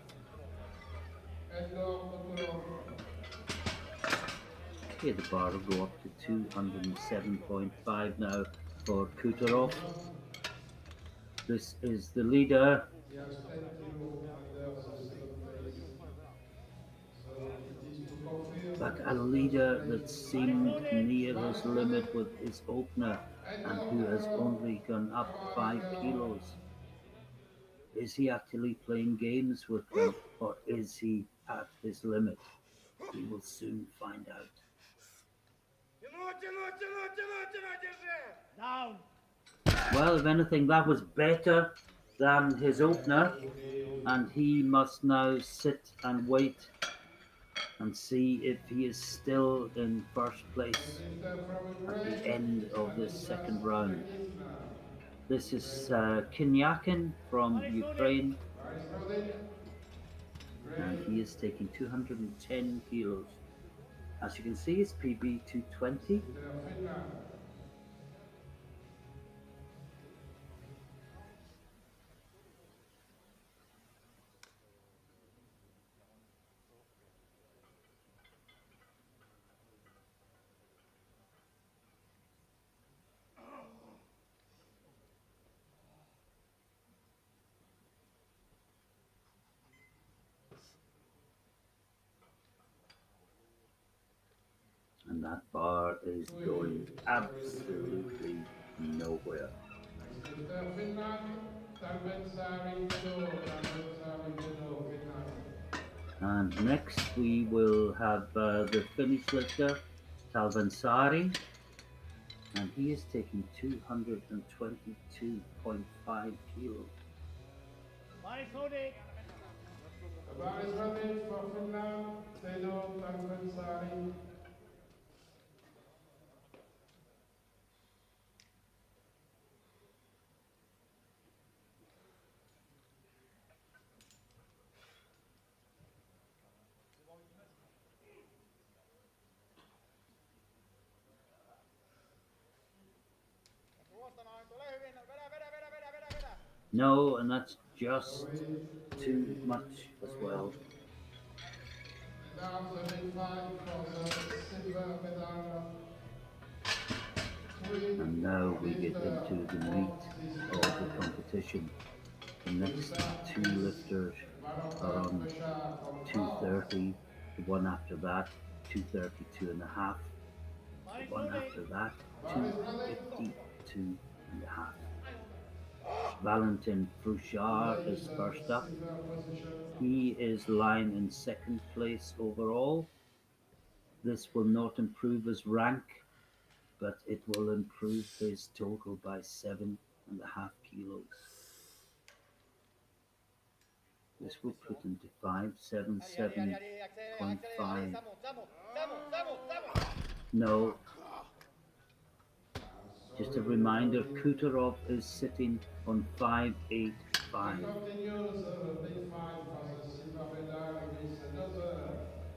C: Igor Kuttaro.
A: Okay, the bar will go up to 207.5 now for Kuttaro. This is the leader.
C: He has 10 kilo under the second place. So it is to confirm
A: But a leader that seemed near his limit with his opener and who has only gone up 5 kilos. Is he actually playing games with them or is he at his limit? We will soon find out.
E: Down.
A: Well, if anything, that was better than his opener, and he must now sit and wait and see if he is still in first place at the end of this second round. This is Kinyakin from Ukraine, and he is taking 210 kilos. As you can see, his PB 220. And that bar is going absolutely nowhere. And next we will have the Finnish lifter, Talvansari, and he is taking 222.5 kilos.
E: Body loaded.
C: The bar is ready for Finland. Tedo Tarpensari.
A: No, and that's just too much as well.
C: That's a big fight for the silver medal.
A: And now we get into the meat of the competition. The next two lifters are on 230, the one after that 232 and a half, the one after that 252 and a half. Valentin Projar is first up. He is lying in second place overall. This will not improve his rank, but it will improve his total by 7.5 kilos. This will put him to 577.5. No. Just a reminder, Kuttaro is sitting on 585.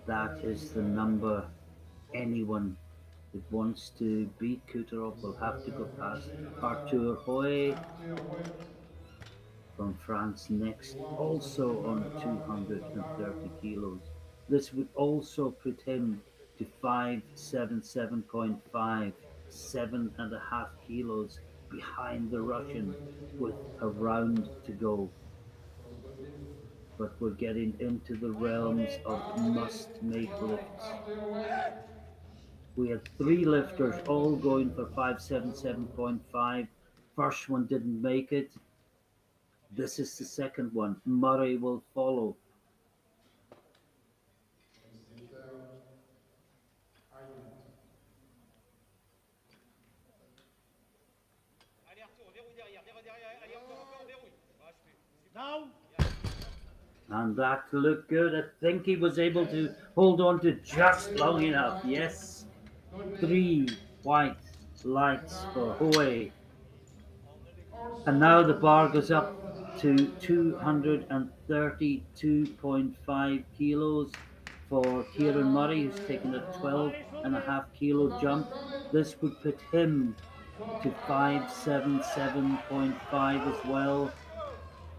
A: That is the number. Anyone that wants to beat Kuttaro will have to go past Arthur Hoy from France next, also on 230 kilos. This would also put him to 577.5, 7.5 kilos behind the Russian with a round to go. But we're getting into the realms of must-make lifts. We had three lifters all going for 577.5. First one didn't make it. This is the second one. Murray will follow.
E: Down.
A: And that looked good. I think he was able to hold on to just long enough. Yes. 3 white lights for Hoy. And now the bar goes up to 232.5 kilos for Kieran Murray, who's taken a 12.5 kilo jump. This would put him to 577.5 as well.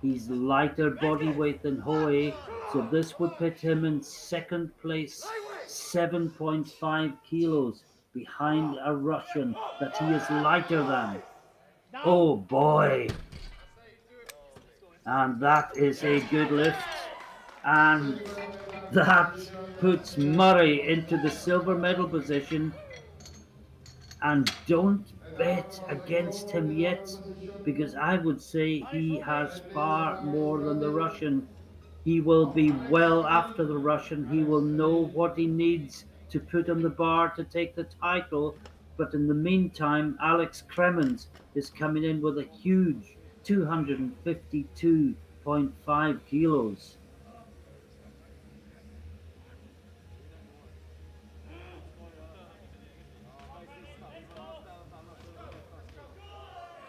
A: He's lighter body weight than Hoy, so this would put him in second place 7.5 kilos behind a Russian that he is lighter than.
E: Down.
A: Oh boy! And that is a good lift. And that puts Murray into the silver medal position. And don't bet against him yet, because I would say he has far more than the Russian. He will be well after the Russian. He will know what he needs to put on the bar to take the title. But in the meantime, Alex Cremens is coming in with a huge 252.5 kilos.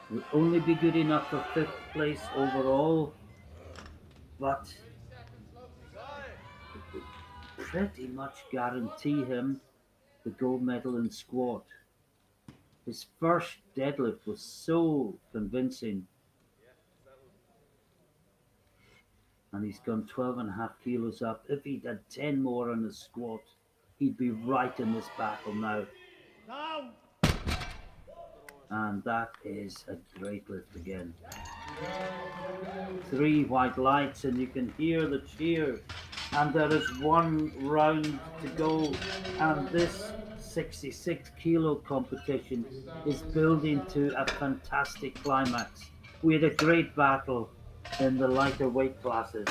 A: Will only be good enough for fifth place overall, but it would pretty much guarantee him the gold medal in squat. His first deadlift was so convincing, and he's gone 12.5 kilos up. If he'd had 10 more on his squat, he'd be right in this battle now.
E: Down.
A: And that is a great lift again. 3 white lights, and you can hear the cheer. And there is one round to go, and this 66 kilo competition is building to a fantastic climax. We had a great battle in the lighter weight classes,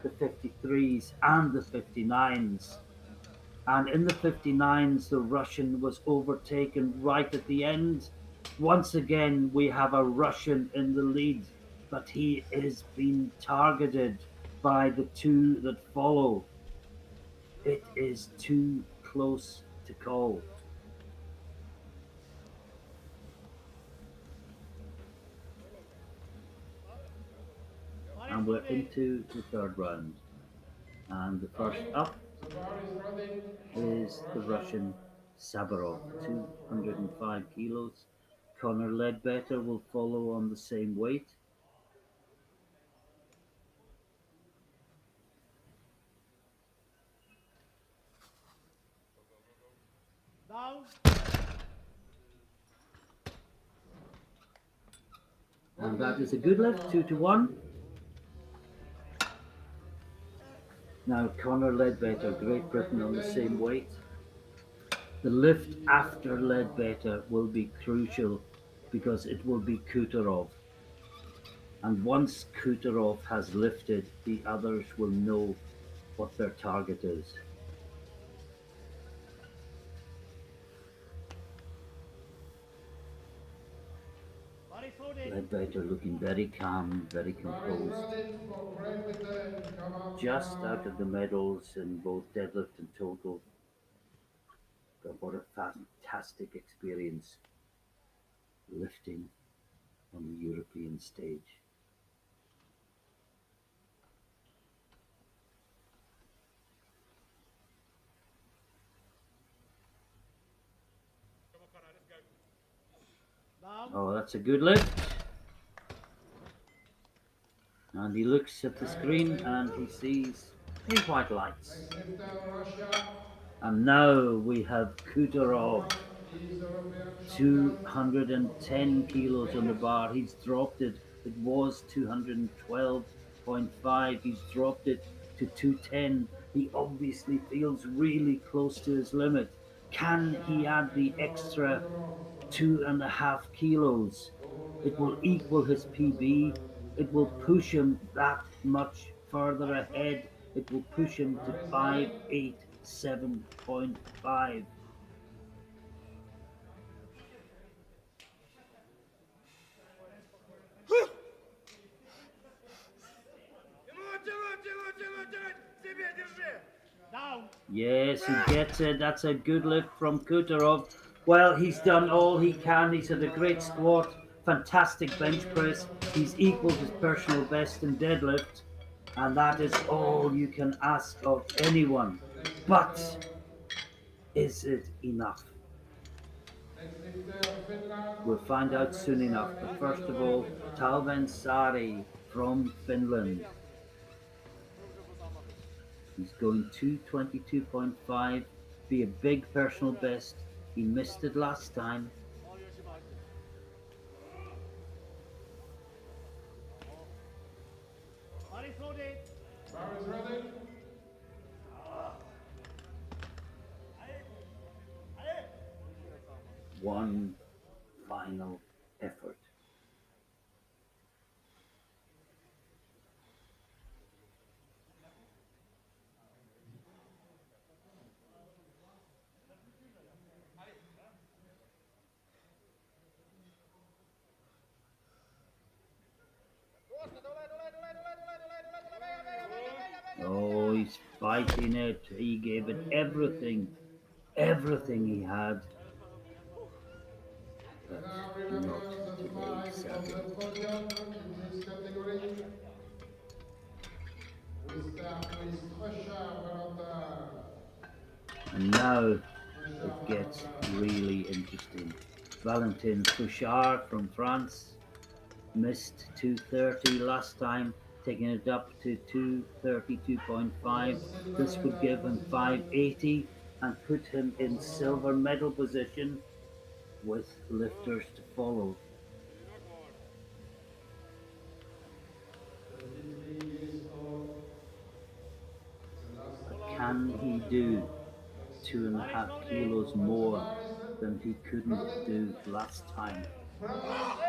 A: the 53s and the 59s. And in the 59s, the Russian was overtaken right at the end. Once again, we have a Russian in the lead, but he is being targeted by the two that follow. It is too close to call. And we're into the third round. And the first up is the Russian Sabarov, 205 kilos. Conor Ledbetter will follow on the same weight.
E: Down.
A: And that is a good lift, 2-1. Now Conor Ledbetter, Great Britain on the same weight. The lift after Ledbetter will be crucial because it will be Kuttarov. And once Kuttarov has lifted, the others will know what their target is. Ledbetter looking very calm, very composed. Just out of the medals in both deadlift and total. But what a fantastic experience lifting on the European stage.
E: Down.
A: Oh, that's a good lift. And he looks at the screen and he sees 3 white lights. And now we have Kuttarov, 210 kilos on the bar. He's dropped it. It was 212.5. He's dropped it to 210. He obviously feels really close to his limit. Can he add the extra 2.5 kilos? It will equal his PB. It will push him that much further ahead. It will push him to 587.5.
E: Down.
A: Yes, he gets it. That's a good lift from Kuttarov. Well, he's done all he can. He's had a great squat, fantastic bench press. He's equaled his personal best in deadlift. And that is all you can ask of anyone. But is it enough? We'll find out soon enough. But first of all, Talven Sari from Finland. He's going 222.5 be a big personal best. He missed it last time.
E: Body's loaded.
C: Bar is ready.
A: One final effort. Oh, he's fighting it. He gave it everything he had.
C: And
A: But
C: now
A: not
C: remember the
A: today,
C: flag of
A: sadly.
C: the podium in this category. We start with Projar, Valentin.
A: And now it gets really interesting. Valentin Projar from France missed 230 last time, taking it up to 232.5. This would give him 580 and put him in silver medal position with lifters to follow. But can he do 2.5 kilos more than he couldn't do last time?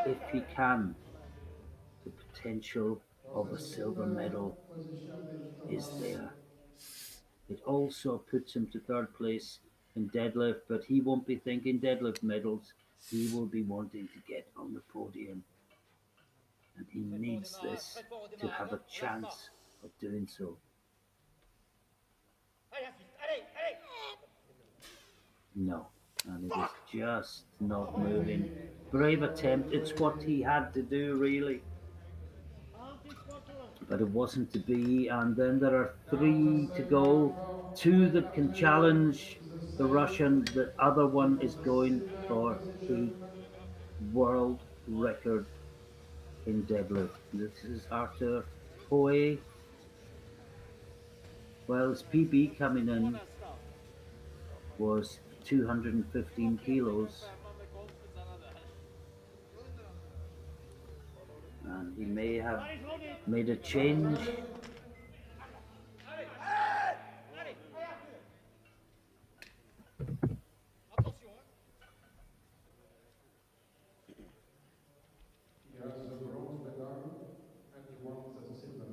A: If he can, the potential of a silver medal is there. It also puts him to third place in deadlift, but he won't be thinking deadlift medals. He will be wanting to get on the podium. And he needs this to have a chance of doing so. No, and it is just not moving. Brave attempt, it's what he had to do really. But it wasn't to be, and then there are 3 to go. 2 that can challenge the Russian, the other one is going for a world record in deadlift. This is Arthur Hoy. Well, his PB coming in was 215 kilos. And he may have made a change.
C: He has the bronze medal and he wants the silver.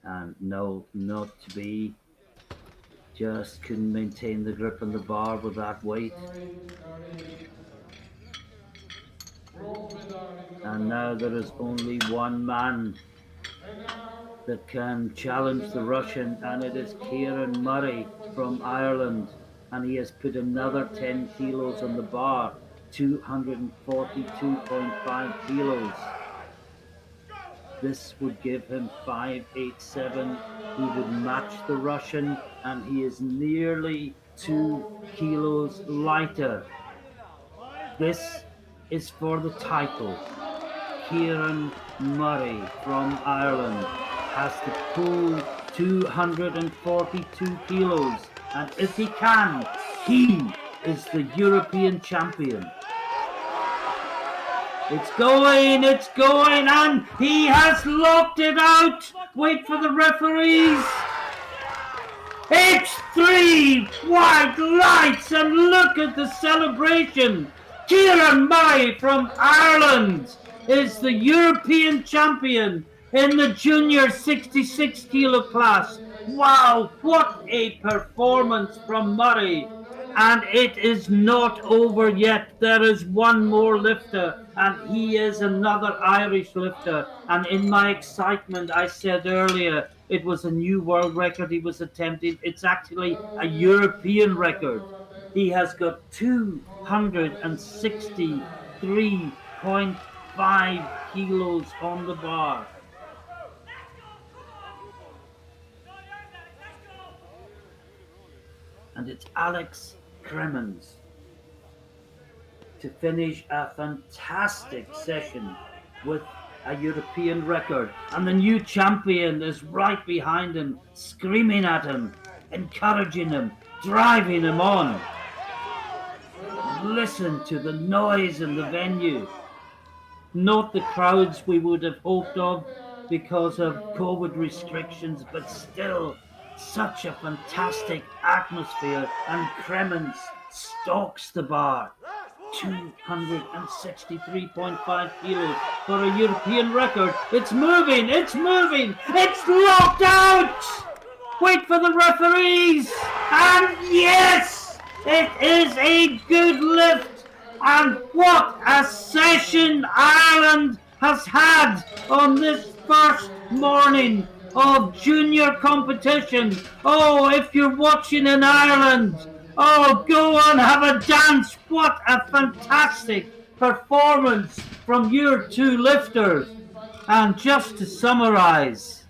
A: And no, not to be. Just couldn't maintain the grip on the bar with that weight. And now there is only one man that can challenge the Russian, and it is Kieran Murray from Ireland. And he has put another 10 kilos on the bar, 242.5 kilos. This would give him 587. He would match the Russian, and he is nearly 2 kilos lighter. This is for the title. Kieran Murray from Ireland has to pull 242 kilos, and if he can, he is the European champion. It's going, and he has locked it out. Wait for the referees. It's 3 white lights, and look at the celebration. Kieran Murray from Ireland is the European champion in the junior 66 kilo class. Wow, what a performance from Murray. And it is not over yet. There is one more lifter, and he is another Irish lifter. And in my excitement, I said earlier, it was a new world record he was attempting. It's actually a European record. He has got 263.5 kilos on the bar. And it's Alex Cremens to finish a fantastic session with a European record, and the new champion is right behind him, screaming at him, encouraging him, driving him on. Listen to the noise in the venue. Not the crowds we would have hoped of because of COVID restrictions, but still such a fantastic atmosphere, and Cremens stalks the bar. 263.5 kilos for a European record. It's moving, it's moving, it's locked out! Wait for the referees! And yes! It is a good lift! And what a session Ireland has had on this first morning of junior competition. Oh, if you're watching in Ireland, oh, go on, have a dance. What a fantastic performance from your two lifters. And just to summarize,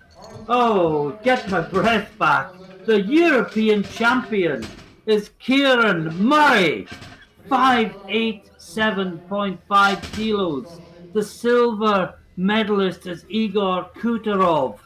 A: oh, get my breath back. The European champion is Kieran Murray, 587.5 kilos. The silver medalist is Igor Kuttaro,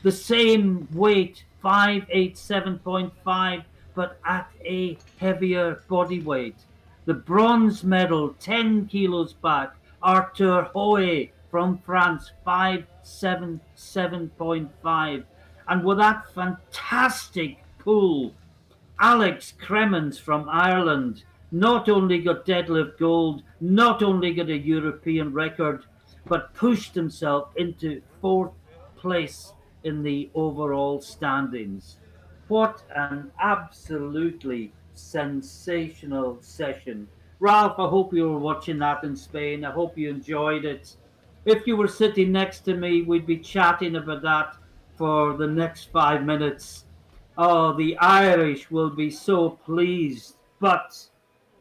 A: the same weight, 587.5, but at a heavier body weight. The bronze medal, 10 kilos back, Arthur Hoye from France, 577.5. And with that fantastic pull, Alex Cremons from Ireland not only got deadlift gold, not only got a European record, but pushed himself into fourth place in the overall standings. What an absolutely sensational session. Ralph, I hope you were watching that in Spain. I hope you enjoyed it. If you were sitting next to me, we'd be chatting about that for the next 5 minutes. Oh, the Irish will be so pleased, but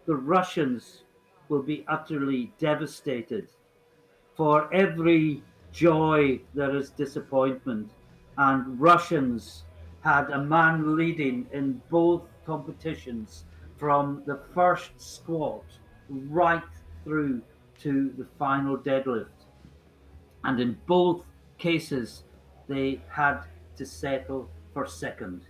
A: the Russians will be utterly devastated. For every joy there is disappointment, and Russians had a man leading in both competitions from the first squat right through to the final deadlift. And in both cases, they had to settle for second.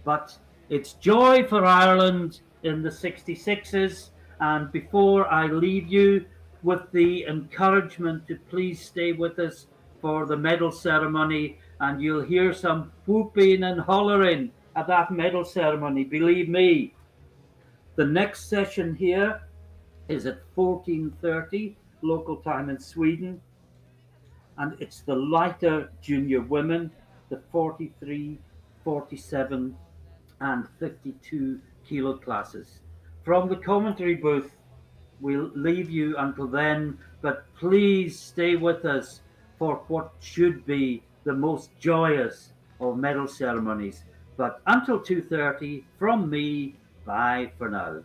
A: But it's joy for Ireland in the 66s. And before I leave you with the encouragement to please stay with us for the medal ceremony, and you'll hear some whooping and hollering at that medal ceremony, believe me. The next session here is at 14:30 local time in Sweden, and it's the lighter junior women, the 43, 47 and 52 kilo classes. From the commentary booth, we'll leave you until then, but please stay with us for what should be the most joyous of medal ceremonies. But until 2:30, from me, bye for now.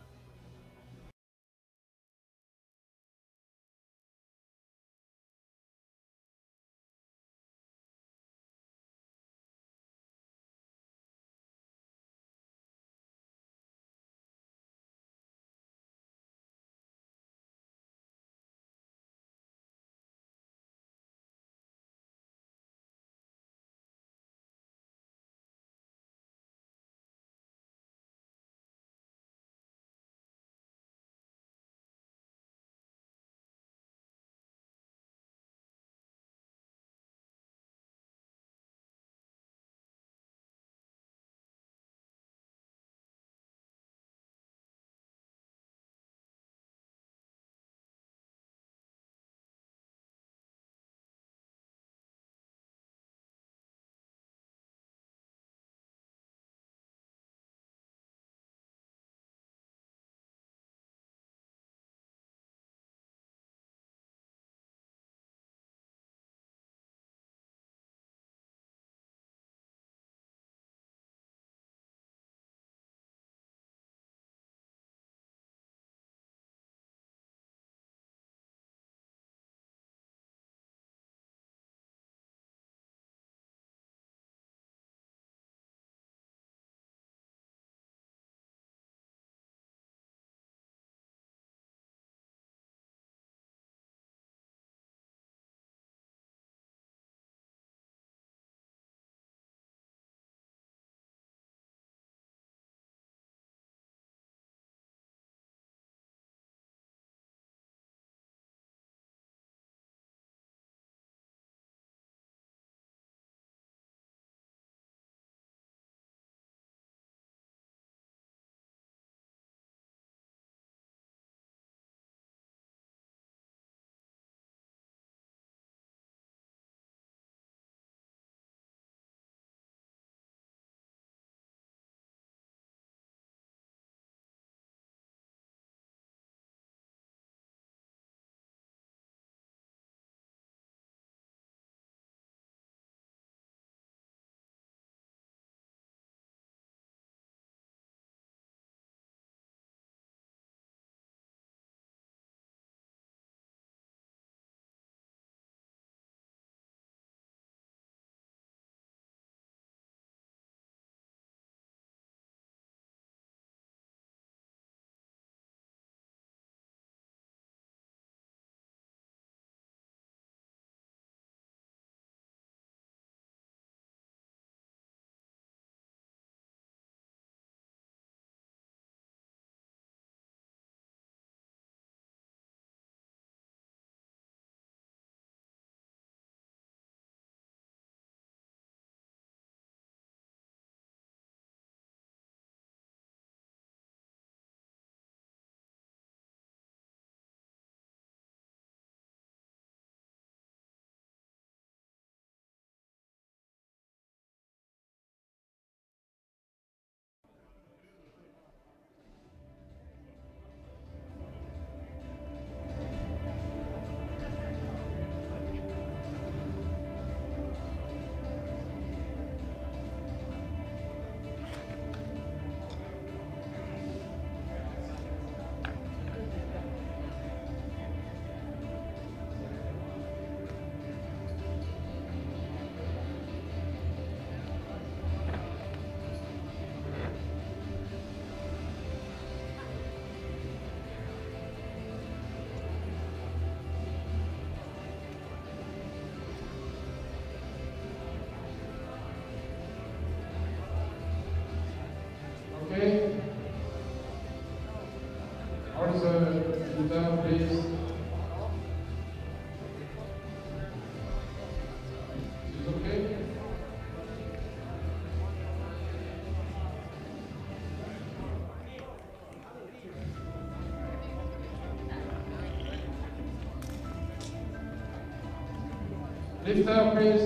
C: Lifter, please.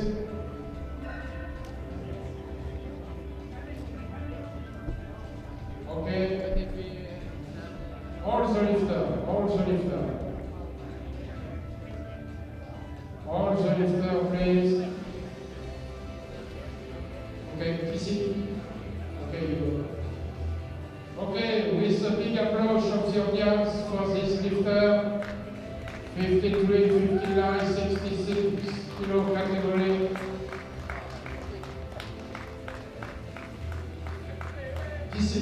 C: Okay. Also lifter, also lifter. Also lifter, please. Okay, ici. Okay, you go. Okay, with a big applause from the audience for this lifter. 53, 59, 66 kilo category. Ici.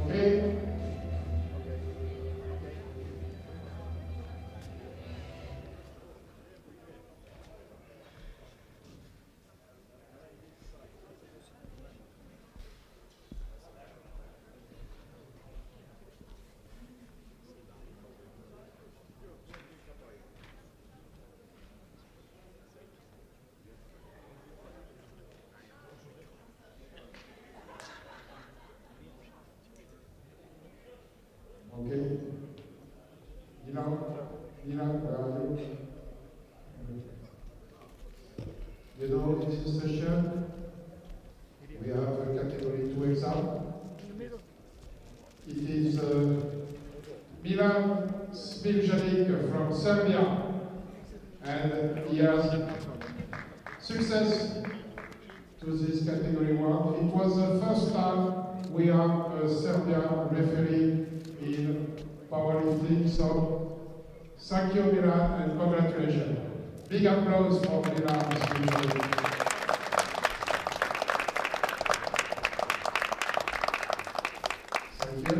C: Okay. Okay. Dylan, where are you? You know, in this session, we have a category 2 exam. It is Milan Smiljanic from Serbia, and he has success to this category 1. It was the first time we have a Serbian referee in powerlifting, so thank you, Milan, and congratulations. Big applause for Milan Smiljanic. Thank you.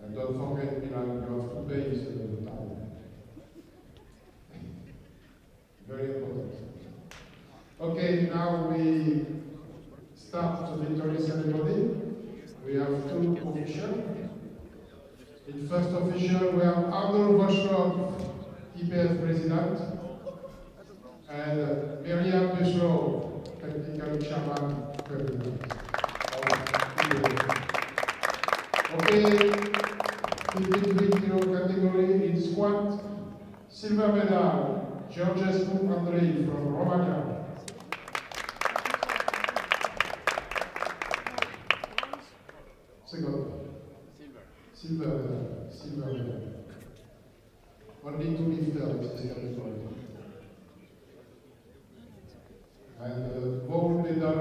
C: And don't forget, Milan, you have to pay this time. Very important. Okay, now we start the victory ceremony. We have two officials. In first official, we have Alvaro IPF president, and Miriam Busro, technical chairman, president of IPF. Okay, 53 kilo category in squat, silver medal, Georgescu Andrei from Romania. Second. Silver medal. Only two lifters in this category. And gold medal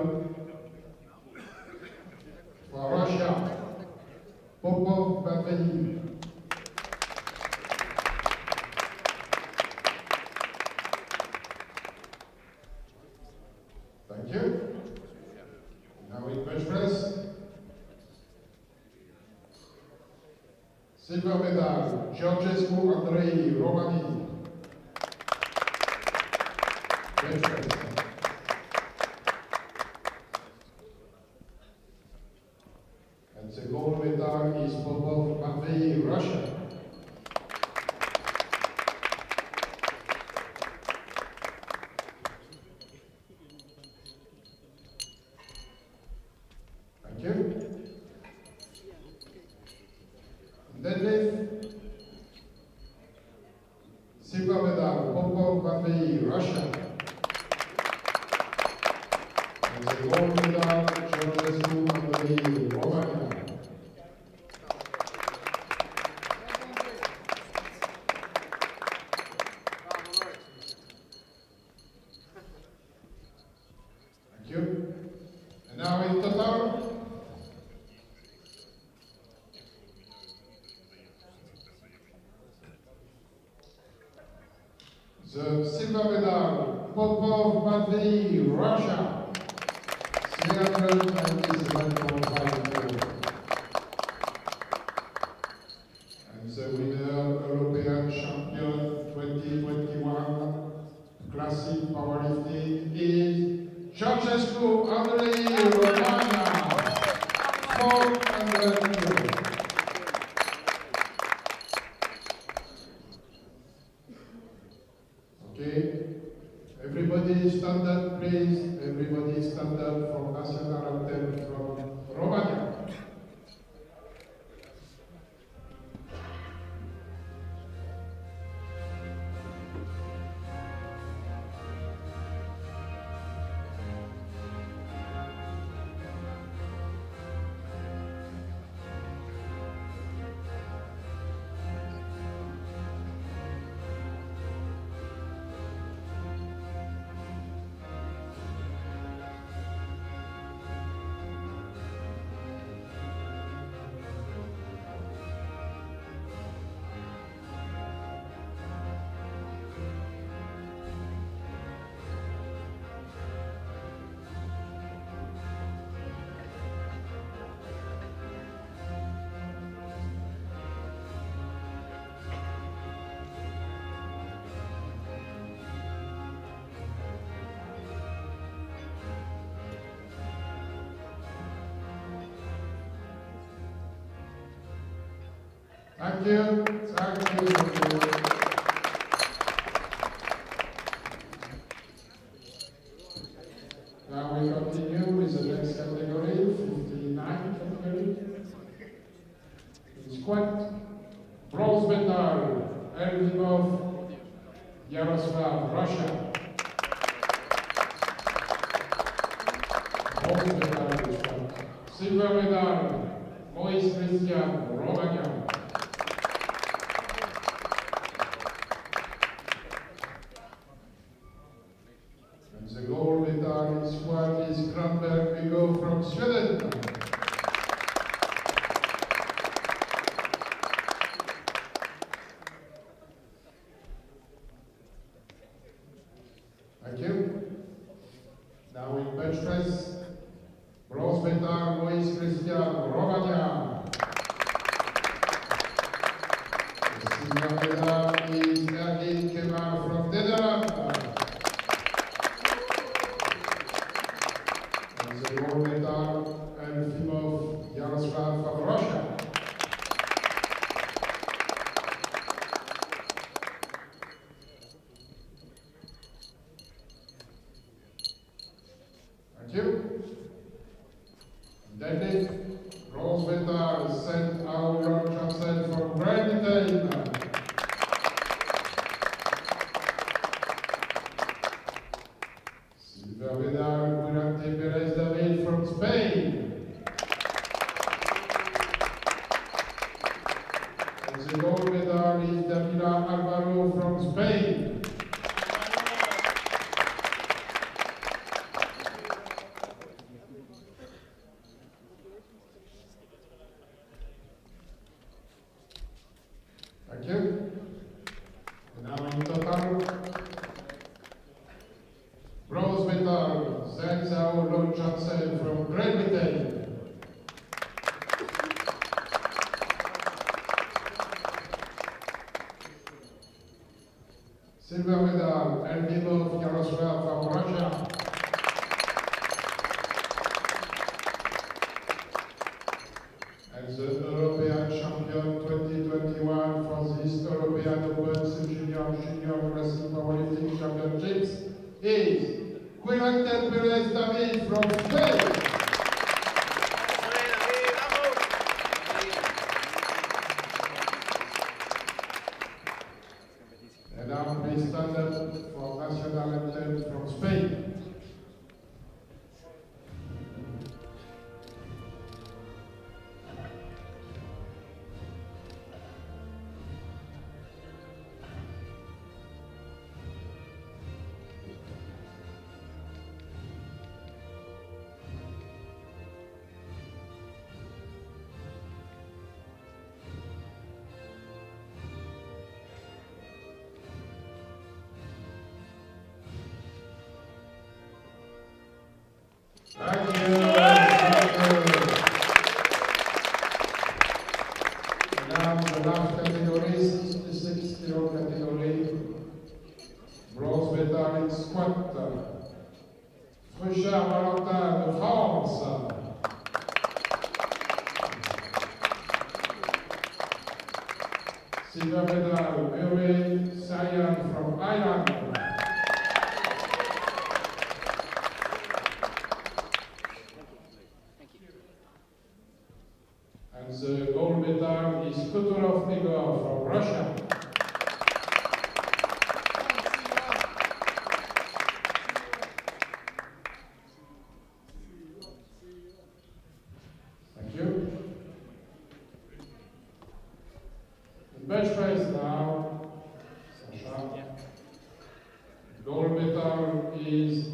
C: for Russia, Popov Valentin. Thank you. Now in bench press. Silver medal, Georgescu Andrei, Romania. Bench press. And the gold medal is Popov Matvey, Russia. Thank you. Deadlift, silver medal, Popov Matvey, Russia. And the gold medal, Georgescu Andrei, Romania. Thank you. And now in total, the silver medal, Popov Matvey, Russia, 397.5 kg. And the winner, European champion 2021 classic powerlifting is Georgescu Andrei, Romania, 400 kg. Everybody stand up, please. Everybody stand up for national anthem from Romania. Thank you. Thank you. Thank you. Now we continue with the next category, 59 category. Squat, bronze medal, Elvimov, Yaroslav, Russia. Bronze medal, squat. Silver medal, Moyes Christian, Romania. The gold medal in squat is Granberg Hugo from Sweden. Thank you. Now in bench press, bronze medal Moyes Christian, Romania. The silver medal is Valentin Projar from Netherlands. The gold medal, Elfimov Yaroslav from Russia. Thank you. Then bronze medal, St. Alvaro Cavila from Great Britain. Silver medal, Valentin Projar from Spain. And the gold medal is Davila Alvaro from Spain. Thank you. And now in total, bronze medal, Alvaro Cavila from Great Britain. Silver medal, Elvimov Yaroslav from Russia. And the European champion 2021 for this European Open Junior Wrestling Powerlifting Championships is Kieran Murray from Spain. And now please stand up for national anthem from Spain. Thank you. Now the last category, 66-kg category, bronze medal in squat. Projar Valentin de France. Silver medal, Murray Cyan from Ireland. bench press now. Sasha. Gold medal is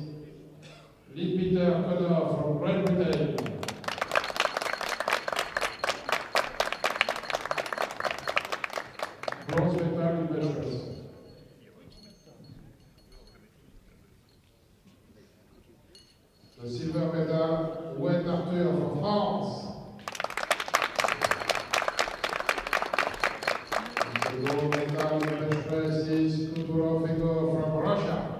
C: Ledbetter Conor from Great Britain. Bronze medal in bench press. The silver medal, Wayne Arthur from France. The gold medal in bench press is Igor Kuttaro from Russia.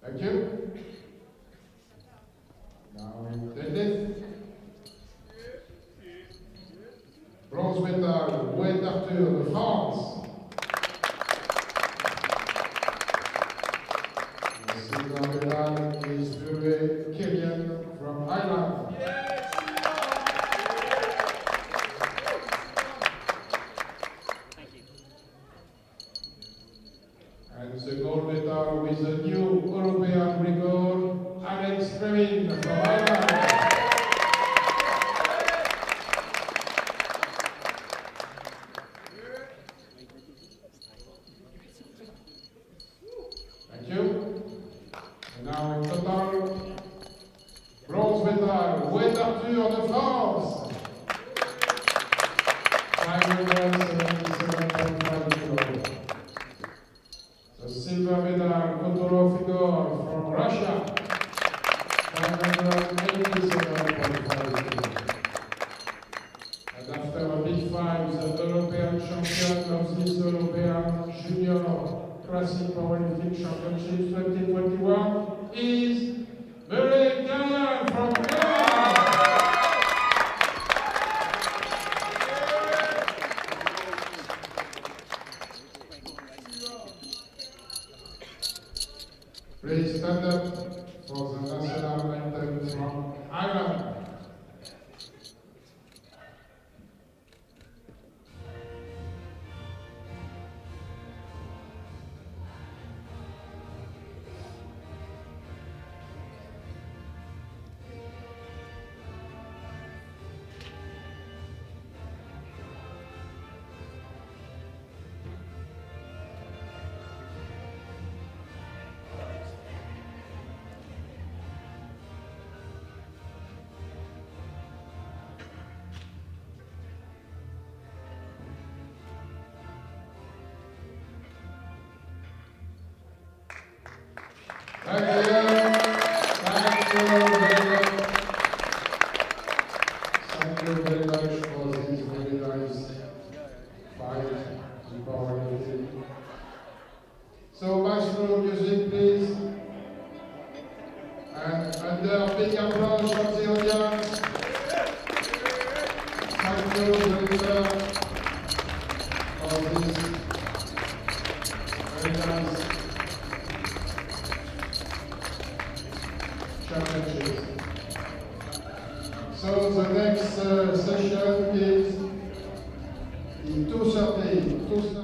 C: Thank you. Now in deadlift. Bronze medal, Wayne Arthur de France. The silver medal is Kieran from Ireland. And the gold medal with a new European record, Kremens from Ireland. Thank you. And now in total, bronze medal, Wayne Arthur de France. 577.5 kilos. The silver medal, Kuttaro from Russia. 587.5 kilos. And after a big five, the European champion of this European Junior Classic Powerlifting Championships 2021 is Murray from Clemens. Please stand up for the national anthem from Ireland. Thank you. Thank you very much. Thank you very much for this very nice fight in powerlifting. So Maestro music please. And under big applause from the audience. Thank you very much for this very nice championship. So the next session is in 2:30.